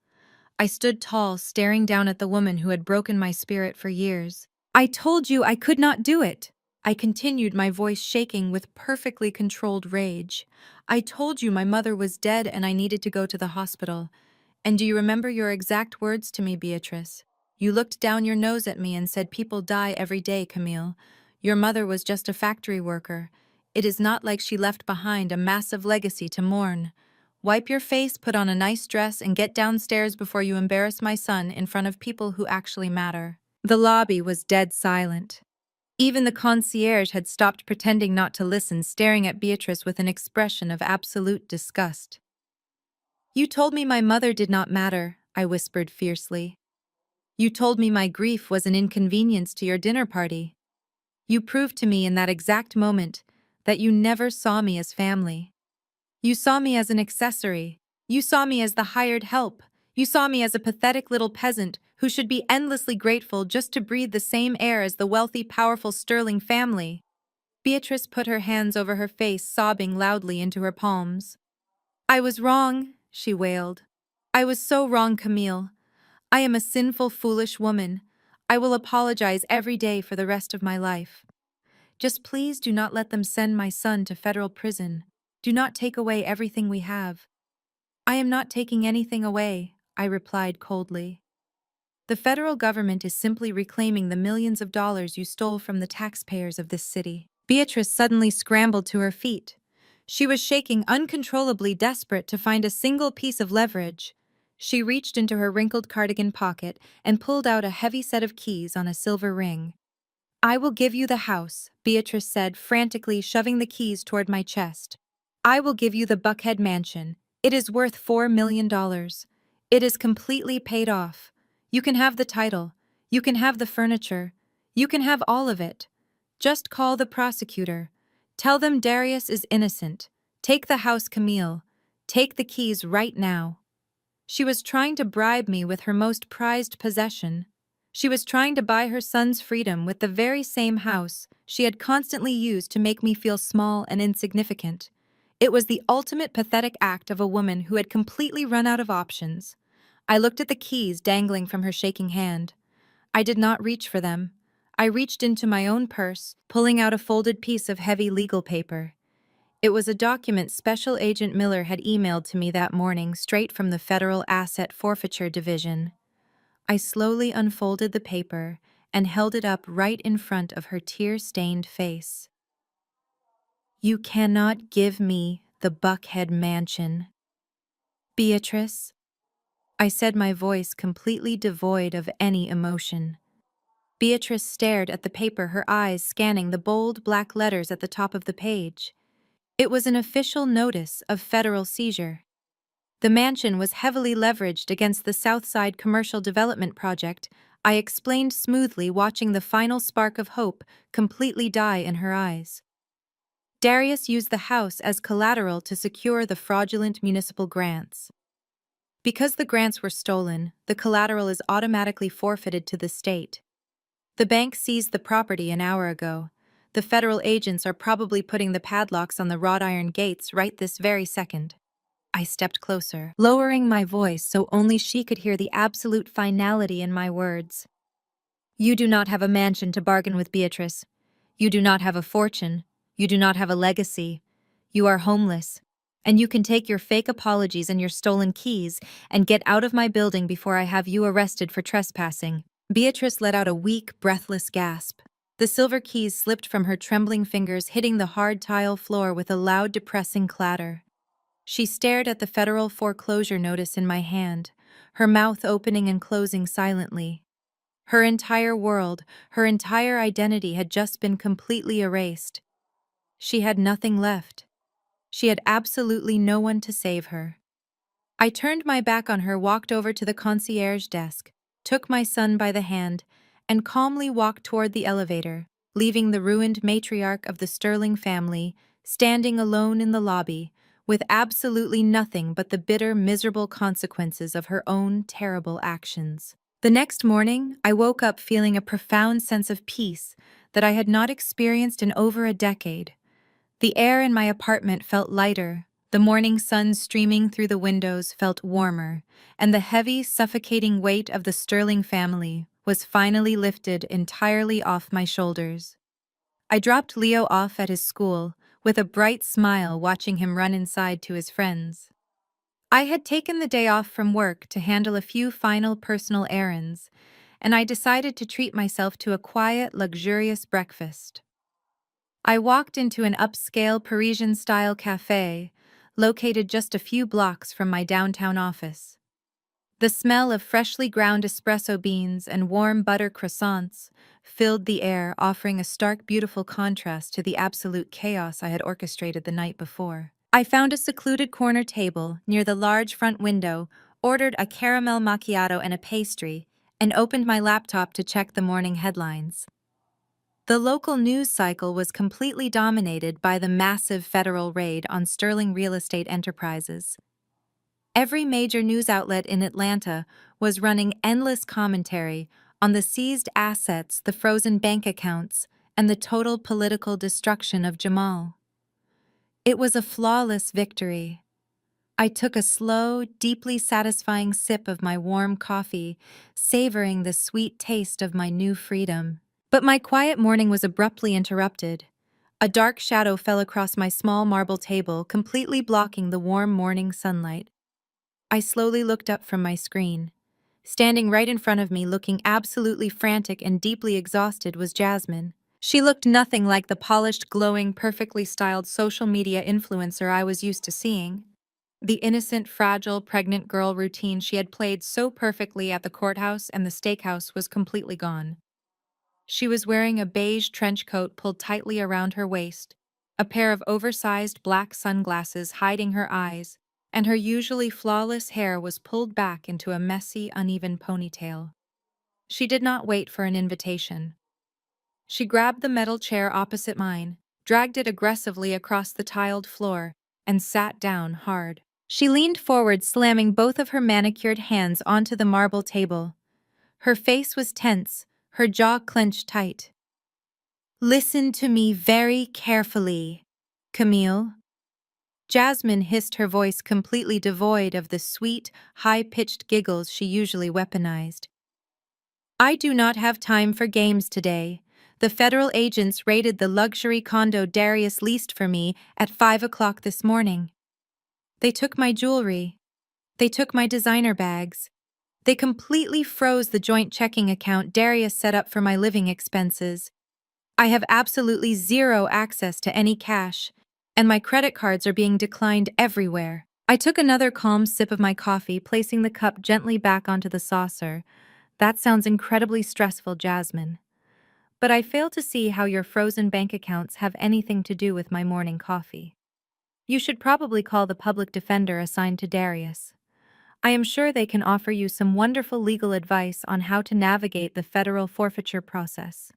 I stood tall, staring down at the woman who had broken my spirit for years. I told you I could not do it. I continued, my voice shaking with perfectly controlled rage. I told you my mother was dead and I needed to go to the hospital. And do you remember your exact words to me, Beatrice? You looked down your nose at me and said, people die every day, Camille. Your mother was just a factory worker. It is not like she left behind a massive legacy to mourn. Wipe your face, put on a nice dress, and get downstairs before you embarrass my son in front of people who actually matter. The lobby was dead silent. Even the concierge had stopped pretending not to listen, staring at Beatrice with an expression of absolute disgust. You told me my mother did not matter, I whispered fiercely. You told me my grief was an inconvenience to your dinner party. You proved to me in that exact moment that you never saw me as family. You saw me as an accessory. You saw me as the hired help. You saw me as a pathetic little peasant who should be endlessly grateful just to breathe the same air as the wealthy, powerful Sterling family. Beatrice put her hands over her face, sobbing loudly into her palms. I was wrong, she wailed. I was so wrong, Camille. I am a sinful, foolish woman. I will apologize every day for the rest of my life. Just please do not let them send my son to federal prison. Do not take away everything we have. I am not taking anything away, I replied coldly. The federal government is simply reclaiming the millions of dollars you stole from the taxpayers of this city. Beatrice suddenly scrambled to her feet. She was shaking uncontrollably, desperate to find a single piece of leverage. She reached into her wrinkled cardigan pocket and pulled out a heavy set of keys on a silver ring. I will give you the house, Beatrice said, frantically shoving the keys toward my chest. I will give you the Buckhead mansion. It is worth $4 million. It is completely paid off. You can have the title. You can have the furniture. You can have all of it. Just call the prosecutor. Tell them Darius is innocent. Take the house, Camille. Take the keys right now. She was trying to bribe me with her most prized possession. She was trying to buy her son's freedom with the very same house she had constantly used to make me feel small and insignificant. It was the ultimate pathetic act of a woman who had completely run out of options. I looked at the keys dangling from her shaking hand. I did not reach for them. I reached into my own purse, pulling out a folded piece of heavy legal paper. It was a document Special Agent Miller had emailed to me that morning straight from the Federal Asset Forfeiture Division. I slowly unfolded the paper and held it up right in front of her tear-stained face. You cannot give me the Buckhead Mansion. Beatrice, I said, my voice completely devoid of any emotion. Beatrice stared at the paper, her eyes scanning the bold black letters at the top of the page. It was an official notice of federal seizure. The mansion was heavily leveraged against the Southside Commercial Development Project. I explained smoothly, watching the final spark of hope completely die in her eyes. Darius used the house as collateral to secure the fraudulent municipal grants. Because the grants were stolen, the collateral is automatically forfeited to the state. The bank seized the property an hour ago. The federal agents are probably putting the padlocks on the wrought iron gates right this very second. I stepped closer, lowering my voice so only she could hear the absolute finality in my words. You do not have a mansion to bargain with, Beatrice. You do not have a fortune. You do not have a legacy. You are homeless. And you can take your fake apologies and your stolen keys and get out of my building before I have you arrested for trespassing. Beatrice let out a weak, breathless gasp. The silver keys slipped from her trembling fingers, hitting the hard tile floor with a loud, depressing clatter. She stared at the federal foreclosure notice in my hand, her mouth opening and closing silently. Her entire world, her entire identity had just been completely erased. She had nothing left. She had absolutely no one to save her. I turned my back on her, walked over to the concierge desk, took my son by the hand, and calmly walked toward the elevator, leaving the ruined matriarch of the Sterling family standing alone in the lobby, with absolutely nothing but the bitter, miserable consequences of her own terrible actions. The next morning, I woke up feeling a profound sense of peace that I had not experienced in over a decade. The air in my apartment felt lighter, the morning sun streaming through the windows felt warmer, and the heavy, suffocating weight of the Sterling family was finally lifted entirely off my shoulders. I dropped Leo off at his school, with a bright smile watching him run inside to his friends. I had taken the day off from work to handle a few final personal errands, and I decided to treat myself to a quiet, luxurious breakfast. I walked into an upscale Parisian-style cafe, located just a few blocks from my downtown office. The smell of freshly ground espresso beans and warm butter croissants filled the air, offering a stark, beautiful contrast to the absolute chaos I had orchestrated the night before. I found a secluded corner table near the large front window, ordered a caramel macchiato and a pastry, and opened my laptop to check the morning headlines. The local news cycle was completely dominated by the massive federal raid on Sterling real estate enterprises. Every major news outlet in Atlanta was running endless commentary on the seized assets, the frozen bank accounts, and the total political destruction of Jamal. It was a flawless victory. I took a slow, deeply satisfying sip of my warm coffee, savoring the sweet taste of my new freedom. But my quiet morning was abruptly interrupted. A dark shadow fell across my small marble table, completely blocking the warm morning sunlight. I slowly looked up from my screen. Standing right in front of me, looking absolutely frantic and deeply exhausted, was Jasmine. She looked nothing like the polished, glowing, perfectly styled social media influencer I was used to seeing. The innocent, fragile, pregnant girl routine she had played so perfectly at the courthouse and the steakhouse was completely gone. She was wearing a beige trench coat pulled tightly around her waist, a pair of oversized black sunglasses hiding her eyes, and her usually flawless hair was pulled back into a messy, uneven ponytail. She did not wait for an invitation. She grabbed the metal chair opposite mine, dragged it aggressively across the tiled floor, and sat down hard. She leaned forward, slamming both of her manicured hands onto the marble table. Her face was tense, her jaw clenched tight. "Listen to me very carefully, Camille." Jasmine hissed, her voice completely devoid of the sweet, high-pitched giggles she usually weaponized. "I do not have time for games today. The federal agents raided the luxury condo Darius leased for me at 5 o'clock this morning. They took my jewelry. They took my designer bags. They completely froze the joint checking account Darius set up for my living expenses. I have absolutely zero access to any cash, and my credit cards are being declined everywhere." I took another calm sip of my coffee, placing the cup gently back onto the saucer. "That sounds incredibly stressful, Jasmine. But I fail to see how your frozen bank accounts have anything to do with my morning coffee. You should probably call the public defender assigned to Darius. I am sure they can offer you some wonderful legal advice on how to navigate the federal forfeiture process."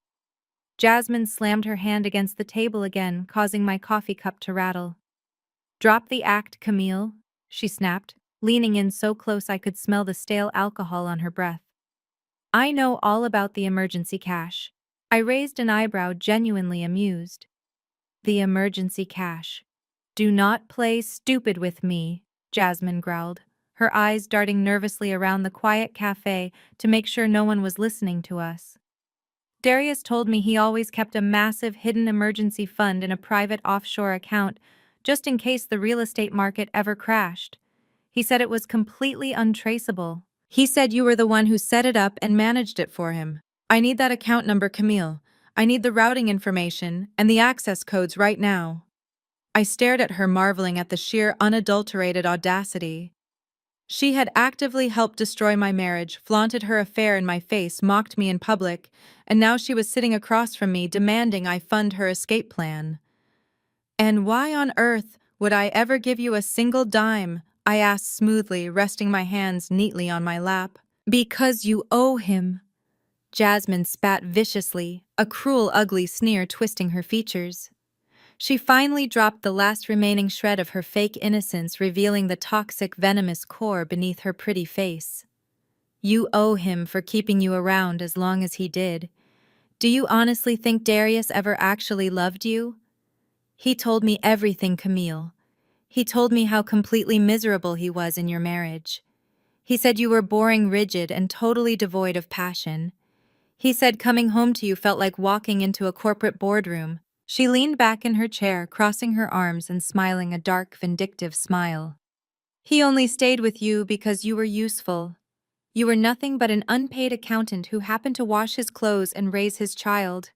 Jasmine slammed her hand against the table again, causing my coffee cup to rattle. "Drop the act, Camille," she snapped, leaning in so close I could smell the stale alcohol on her breath. "I know all about the emergency cash." I raised an eyebrow, genuinely amused. "The emergency cash. Do not play stupid with me," Jasmine growled, her eyes darting nervously around the quiet cafe to make sure no one was listening to us. "Darius told me he always kept a massive hidden emergency fund in a private offshore account just in case the real estate market ever crashed. He said it was completely untraceable. He said you were the one who set it up and managed it for him. I need that account number, Camille. I need the routing information and the access codes right now." I stared at her, marveling at the sheer unadulterated audacity. She had actively helped destroy my marriage, flaunted her affair in my face, mocked me in public, and now she was sitting across from me demanding I fund her escape plan. "And why on earth would I ever give you a single dime?" I asked smoothly, resting my hands neatly on my lap. "Because you owe him." Jasmine spat viciously, a cruel, ugly sneer twisting her features. She finally dropped the last remaining shred of her fake innocence, revealing the toxic, venomous core beneath her pretty face. "You owe him for keeping you around as long as he did. Do you honestly think Darius ever actually loved you? He told me everything, Camille. He told me how completely miserable he was in your marriage. He said you were boring, rigid, and totally devoid of passion. He said coming home to you felt like walking into a corporate boardroom." She leaned back in her chair, crossing her arms and smiling a dark, vindictive smile. "He only stayed with you because you were useful. You were nothing but an unpaid accountant who happened to wash his clothes and raise his child.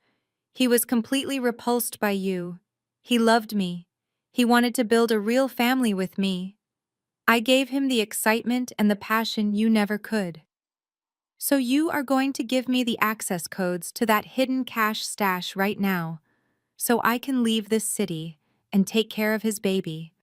He was completely repulsed by you. He loved me. He wanted to build a real family with me. I gave him the excitement and the passion you never could. So you are going to give me the access codes to that hidden cash stash right now, so I can leave this city and take care of his baby,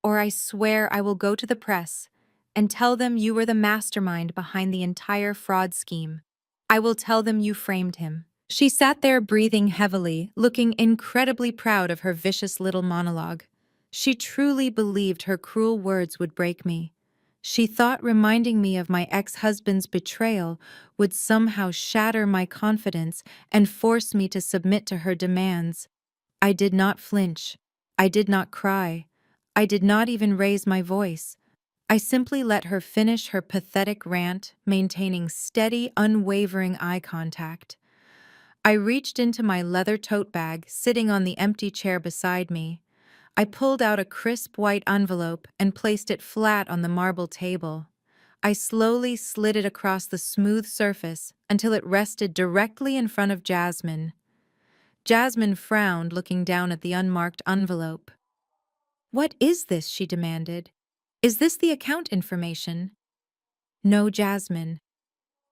or I swear I will go to the press and tell them you were the mastermind behind the entire fraud scheme. I will tell them you framed him." She sat there breathing heavily, looking incredibly proud of her vicious little monologue. She truly believed her cruel words would break me. She thought reminding me of my ex-husband's betrayal would somehow shatter my confidence and force me to submit to her demands. I did not flinch. I did not cry. I did not even raise my voice. I simply let her finish her pathetic rant, maintaining steady, unwavering eye contact. I reached into my leather tote bag sitting on the empty chair beside me. I pulled out a crisp white envelope and placed it flat on the marble table. I slowly slid it across the smooth surface until it rested directly in front of Jasmine. Jasmine frowned, looking down at the unmarked envelope. "What is this?" she demanded. "Is this the account information?" "No, Jasmine."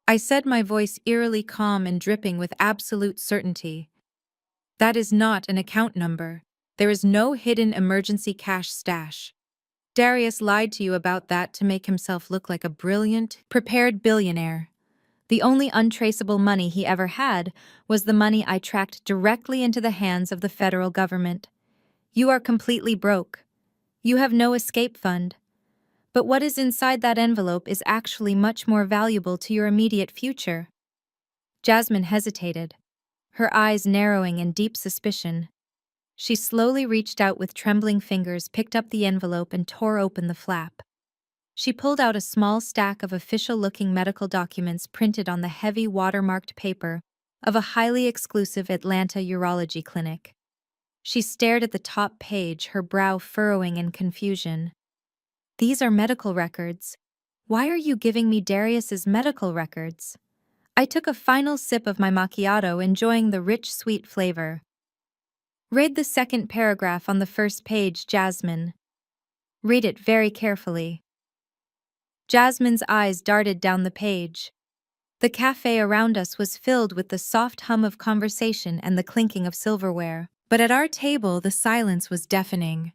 I said, my voice eerily calm and dripping with absolute certainty. "That is not an account number. There is no hidden emergency cash stash. Darius lied to you about that to make himself look like a brilliant, prepared billionaire. The only untraceable money he ever had was the money I tracked directly into the hands of the federal government. You are completely broke. You have no escape fund. But what is inside that envelope is actually much more valuable to your immediate future. Jasmine hesitated, her eyes narrowing in deep suspicion. She slowly reached out with trembling fingers, picked up the envelope, and tore open the flap. She pulled out a small stack of official-looking medical documents printed on the heavy watermarked paper of a highly exclusive Atlanta urology clinic. She stared at the top page, her brow furrowing in confusion. These are medical records. Why are you giving me Darius's medical records? I took a final sip of my macchiato, enjoying the rich, sweet flavor. Read the second paragraph on the first page, Jasmine. Read it very carefully. Jasmine's eyes darted down the page. The cafe around us was filled with the soft hum of conversation and the clinking of silverware. But at our table, the silence was deafening.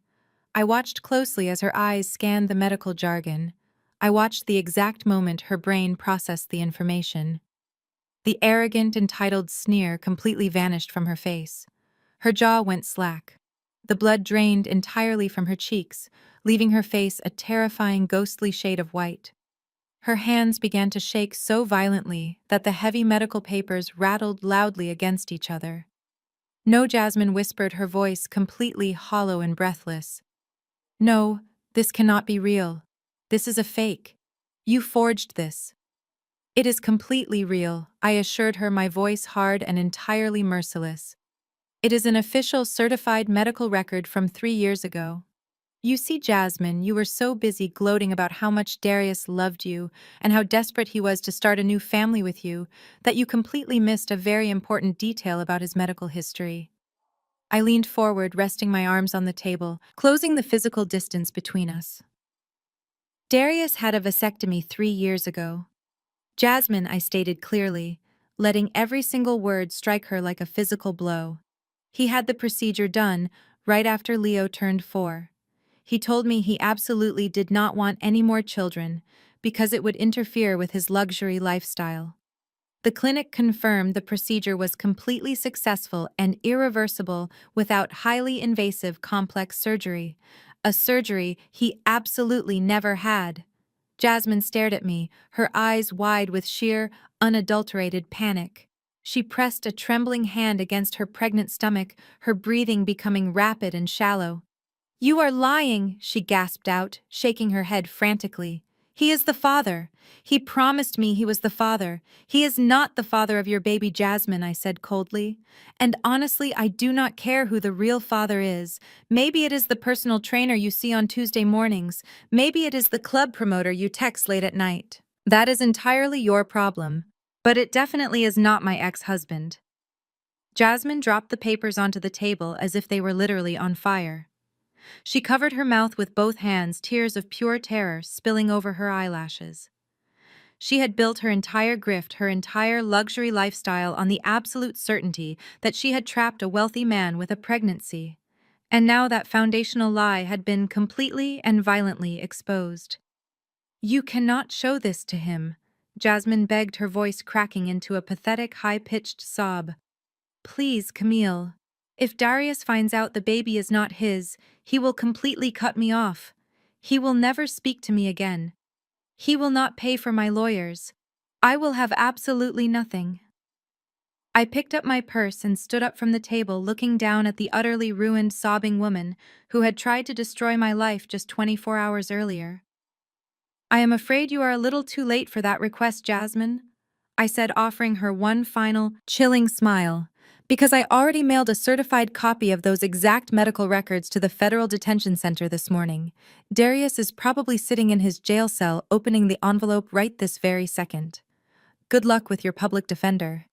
I watched closely as her eyes scanned the medical jargon. I watched the exact moment her brain processed the information. The arrogant, entitled sneer completely vanished from her face. Her jaw went slack. The blood drained entirely from her cheeks, leaving her face a terrifying, ghostly shade of white. Her hands began to shake so violently that the heavy medical papers rattled loudly against each other. "No," Jasmine whispered, her voice completely hollow and breathless. "No, this cannot be real. This is a fake. You forged this." "It is completely real," I assured her, my voice hard and entirely merciless. "It is an official certified medical record from 3 years ago. You see, Jasmine, you were so busy gloating about how much Darius loved you and how desperate he was to start a new family with you that you completely missed a very important detail about his medical history." I leaned forward, resting my arms on the table, closing the physical distance between us. "Darius had a vasectomy 3 years ago. Jasmine," I stated clearly, letting every single word strike her like a physical blow. "He had the procedure done right after Leo turned 4. He told me he absolutely did not want any more children because it would interfere with his luxury lifestyle. The clinic confirmed the procedure was completely successful and irreversible without highly invasive complex surgery, a surgery he absolutely never had." Jasmine stared at me, her eyes wide with sheer, unadulterated panic. She pressed a trembling hand against her pregnant stomach, her breathing becoming rapid and shallow. "You are lying," she gasped out, shaking her head frantically. "He is the father. He promised me he was the father. He is not the father of your baby, Jasmine," I said coldly. "And honestly, I do not care who the real father is. Maybe it is the personal trainer you see on Tuesday mornings. Maybe it is the club promoter you text late at night. That is entirely your problem. But it definitely is not my ex-husband." Jasmine dropped the papers onto the table as if they were literally on fire. She covered her mouth with both hands, tears of pure terror spilling over her eyelashes. She had built her entire grift, her entire luxury lifestyle on the absolute certainty that she had trapped a wealthy man with a pregnancy. And now that foundational lie had been completely and violently exposed. "You cannot show this to him," Jasmine begged, her voice cracking into a pathetic, high-pitched sob. "Please, Camille. If Darius finds out the baby is not his, he will completely cut me off. He will never speak to me again. He will not pay for my lawyers. I will have absolutely nothing." I picked up my purse and stood up from the table, looking down at the utterly ruined, sobbing woman who had tried to destroy my life just 24 hours earlier. "I am afraid you are a little too late for that request, Jasmine," I said, offering her one final, chilling smile, "because I already mailed a certified copy of those exact medical records to the Federal Detention Center this morning. Darius is probably sitting in his jail cell opening the envelope right this very second. Good luck with your public defender."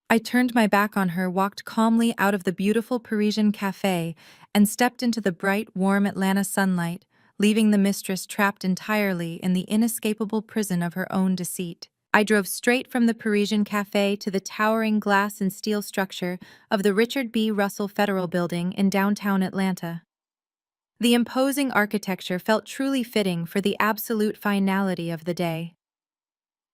I turned my back on her, walked calmly out of the beautiful Parisian cafe, and stepped into the bright, warm Atlanta sunlight, leaving the mistress trapped entirely in the inescapable prison of her own deceit. I drove straight from the Parisian cafe to the towering glass and steel structure of the Richard B. Russell Federal Building in downtown Atlanta. The imposing architecture felt truly fitting for the absolute finality of the day.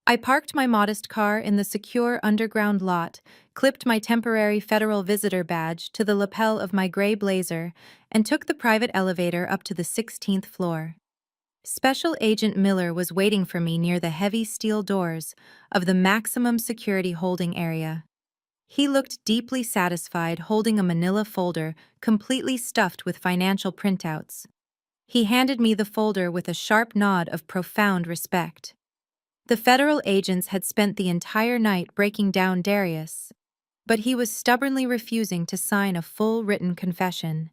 I parked my modest car in the secure underground lot, clipped my temporary federal visitor badge to the lapel of my gray blazer, and took the private elevator up to the 16th floor. Special Agent Miller was waiting for me near the heavy steel doors of the maximum security holding area. He looked deeply satisfied holding a manila folder completely stuffed with financial printouts. He handed me the folder with a sharp nod of profound respect. The federal agents had spent the entire night breaking down Darius, but he was stubbornly refusing to sign a full written confession.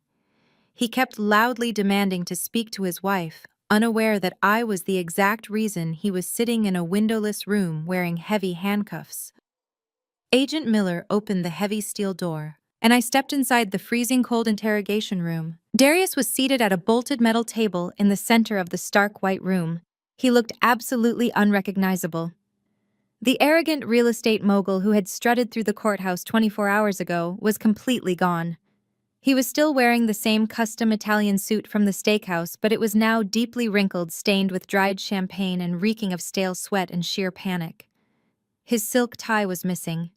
He kept loudly demanding to speak to his wife, unaware that I was the exact reason he was sitting in a windowless room wearing heavy handcuffs. Agent Miller opened the heavy steel door, and I stepped inside the freezing cold interrogation room. Darius was seated at a bolted metal table in the center of the stark white room. He looked absolutely unrecognizable. The arrogant real estate mogul who had strutted through the courthouse 24 hours ago was completely gone. He was still wearing the same custom Italian suit from the steakhouse, but it was now deeply wrinkled, stained with dried champagne and reeking of stale sweat and sheer panic. His silk tie was missing.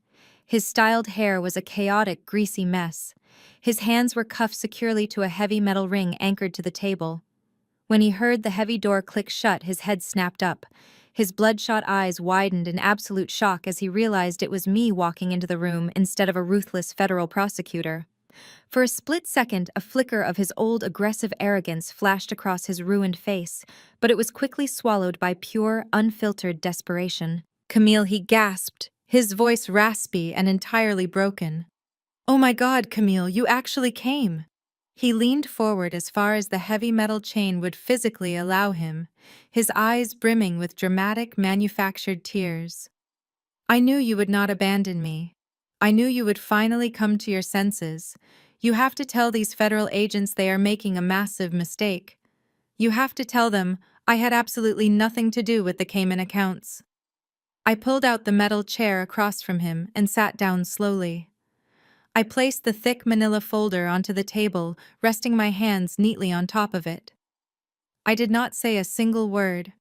His styled hair was a chaotic, greasy mess. His hands were cuffed securely to a heavy metal ring anchored to the table. When he heard the heavy door click shut, his head snapped up. His bloodshot eyes widened in absolute shock as he realized it was me walking into the room instead of a ruthless federal prosecutor. For a split second, a flicker of his old aggressive arrogance flashed across his ruined face, but it was quickly swallowed by pure, unfiltered desperation. "Camille," he gasped, his voice raspy and entirely broken. "Oh my God, Camille, you actually came!" He leaned forward as far as the heavy metal chain would physically allow him, his eyes brimming with dramatic, manufactured tears. "I knew you would not abandon me. I knew you would finally come to your senses. You have to tell these federal agents they are making a massive mistake. You have to tell them I had absolutely nothing to do with the Cayman accounts." I pulled out the metal chair across from him and sat down slowly. I placed the thick manila folder onto the table, resting my hands neatly on top of it. I did not say a single word.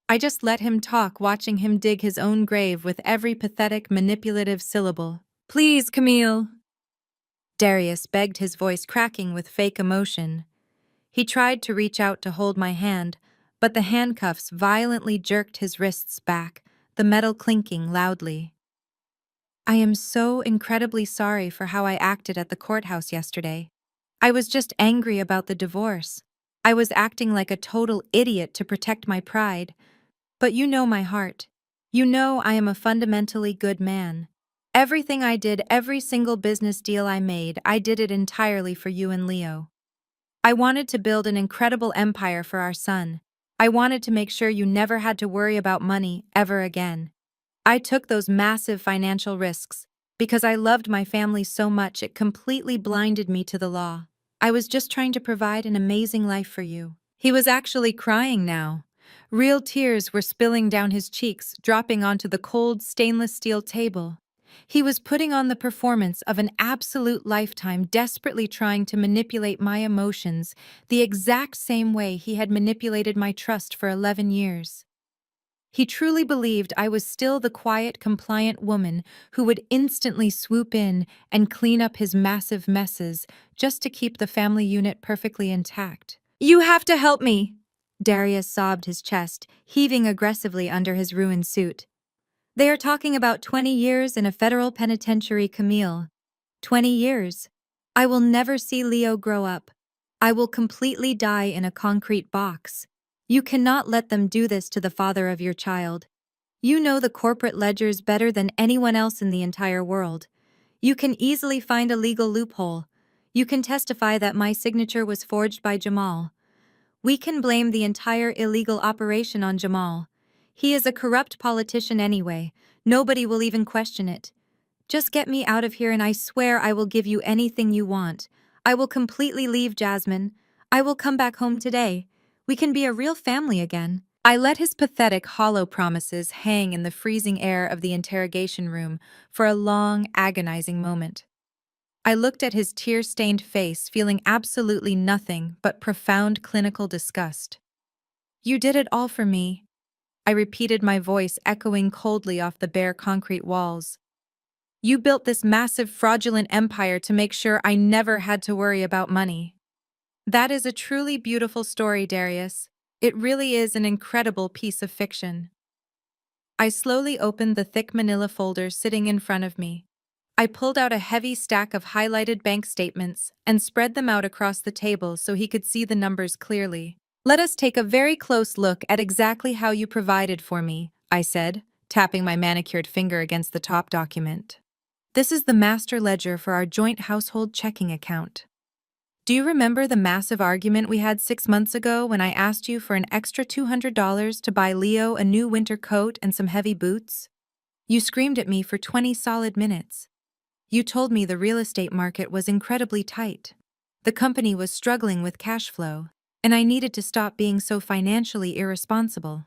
I just let him talk, watching him dig his own grave with every pathetic, manipulative syllable. "Please, Camille," Darius begged, his voice cracking with fake emotion. He tried to reach out to hold my hand, but the handcuffs violently jerked his wrists back, the metal clinking loudly. "I am so incredibly sorry for how I acted at the courthouse yesterday. I was just angry about the divorce. I was acting like a total idiot to protect my pride. But you know my heart. You know I am a fundamentally good man. Everything I did, every single business deal I made, I did it entirely for you and Leo. I wanted to build an incredible empire for our son. I wanted to make sure you never had to worry about money ever again. I took those massive financial risks because I loved my family so much it completely blinded me to the law. I was just trying to provide an amazing life for you." He was actually crying now. Real tears were spilling down his cheeks, dropping onto the cold stainless steel table. He was putting on the performance of an absolute lifetime, desperately trying to manipulate my emotions the exact same way he had manipulated my trust for 11 years. He truly believed I was still the quiet, compliant woman who would instantly swoop in and clean up his massive messes just to keep the family unit perfectly intact. "You have to help me!" Darius sobbed, his chest heaving aggressively under his ruined suit. "They are talking about 20 years in a federal penitentiary, Camille. 20 years. I will never see Leo grow up. I will completely die in a concrete box. You cannot let them do this to the father of your child. You know the corporate ledgers better than anyone else in the entire world. You can easily find a legal loophole. You can testify that my signature was forged by Jamal. We can blame the entire illegal operation on Jamal. He is a corrupt politician anyway. Nobody will even question it. Just get me out of here and I swear I will give you anything you want. I will completely leave Jasmine. I will come back home today. We can be a real family again." I let his pathetic, hollow promises hang in the freezing air of the interrogation room for a long, agonizing moment. I looked at his tear-stained face, feeling absolutely nothing but profound clinical disgust. "You did it all for me. I repeated, my voice echoing coldly off the bare concrete walls. You built this massive fraudulent empire to make sure I never had to worry about money. That is a truly beautiful story, Darius. It really is an incredible piece of fiction. I slowly opened the thick manila folder sitting in front of me. I pulled out a heavy stack of highlighted bank statements and spread them out across the table so he could see the numbers clearly. Let us take a very close look at exactly how you provided for me, I said, tapping my manicured finger against the top document. This is the master ledger for our joint household checking account. Do you remember the massive argument we had 6 months ago when I asked you for an extra $200 to buy Leo a new winter coat and some heavy boots? You screamed at me for 20 solid minutes. You told me the real estate market was incredibly tight. The company was struggling with cash flow, and I needed to stop being so financially irresponsible.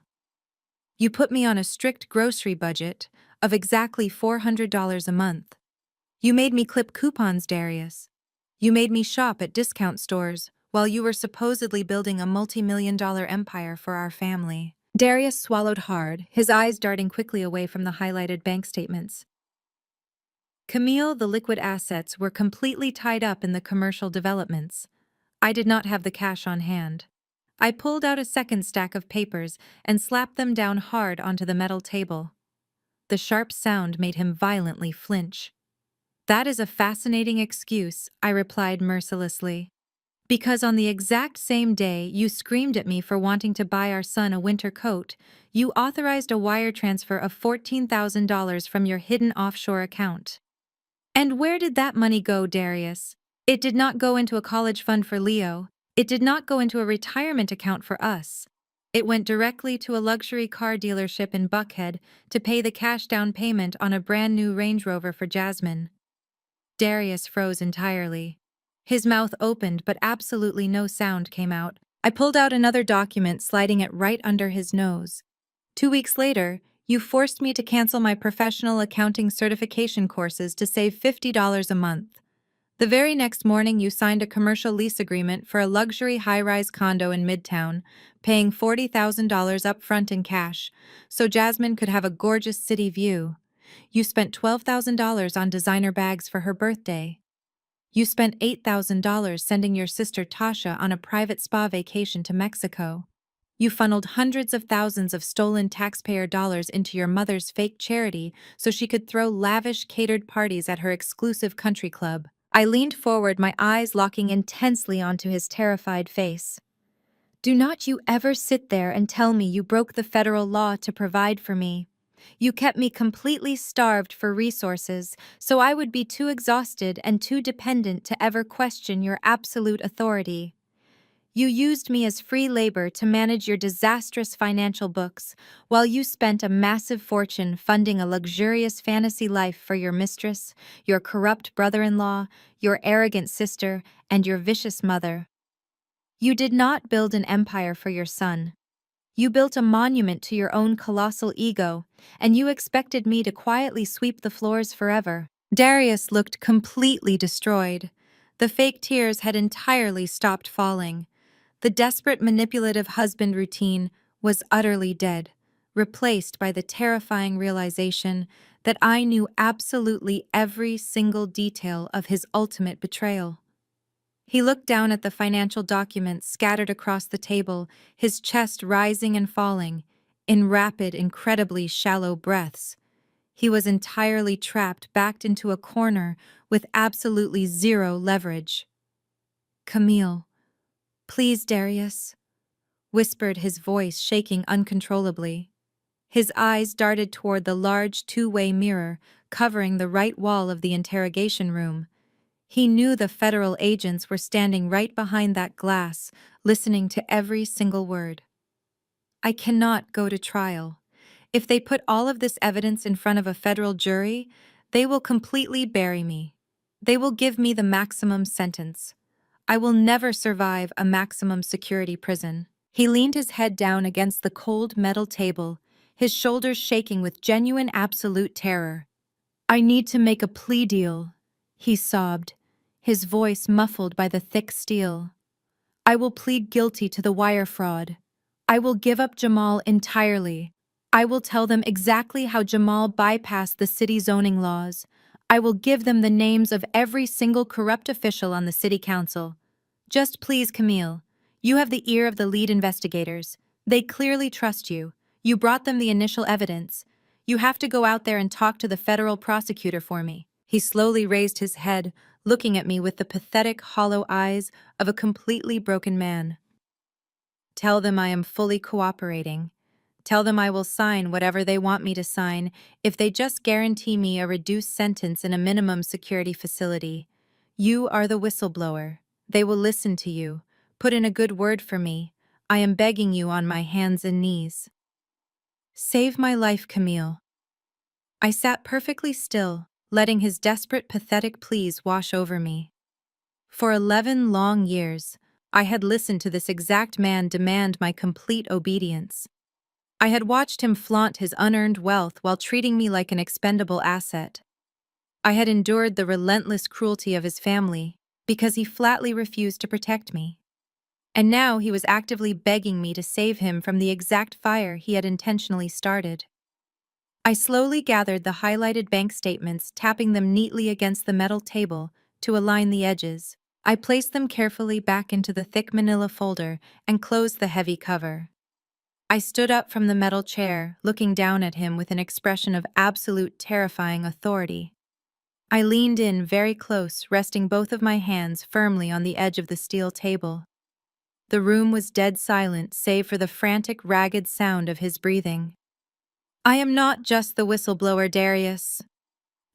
You put me on a strict grocery budget of exactly $400 a month. You made me clip coupons, Darius. You made me shop at discount stores while you were supposedly building a multi-million-dollar empire for our family. Darius swallowed hard, his eyes darting quickly away from the highlighted bank statements. Camille, the liquid assets were completely tied up in the commercial developments. I did not have the cash on hand. I pulled out a second stack of papers and slapped them down hard onto the metal table. The sharp sound made him violently flinch. That is a fascinating excuse, I replied mercilessly. Because on the exact same day you screamed at me for wanting to buy our son a winter coat, you authorized a wire transfer of $14,000 from your hidden offshore account. And where did that money go, Darius? It did not go into a college fund for Leo. It did not go into a retirement account for us. It went directly to a luxury car dealership in Buckhead to pay the cash down payment on a brand new Range Rover for Jasmine. Darius froze entirely. His mouth opened, but absolutely no sound came out. I pulled out another document, sliding it right under his nose. 2 weeks later, you forced me to cancel my professional accounting certification courses to save $50 a month. The very next morning, you signed a commercial lease agreement for a luxury high-rise condo in Midtown, paying $40,000 upfront in cash, so Jasmine could have a gorgeous city view. You spent $12,000 on designer bags for her birthday. You spent $8,000 sending your sister Tasha on a private spa vacation to Mexico. You funneled hundreds of thousands of stolen taxpayer dollars into your mother's fake charity so she could throw lavish catered parties at her exclusive country club. I leaned forward, my eyes locking intensely onto his terrified face. Do not you ever sit there and tell me you broke the federal law to provide for me. You kept me completely starved for resources, so I would be too exhausted and too dependent to ever question your absolute authority. You used me as free labor to manage your disastrous financial books, while you spent a massive fortune funding a luxurious fantasy life for your mistress, your corrupt brother-in-law, your arrogant sister, and your vicious mother. You did not build an empire for your son. You built a monument to your own colossal ego, and you expected me to quietly sweep the floors forever. Darius looked completely destroyed. The fake tears had entirely stopped falling. The desperate manipulative husband routine was utterly dead, replaced by the terrifying realization that I knew absolutely every single detail of his ultimate betrayal. He looked down at the financial documents scattered across the table, his chest rising and falling, in rapid, incredibly shallow breaths. He was entirely trapped, backed into a corner with absolutely zero leverage. Camille, please, Darius, whispered his voice, shaking uncontrollably. His eyes darted toward the large two-way mirror covering the right wall of the interrogation room. He knew the federal agents were standing right behind that glass, listening to every single word. I cannot go to trial. If they put all of this evidence in front of a federal jury, they will completely bury me. They will give me the maximum sentence. I will never survive a maximum security prison. He leaned his head down against the cold metal table, his shoulders shaking with genuine absolute terror. I need to make a plea deal, he sobbed, his voice muffled by the thick steel. I will plead guilty to the wire fraud. I will give up Jamal entirely. I will tell them exactly how Jamal bypassed the city zoning laws. I will give them the names of every single corrupt official on the city council. Just please, Camille. You have the ear of the lead investigators. They clearly trust you. You brought them the initial evidence. You have to go out there and talk to the federal prosecutor for me. He slowly raised his head, looking at me with the pathetic, hollow eyes of a completely broken man. Tell them I am fully cooperating. Tell them I will sign whatever they want me to sign if they just guarantee me a reduced sentence in a minimum security facility. You are the whistleblower. They will listen to you. Put in a good word for me. I am begging you on my hands and knees. Save my life, Camille. I sat perfectly still, letting his desperate, pathetic pleas wash over me. For 11 long years, I had listened to this exact man demand my complete obedience. I had watched him flaunt his unearned wealth while treating me like an expendable asset. I had endured the relentless cruelty of his family because he flatly refused to protect me. And now he was actively begging me to save him from the exact fire he had intentionally started. I slowly gathered the highlighted bank statements, tapping them neatly against the metal table to align the edges. I placed them carefully back into the thick manila folder and closed the heavy cover. I stood up from the metal chair, looking down at him with an expression of absolute terrifying authority. I leaned in very close, resting both of my hands firmly on the edge of the steel table. The room was dead silent, save for the frantic, ragged sound of his breathing. I am not just the whistleblower, Darius.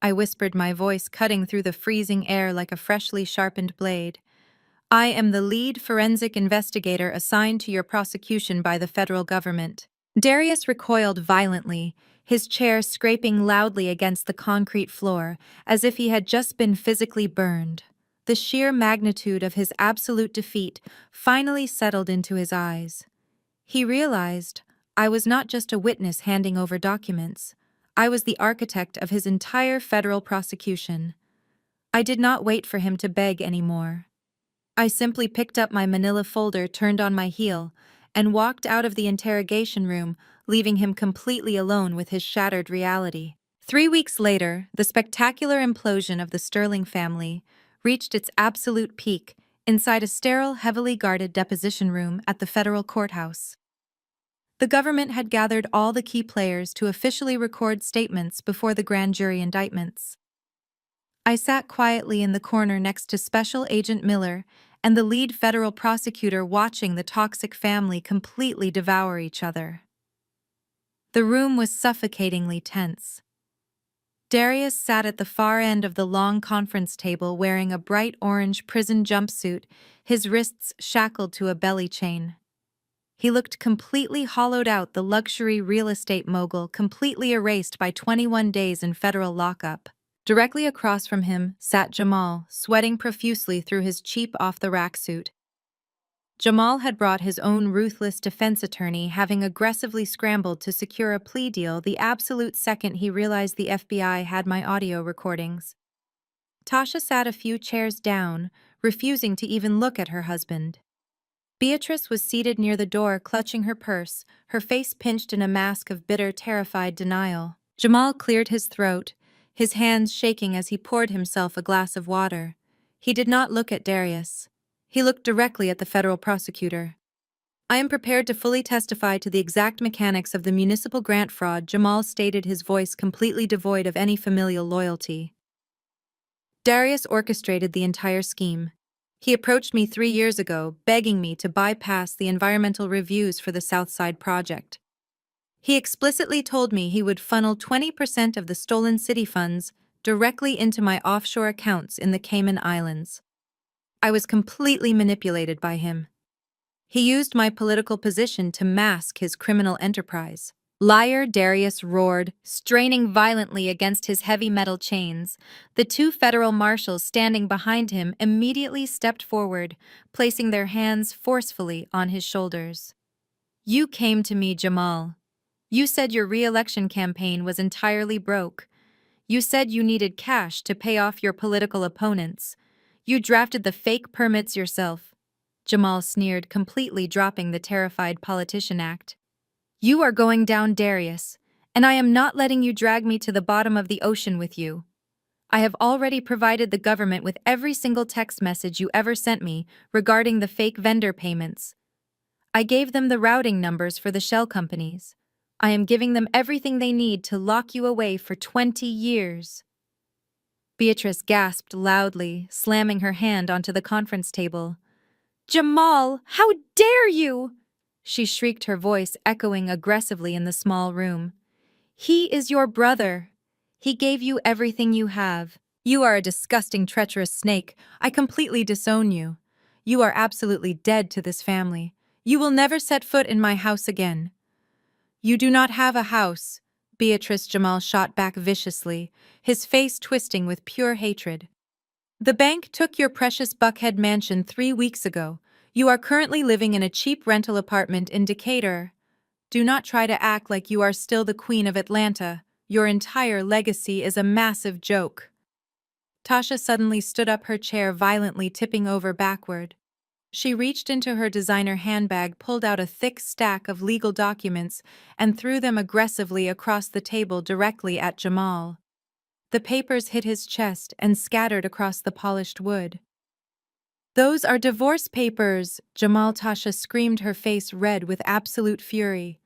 I whispered, my voice cutting through the freezing air like a freshly sharpened blade. I am the lead forensic investigator assigned to your prosecution by the federal government. Darius recoiled violently, his chair scraping loudly against the concrete floor, as if he had just been physically burned. The sheer magnitude of his absolute defeat finally settled into his eyes. He realized I was not just a witness handing over documents. I was the architect of his entire federal prosecution. I did not wait for him to beg anymore. I simply picked up my manila folder, turned on my heel, and walked out of the interrogation room, leaving him completely alone with his shattered reality. 3 weeks later, the spectacular implosion of the Sterling family reached its absolute peak inside a sterile, heavily guarded deposition room at the federal courthouse. The government had gathered all the key players to officially record statements before the grand jury indictments. I sat quietly in the corner next to Special Agent Miller and the lead federal prosecutor, watching the toxic family completely devour each other. The room was suffocatingly tense. Darius sat at the far end of the long conference table wearing a bright orange prison jumpsuit, his wrists shackled to a belly chain. He looked completely hollowed out, the luxury real estate mogul completely erased by 21 days in federal lockup. Directly across from him sat Jamal, sweating profusely through his cheap off-the-rack suit. Jamal had brought his own ruthless defense attorney, having aggressively scrambled to secure a plea deal the absolute second he realized the FBI had my audio recordings. Tasha sat a few chairs down, refusing to even look at her husband. Beatrice was seated near the door, clutching her purse, her face pinched in a mask of bitter, terrified denial. Jamal cleared his throat, his hands shaking as he poured himself a glass of water. He did not look at Darius. He looked directly at the federal prosecutor. I am prepared to fully testify to the exact mechanics of the municipal grant fraud, Jamal stated, his voice completely devoid of any familial loyalty. Darius orchestrated the entire scheme. He approached me 3 years ago, begging me to bypass the environmental reviews for the Southside project. He explicitly told me he would funnel 20% of the stolen city funds directly into my offshore accounts in the Cayman Islands. I was completely manipulated by him. He used my political position to mask his criminal enterprise. Liar, Darius roared, straining violently against his heavy metal chains. The 2 federal marshals standing behind him immediately stepped forward, placing their hands forcefully on his shoulders. You came to me, Jamal. You said your re-election campaign was entirely broke. You said you needed cash to pay off your political opponents. You drafted the fake permits yourself. Jamal sneered, completely dropping the terrified politician act. You are going down, Darius, and I am not letting you drag me to the bottom of the ocean with you. I have already provided the government with every single text message you ever sent me regarding the fake vendor payments. I gave them the routing numbers for the shell companies. I am giving them everything they need to lock you away for 20 years. Beatrice gasped loudly, slamming her hand onto the conference table. Jamal, how dare you! She shrieked, her voice echoing aggressively in the small room. He is your brother. He gave you everything you have. You are a disgusting, treacherous snake. I completely disown you. You are absolutely dead to this family. You will never set foot in my house again. You do not have a house, Beatrice. Jamal shot back viciously, his face twisting with pure hatred. The bank took your precious Buckhead mansion 3 weeks ago. You are currently living in a cheap rental apartment in Decatur. Do not try to act like you are still the Queen of Atlanta. Your entire legacy is a massive joke. Tasha suddenly stood up, her chair violently tipping over backward. She reached into her designer handbag, pulled out a thick stack of legal documents, and threw them aggressively across the table directly at Jamal. The papers hit his chest and scattered across the polished wood. Those are divorce papers, Jamal. Tasha screamed, her face red with absolute fury.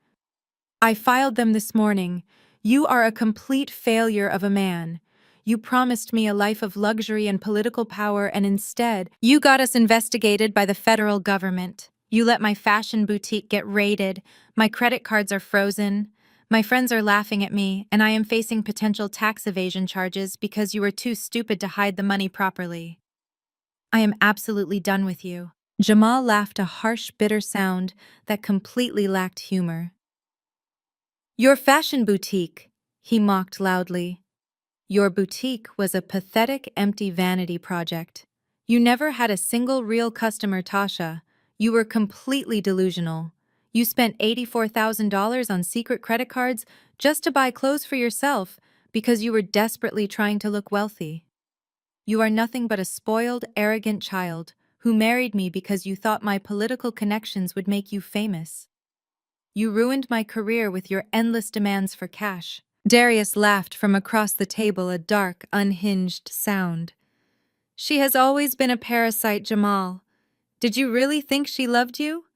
I filed them this morning. You are a complete failure of a man. You promised me a life of luxury and political power, and instead, you got us investigated by the federal government. You let my fashion boutique get raided. My credit cards are frozen. My friends are laughing at me, and I am facing potential tax evasion charges because you were too stupid to hide the money properly. I am absolutely done with you. Jamal laughed, a harsh, bitter sound that completely lacked humor. Your fashion boutique, he mocked loudly. Your boutique was a pathetic, empty vanity project. You never had a single real customer, Tasha. You were completely delusional. You spent $84,000 on secret credit cards just to buy clothes for yourself because you were desperately trying to look wealthy. You are nothing but a spoiled, arrogant child who married me because you thought my political connections would make you famous. You ruined my career with your endless demands for cash. Darius laughed from across the table, a dark, unhinged sound. She has always been a parasite, Jamal. Did you really think she loved you?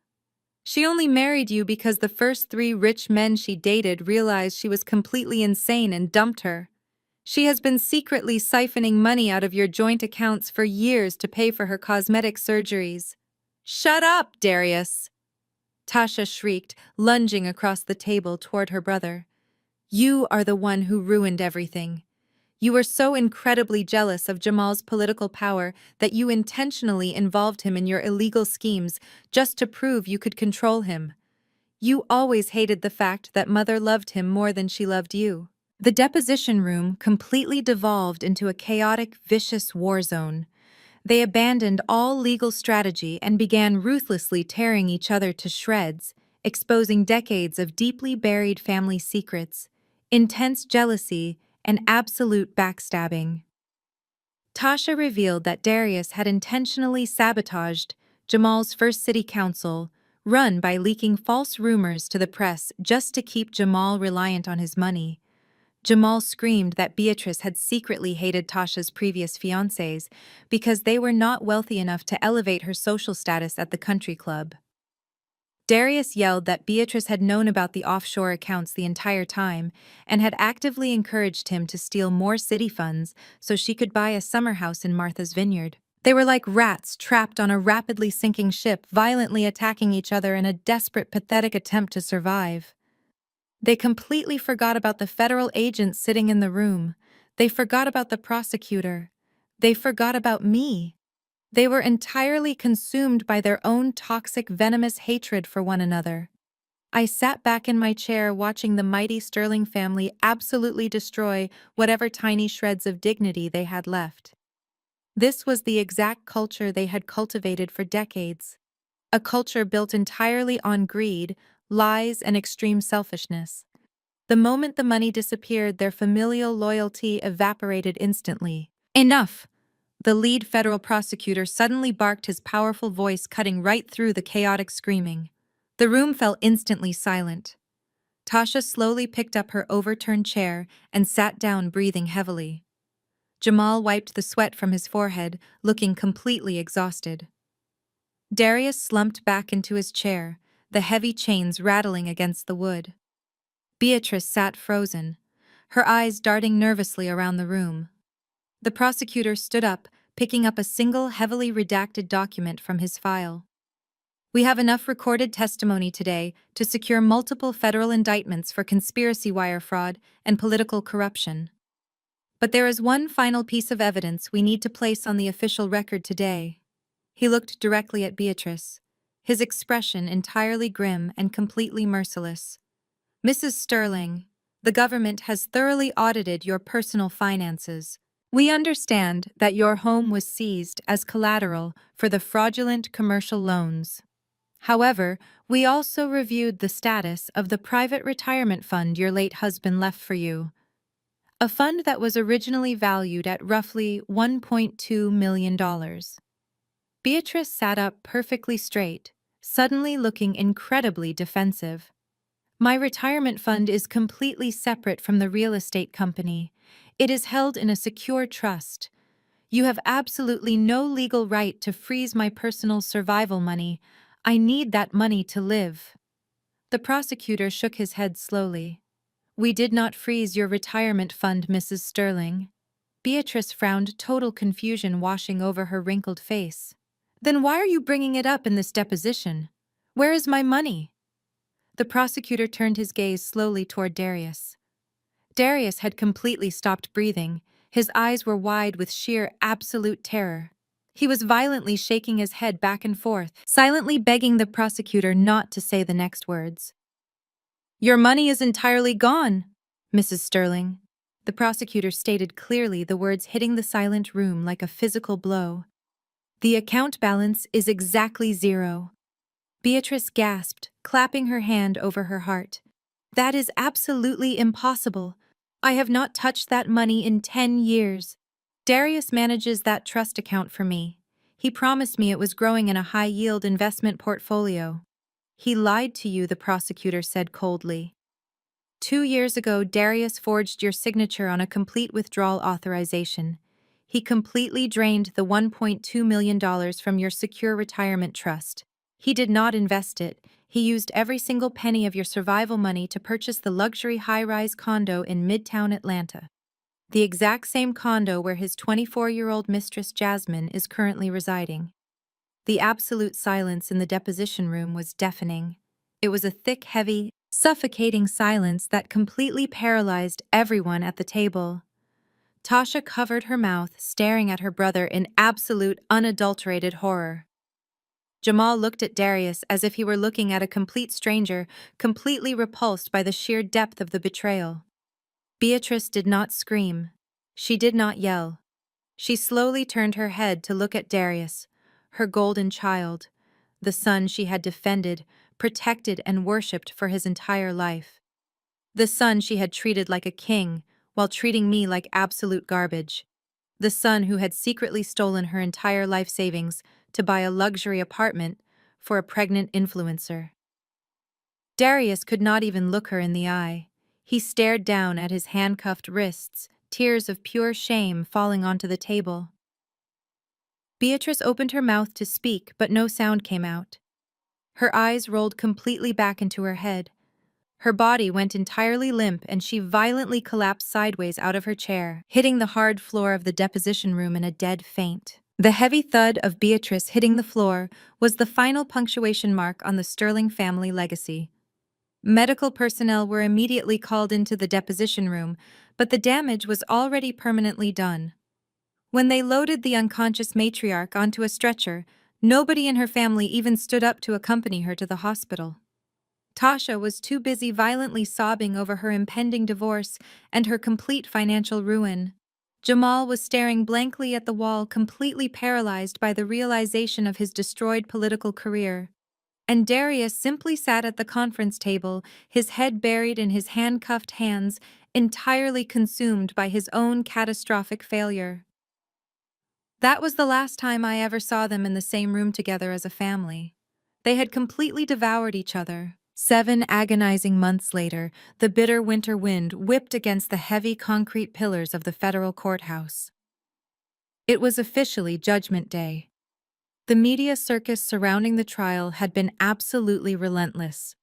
She only married you because the first 3 rich men she dated realized she was completely insane and dumped her. She has been secretly siphoning money out of your joint accounts for years to pay for her cosmetic surgeries. Shut up, Darius! Tasha shrieked, lunging across the table toward her brother. You are the one who ruined everything. You were so incredibly jealous of Jamal's political power that you intentionally involved him in your illegal schemes just to prove you could control him. You always hated the fact that Mother loved him more than she loved you. The deposition room completely devolved into a chaotic, vicious war zone. They abandoned all legal strategy and began ruthlessly tearing each other to shreds, exposing decades of deeply buried family secrets, intense jealousy, and absolute backstabbing. Tasha revealed that Darius had intentionally sabotaged Jamal's first city council, run by leaking false rumors to the press just to keep Jamal reliant on his money. Jamal screamed that Beatrice had secretly hated Tasha's previous fiancés because they were not wealthy enough to elevate her social status at the country club. Darius yelled that Beatrice had known about the offshore accounts the entire time and had actively encouraged him to steal more city funds so she could buy a summer house in Martha's Vineyard. They were like rats trapped on a rapidly sinking ship, violently attacking each other in a desperate, pathetic attempt to survive. They completely forgot about the federal agents sitting in the room. They forgot about the prosecutor. They forgot about me. They were entirely consumed by their own toxic, venomous hatred for one another. I sat back in my chair watching the mighty Sterling family absolutely destroy whatever tiny shreds of dignity they had left. This was the exact culture they had cultivated for decades. A culture built entirely on greed, lies, and extreme selfishness. The moment the money disappeared, their familial loyalty evaporated instantly. Enough! The lead federal prosecutor suddenly barked, his powerful voice cutting right through the chaotic screaming. The room fell instantly silent. Tasha slowly picked up her overturned chair and sat down, breathing heavily. Jamal wiped the sweat from his forehead, looking completely exhausted. Darius slumped back into his chair, the heavy chains rattling against the wood. Beatrice sat frozen, her eyes darting nervously around the room. The prosecutor stood up, picking up a single heavily redacted document from his file. We have enough recorded testimony today to secure multiple federal indictments for conspiracy wire fraud and political corruption. But there is one final piece of evidence we need to place on the official record today. He looked directly at Beatrice, his expression entirely grim and completely merciless. Mrs. Sterling, the government has thoroughly audited your personal finances. We understand that your home was seized as collateral for the fraudulent commercial loans. However, we also reviewed the status of the private retirement fund your late husband left for you, a fund that was originally valued at roughly $1.2 million. Beatrice sat up perfectly straight, suddenly looking incredibly defensive. My retirement fund is completely separate from the real estate company. It is held in a secure trust. You have absolutely no legal right to freeze my personal survival money. I need that money to live. The prosecutor shook his head slowly. We did not freeze your retirement fund, Mrs. Sterling. Beatrice frowned, total confusion washing over her wrinkled face. Then why are you bringing it up in this deposition? Where is my money? The prosecutor turned his gaze slowly toward Darius. Darius had completely stopped breathing. His eyes were wide with sheer, absolute terror. He was violently shaking his head back and forth, silently begging the prosecutor not to say the next words. Your money is entirely gone, Mrs. Sterling. The prosecutor stated clearly, the words hitting the silent room like a physical blow. The account balance is exactly zero. Beatrice gasped, clapping her hand over her heart. That is absolutely impossible. I have not touched that money in 10 years. Darius manages that trust account for me. He promised me it was growing in a high-yield investment portfolio. He lied to you, the prosecutor said coldly. 2 years ago, Darius forged your signature on a complete withdrawal authorization. He completely drained the $1.2 million from your secure retirement trust. He did not invest it. He used every single penny of your survival money to purchase the luxury high-rise condo in Midtown Atlanta, the exact same condo where his 24-year-old mistress Jasmine is currently residing. The absolute silence in the deposition room was deafening. It was a thick, heavy, suffocating silence that completely paralyzed everyone at the table. Tasha covered her mouth, staring at her brother in absolute, unadulterated horror. Jamal looked at Darius as if he were looking at a complete stranger, completely repulsed by the sheer depth of the betrayal. Beatrice did not scream. She did not yell. She slowly turned her head to look at Darius, her golden child, the son she had defended, protected, and worshipped for his entire life. The son she had treated like a king, while treating me like absolute garbage. The son who had secretly stolen her entire life savings to buy a luxury apartment for a pregnant influencer. Darius could not even look her in the eye. He stared down at his handcuffed wrists, tears of pure shame falling onto the table. Beatrice opened her mouth to speak, but no sound came out. Her eyes rolled completely back into her head. Her body went entirely limp and she violently collapsed sideways out of her chair, hitting the hard floor of the deposition room in a dead faint. The heavy thud of Beatrice hitting the floor was the final punctuation mark on the Sterling family legacy. Medical personnel were immediately called into the deposition room, but the damage was already permanently done. When they loaded the unconscious matriarch onto a stretcher, nobody in her family even stood up to accompany her to the hospital. Tasha was too busy violently sobbing over her impending divorce and her complete financial ruin. Jamal was staring blankly at the wall, completely paralyzed by the realization of his destroyed political career. And Darius simply sat at the conference table, his head buried in his handcuffed hands, entirely consumed by his own catastrophic failure. That was the last time I ever saw them in the same room together as a family. They had completely devoured each other. 7 agonizing months later, the bitter winter wind whipped against the heavy concrete pillars of the federal courthouse. It was officially Judgment Day. The media circus surrounding the trial had been absolutely relentless.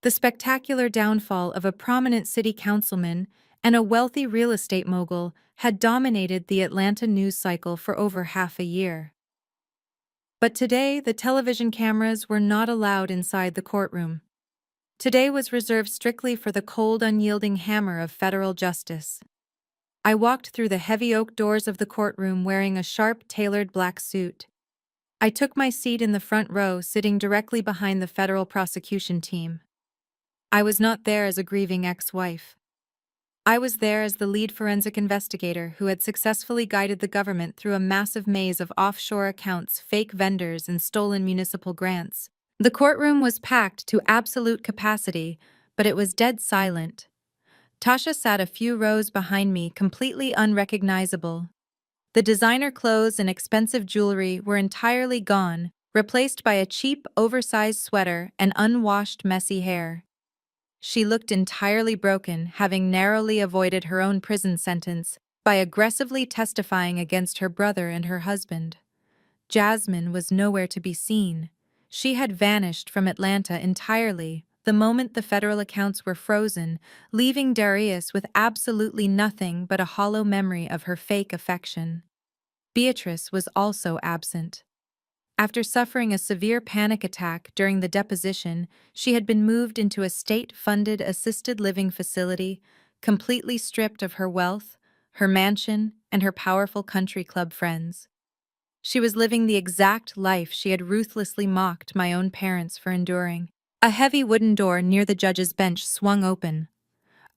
The spectacular downfall of a prominent city councilman and a wealthy real estate mogul had dominated the Atlanta news cycle for over half a year. But today, the television cameras were not allowed inside the courtroom. Today was reserved strictly for the cold, unyielding hammer of federal justice. I walked through the heavy oak doors of the courtroom wearing a sharp, tailored black suit. I took my seat in the front row, sitting directly behind the federal prosecution team. I was not there as a grieving ex-wife. I was there as the lead forensic investigator who had successfully guided the government through a massive maze of offshore accounts, fake vendors, and stolen municipal grants. The courtroom was packed to absolute capacity, but it was dead silent. Tasha sat a few rows behind me, completely unrecognizable. The designer clothes and expensive jewelry were entirely gone, replaced by a cheap, oversized sweater and unwashed, messy hair. She looked entirely broken, having narrowly avoided her own prison sentence by aggressively testifying against her brother and her husband. Jasmine was nowhere to be seen. She had vanished from Atlanta entirely the moment the federal accounts were frozen, leaving Darius with absolutely nothing but a hollow memory of her fake affection. Beatrice was also absent. After suffering a severe panic attack during the deposition, she had been moved into a state-funded assisted living facility, completely stripped of her wealth, her mansion, and her powerful country club friends. She was living the exact life she had ruthlessly mocked my own parents for enduring. A heavy wooden door near the judge's bench swung open.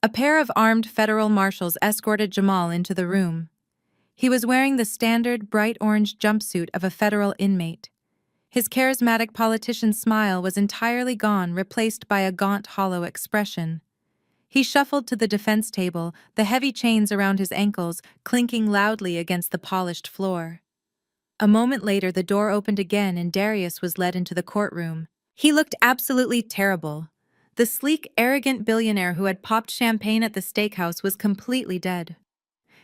A pair of armed federal marshals escorted Jamal into the room. He was wearing the standard bright orange jumpsuit of a federal inmate. His charismatic politician's smile was entirely gone, replaced by a gaunt, hollow expression. He shuffled to the defense table, the heavy chains around his ankles clinking loudly against the polished floor. A moment later, the door opened again and Darius was led into the courtroom. He looked absolutely terrible. The sleek, arrogant billionaire who had popped champagne at the steakhouse was completely dead.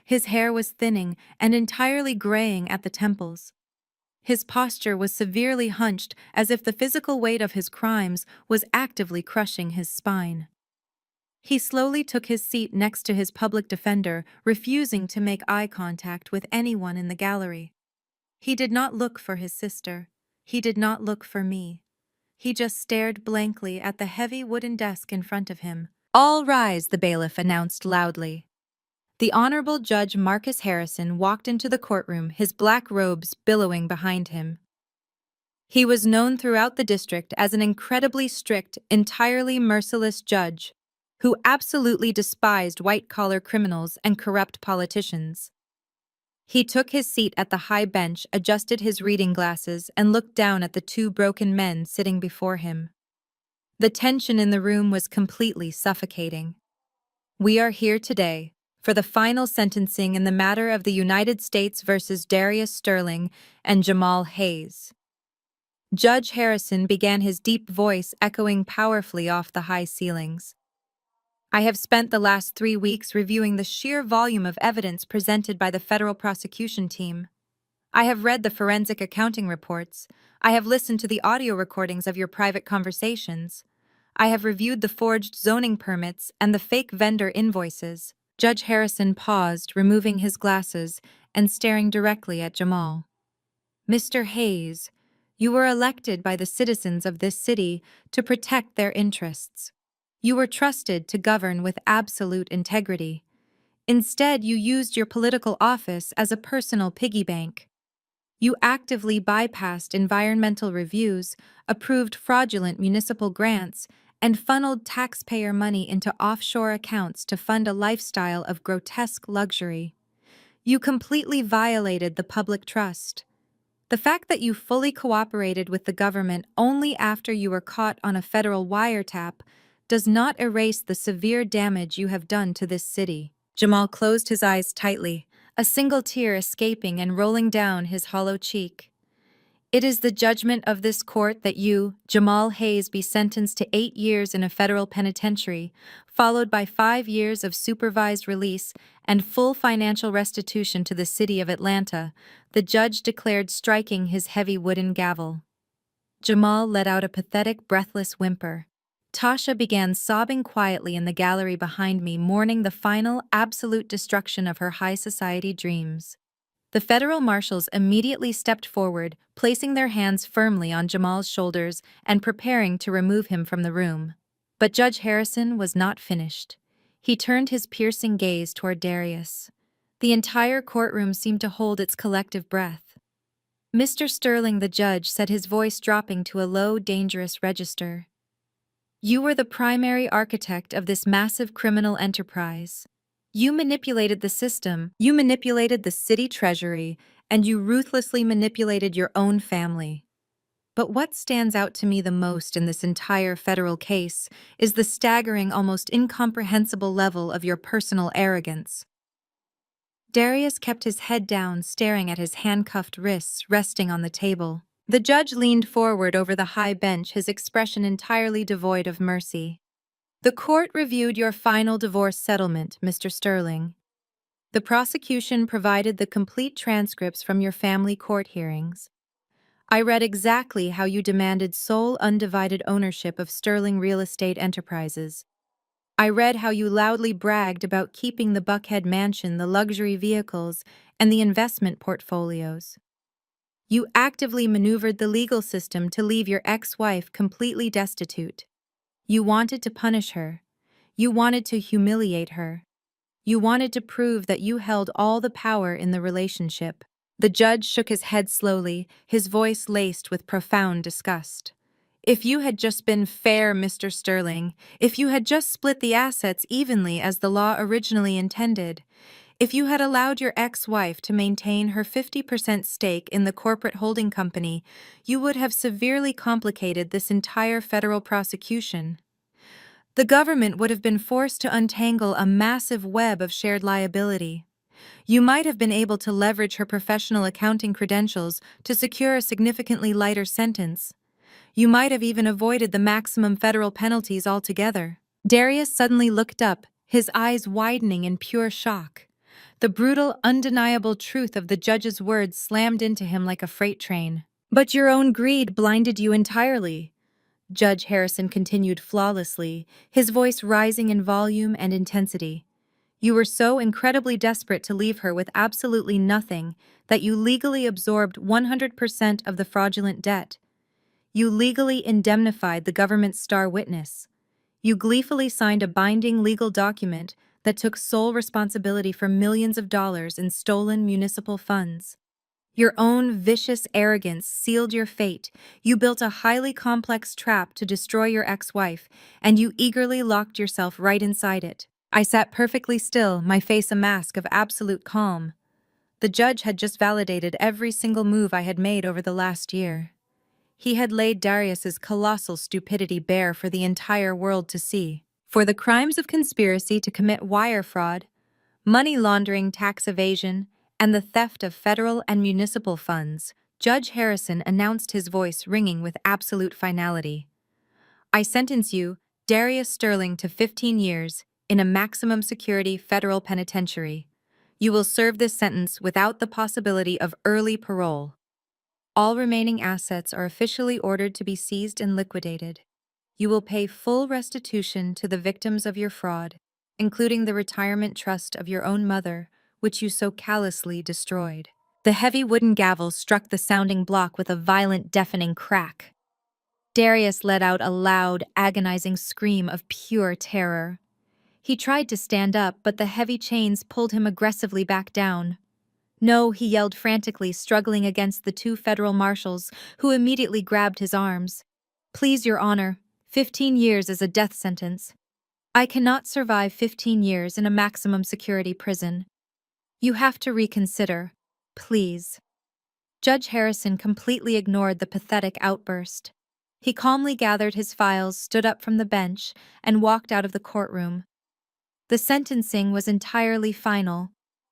His hair was thinning and entirely graying at the temples. His posture was severely hunched, as if the physical weight of his crimes was actively crushing his spine. He slowly took his seat next to his public defender, refusing to make eye contact with anyone in the gallery. He did not look for his sister. He did not look for me. He just stared blankly at the heavy wooden desk in front of him. "All rise," the bailiff announced loudly. The Honorable Judge Marcus Harrison walked into the courtroom, his black robes billowing behind him. He was known throughout the district as an incredibly strict, entirely merciless judge who absolutely despised white-collar criminals and corrupt politicians. He took his seat at the high bench, adjusted his reading glasses, and looked down at the two broken men sitting before him. The tension in the room was completely suffocating. "We are here today for the final sentencing in the matter of the United States versus Darius Sterling and Jamal Hayes." Judge Harrison began, his deep voice echoing powerfully off the high ceilings. "I have spent the last 3 weeks reviewing the sheer volume of evidence presented by the federal prosecution team. I have read the forensic accounting reports. I have listened to the audio recordings of your private conversations. I have reviewed the forged zoning permits and the fake vendor invoices." Judge Harrison paused, removing his glasses and staring directly at Jamal. "Mr. Hayes, you were elected by the citizens of this city to protect their interests. You were trusted to govern with absolute integrity. Instead, you used your political office as a personal piggy bank. You actively bypassed environmental reviews, approved fraudulent municipal grants, and funneled taxpayer money into offshore accounts to fund a lifestyle of grotesque luxury. You completely violated the public trust. The fact that you fully cooperated with the government only after you were caught on a federal wiretap does not erase the severe damage you have done to this city." Jamal closed his eyes tightly, a single tear escaping and rolling down his hollow cheek. It is the judgment of this court that you, Jamal Hayes, be sentenced to 8 years in a federal penitentiary, followed by 5 years of supervised release and full financial restitution to the city of Atlanta, the judge declared, striking his heavy wooden gavel. Jamal let out a pathetic, breathless whimper. Tasha began sobbing quietly in the gallery behind me, mourning the final, absolute destruction of her high society dreams. The federal marshals immediately stepped forward, placing their hands firmly on Jamal's shoulders and preparing to remove him from the room. But Judge Harrison was not finished. He turned his piercing gaze toward Darius. The entire courtroom seemed to hold its collective breath. Mr. Sterling, the judge, said, his voice dropping to a low, dangerous register. You were the primary architect of this massive criminal enterprise. You manipulated the system, you manipulated the city treasury, and you ruthlessly manipulated your own family. But what stands out to me the most in this entire federal case is the staggering, almost incomprehensible level of your personal arrogance. Darius kept his head down, staring at his handcuffed wrists resting on the table. The judge leaned forward over the high bench, his expression entirely devoid of mercy. The court reviewed your final divorce settlement, Mr. Sterling. The prosecution provided the complete transcripts from your family court hearings. I read exactly how you demanded sole undivided ownership of Sterling Real Estate Enterprises. I read how you loudly bragged about keeping the Buckhead mansion, the luxury vehicles, and the investment portfolios. You actively maneuvered the legal system to leave your ex-wife completely destitute. You wanted to punish her. You wanted to humiliate her. You wanted to prove that you held all the power in the relationship. The judge shook his head slowly, his voice laced with profound disgust. If you had just been fair, Mr. Sterling, if you had just split the assets evenly as the law originally intended, if you had allowed your ex-wife to maintain her 50% stake in the corporate holding company, you would have severely complicated this entire federal prosecution. The government would have been forced to untangle a massive web of shared liability. You might have been able to leverage her professional accounting credentials to secure a significantly lighter sentence. You might have even avoided the maximum federal penalties altogether. Darius suddenly looked up, his eyes widening in pure shock. The brutal, undeniable truth of the judge's words slammed into him like a freight train. But your own greed blinded you entirely, Judge Harrison continued flawlessly, his voice rising in volume and intensity. You were so incredibly desperate to leave her with absolutely nothing that you legally absorbed 100% of the fraudulent debt. You legally indemnified the government's star witness. You gleefully signed a binding legal document that took sole responsibility for millions of dollars in stolen municipal funds. Your own vicious arrogance sealed your fate. You built a highly complex trap to destroy your ex-wife, and you eagerly locked yourself right inside it. I sat perfectly still, my face a mask of absolute calm. The judge had just validated every single move I had made over the last year. He had laid Darius's colossal stupidity bare for the entire world to see. For the crimes of conspiracy to commit wire fraud, money laundering, tax evasion, and the theft of federal and municipal funds, Judge Harrison announced, his voice ringing with absolute finality. I sentence you, Darius Sterling, to 15 years in a maximum security federal penitentiary. You will serve this sentence without the possibility of early parole. All remaining assets are officially ordered to be seized and liquidated. You will pay full restitution to the victims of your fraud, including the retirement trust of your own mother, which you so callously destroyed. The heavy wooden gavel struck the sounding block with a violent, deafening crack. Darius let out a loud, agonizing scream of pure terror. He tried to stand up, but the heavy chains pulled him aggressively back down. No, he yelled frantically, struggling against the 2 federal marshals, who immediately grabbed his arms. Please, Your Honor, 15 years is a death sentence. I cannot survive 15 years in a maximum security prison. You have to reconsider, please. Judge Harrison completely ignored the pathetic outburst. He calmly gathered his files, stood up from the bench, and walked out of the courtroom. The sentencing was entirely final.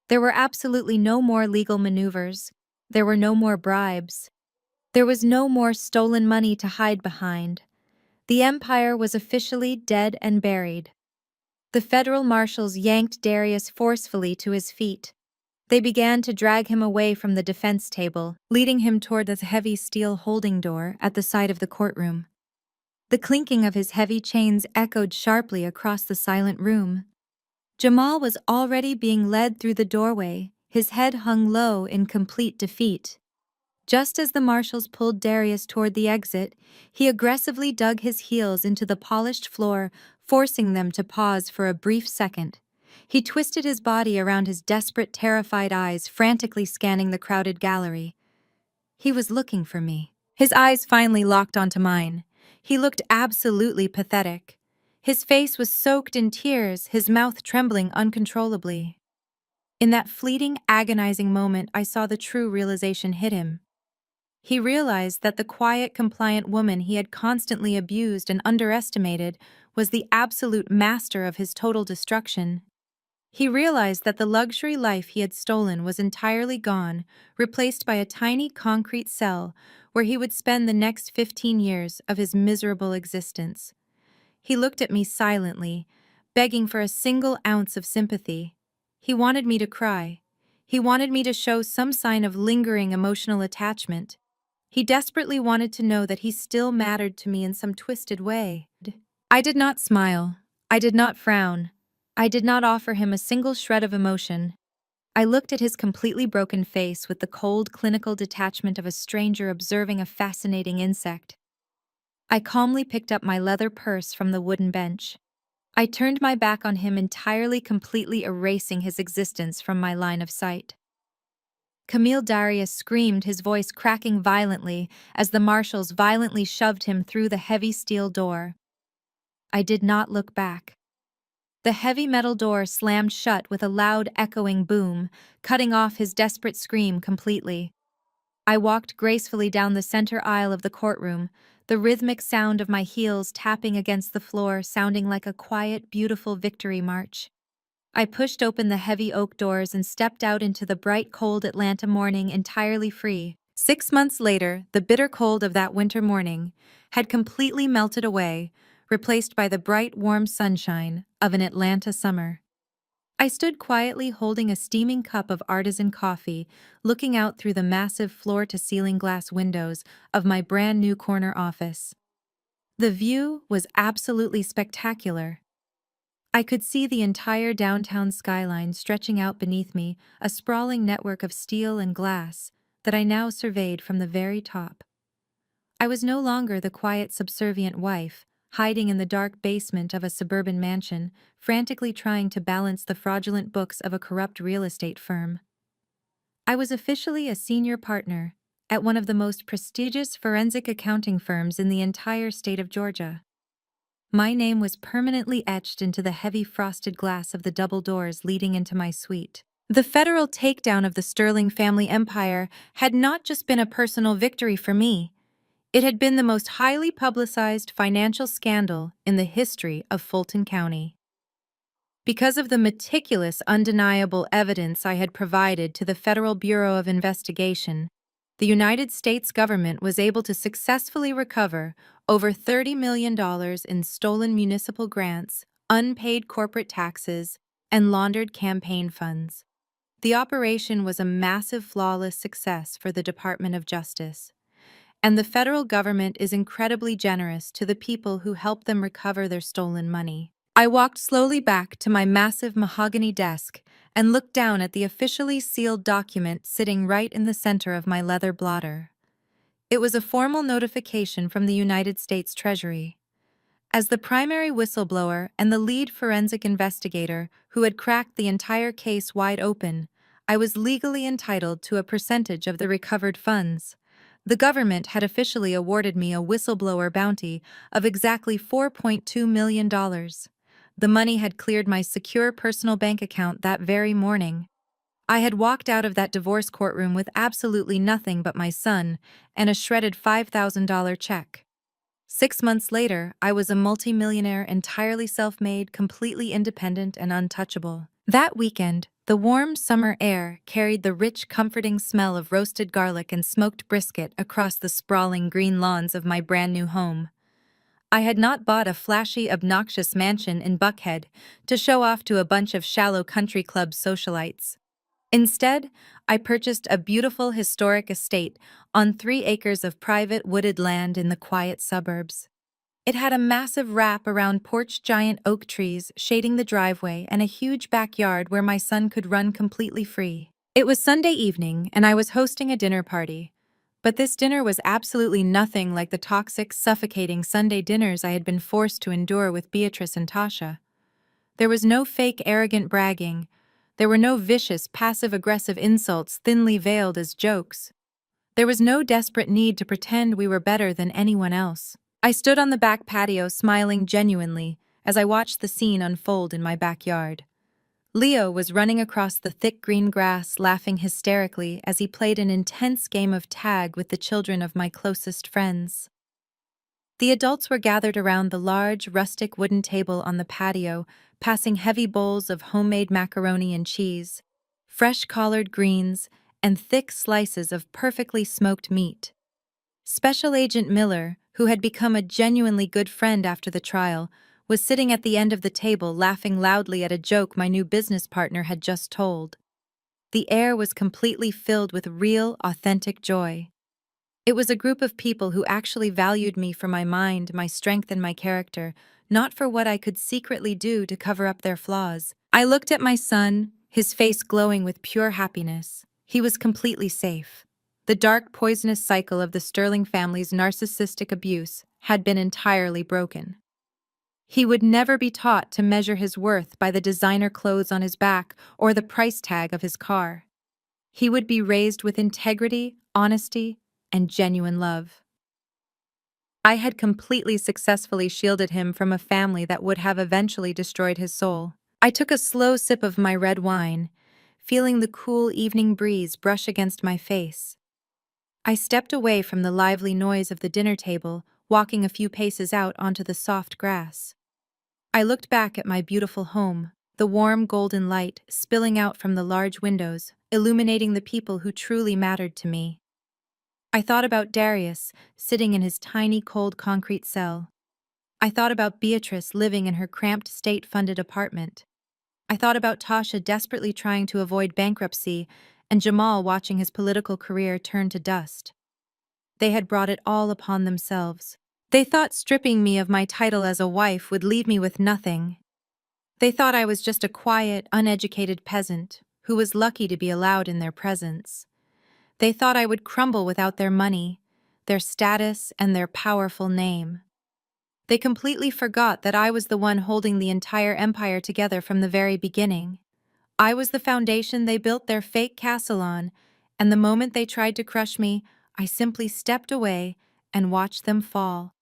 There were absolutely no more legal maneuvers. There were no more bribes. There was no more stolen money to hide behind. The empire was officially dead and buried. The federal marshals yanked Darius forcefully to his feet. They began to drag him away from the defense table, leading him toward the heavy steel holding door at the side of the courtroom. The clinking of his heavy chains echoed sharply across the silent room. Jamal was already being led through the doorway, his head hung low in complete defeat. Just as the marshals pulled Darius toward the exit, he aggressively dug his heels into the polished floor, forcing them to pause for a brief second. He twisted his body around his desperate, terrified eyes, frantically scanning the crowded gallery. He was looking for me. His eyes finally locked onto mine. He looked absolutely pathetic. His face was soaked in tears, his mouth trembling uncontrollably. In that fleeting, agonizing moment, I saw the true realization hit him. He realized that the quiet, compliant woman he had constantly abused and underestimated was the absolute master of his total destruction. He realized that the luxury life he had stolen was entirely gone, replaced by a tiny concrete cell where he would spend the next 15 years of his miserable existence. He looked at me silently, begging for a single ounce of sympathy. He wanted me to cry. He wanted me to show some sign of lingering emotional attachment. He desperately wanted to know that he still mattered to me in some twisted way. I did not smile. I did not frown. I did not offer him a single shred of emotion. I looked at his completely broken face with the cold, clinical detachment of a stranger observing a fascinating insect. I calmly picked up my leather purse from the wooden bench. I turned my back on him entirely, completely erasing his existence from my line of sight. Camille Darius screamed, his voice cracking violently as the marshals violently shoved him through the heavy steel door. I did not look back. The heavy metal door slammed shut with a loud, echoing boom, cutting off his desperate scream completely. I walked gracefully down the center aisle of the courtroom, the rhythmic sound of my heels tapping against the floor sounding like a quiet, beautiful victory march. I pushed open the heavy oak doors and stepped out into the bright, cold Atlanta morning entirely free. 6 months later, the bitter cold of that winter morning had completely melted away, replaced by the bright, warm sunshine of an Atlanta summer. I stood quietly holding a steaming cup of artisan coffee, looking out through the massive floor-to-ceiling glass windows of my brand-new corner office. The view was absolutely spectacular. I could see the entire downtown skyline stretching out beneath me, a sprawling network of steel and glass that I now surveyed from the very top. I was no longer the quiet, subservient wife, hiding in the dark basement of a suburban mansion, frantically trying to balance the fraudulent books of a corrupt real estate firm. I was officially a senior partner at one of the most prestigious forensic accounting firms in the entire state of Georgia. My name was permanently etched into the heavy frosted glass of the double doors leading into my suite. The federal takedown of the Sterling family empire had not just been a personal victory for me. It had been the most highly publicized financial scandal in the history of Fulton County. Because of the meticulous, undeniable evidence I had provided to the Federal Bureau of Investigation, the United States government was able to successfully recover over $30 million in stolen municipal grants, unpaid corporate taxes, and laundered campaign funds. The operation was a massive, flawless success for the Department of Justice, and the federal government is incredibly generous to the people who help them recover their stolen money. I walked slowly back to my massive mahogany desk and looked down at the officially sealed document sitting right in the center of my leather blotter. It was a formal notification from the United States Treasury. As the primary whistleblower and the lead forensic investigator who had cracked the entire case wide open, I was legally entitled to a percentage of the recovered funds. The government had officially awarded me a whistleblower bounty of exactly $4.2 million. The money had cleared my secure personal bank account that very morning. I had walked out of that divorce courtroom with absolutely nothing but my son and a shredded $5,000 check. 6 months later, I was a multimillionaire, entirely self-made, completely independent and untouchable. That weekend, the warm summer air carried the rich, comforting smell of roasted garlic and smoked brisket across the sprawling green lawns of my brand new home. I had not bought a flashy, obnoxious mansion in Buckhead to show off to a bunch of shallow country club socialites. Instead, I purchased a beautiful historic estate on 3 acres of private wooded land in the quiet suburbs. It had a massive wrap around porch giant oak trees shading the driveway and a huge backyard where my son could run completely free. It was Sunday evening and I was hosting a dinner party. But this dinner was absolutely nothing like the toxic, suffocating Sunday dinners I had been forced to endure with Beatrice and Tasha. There was no fake, arrogant bragging. There were no vicious, passive-aggressive insults thinly veiled as jokes. There was no desperate need to pretend we were better than anyone else. I stood on the back patio smiling genuinely as I watched the scene unfold in my backyard. Leo was running across the thick green grass, laughing hysterically as he played an intense game of tag with the children of my closest friends. The adults were gathered around the large, rustic wooden table on the patio, passing heavy bowls of homemade macaroni and cheese, fresh collard greens, and thick slices of perfectly smoked meat. Special Agent Miller, who had become a genuinely good friend after the trial, was sitting at the end of the table laughing loudly at a joke my new business partner had just told. The air was completely filled with real, authentic joy. It was a group of people who actually valued me for my mind, my strength, and my character, not for what I could secretly do to cover up their flaws. I looked at my son, his face glowing with pure happiness. He was completely safe. The dark, poisonous cycle of the Sterling family's narcissistic abuse had been entirely broken. He would never be taught to measure his worth by the designer clothes on his back or the price tag of his car. He would be raised with integrity, honesty, and genuine love. I had completely successfully shielded him from a family that would have eventually destroyed his soul. I took a slow sip of my red wine, feeling the cool evening breeze brush against my face. I stepped away from the lively noise of the dinner table, walking a few paces out onto the soft grass. I looked back at my beautiful home, the warm golden light spilling out from the large windows, illuminating the people who truly mattered to me. I thought about Darius, sitting in his tiny cold concrete cell. I thought about Beatrice living in her cramped state-funded apartment. I thought about Tasha desperately trying to avoid bankruptcy and Jamal watching his political career turn to dust. They had brought it all upon themselves. They thought stripping me of my title as a wife would leave me with nothing. They thought I was just a quiet, uneducated peasant who was lucky to be allowed in their presence. They thought I would crumble without their money, their status, and their powerful name. They completely forgot that I was the one holding the entire empire together from the very beginning. I was the foundation they built their fake castle on, and the moment they tried to crush me, I simply stepped away and watched them fall.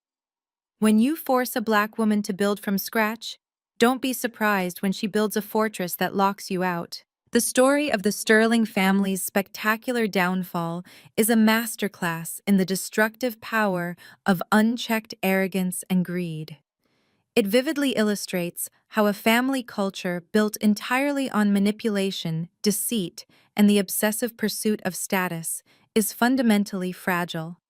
When you force a Black woman to build from scratch, don't be surprised when she builds a fortress that locks you out. The story of the Sterling family's spectacular downfall is a masterclass in the destructive power of unchecked arrogance and greed. It vividly illustrates how a family culture built entirely on manipulation, deceit, and the obsessive pursuit of status is fundamentally fragile.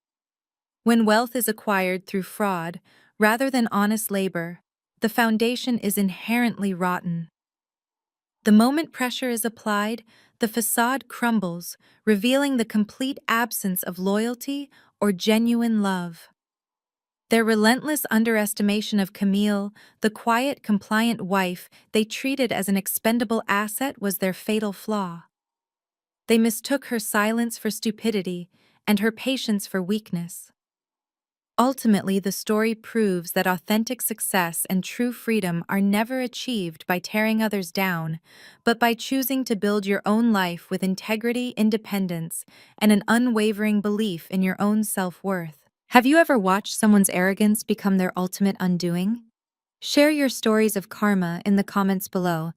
When wealth is acquired through fraud, rather than honest labor, the foundation is inherently rotten. The moment pressure is applied, the facade crumbles, revealing the complete absence of loyalty or genuine love. Their relentless underestimation of Camille, the quiet, compliant wife they treated as an expendable asset, was their fatal flaw. They mistook her silence for stupidity and her patience for weakness. Ultimately, the story proves that authentic success and true freedom are never achieved by tearing others down, but by choosing to build your own life with integrity, independence, and an unwavering belief in your own self-worth. Have you ever watched someone's arrogance become their ultimate undoing? Share your stories of karma in the comments below.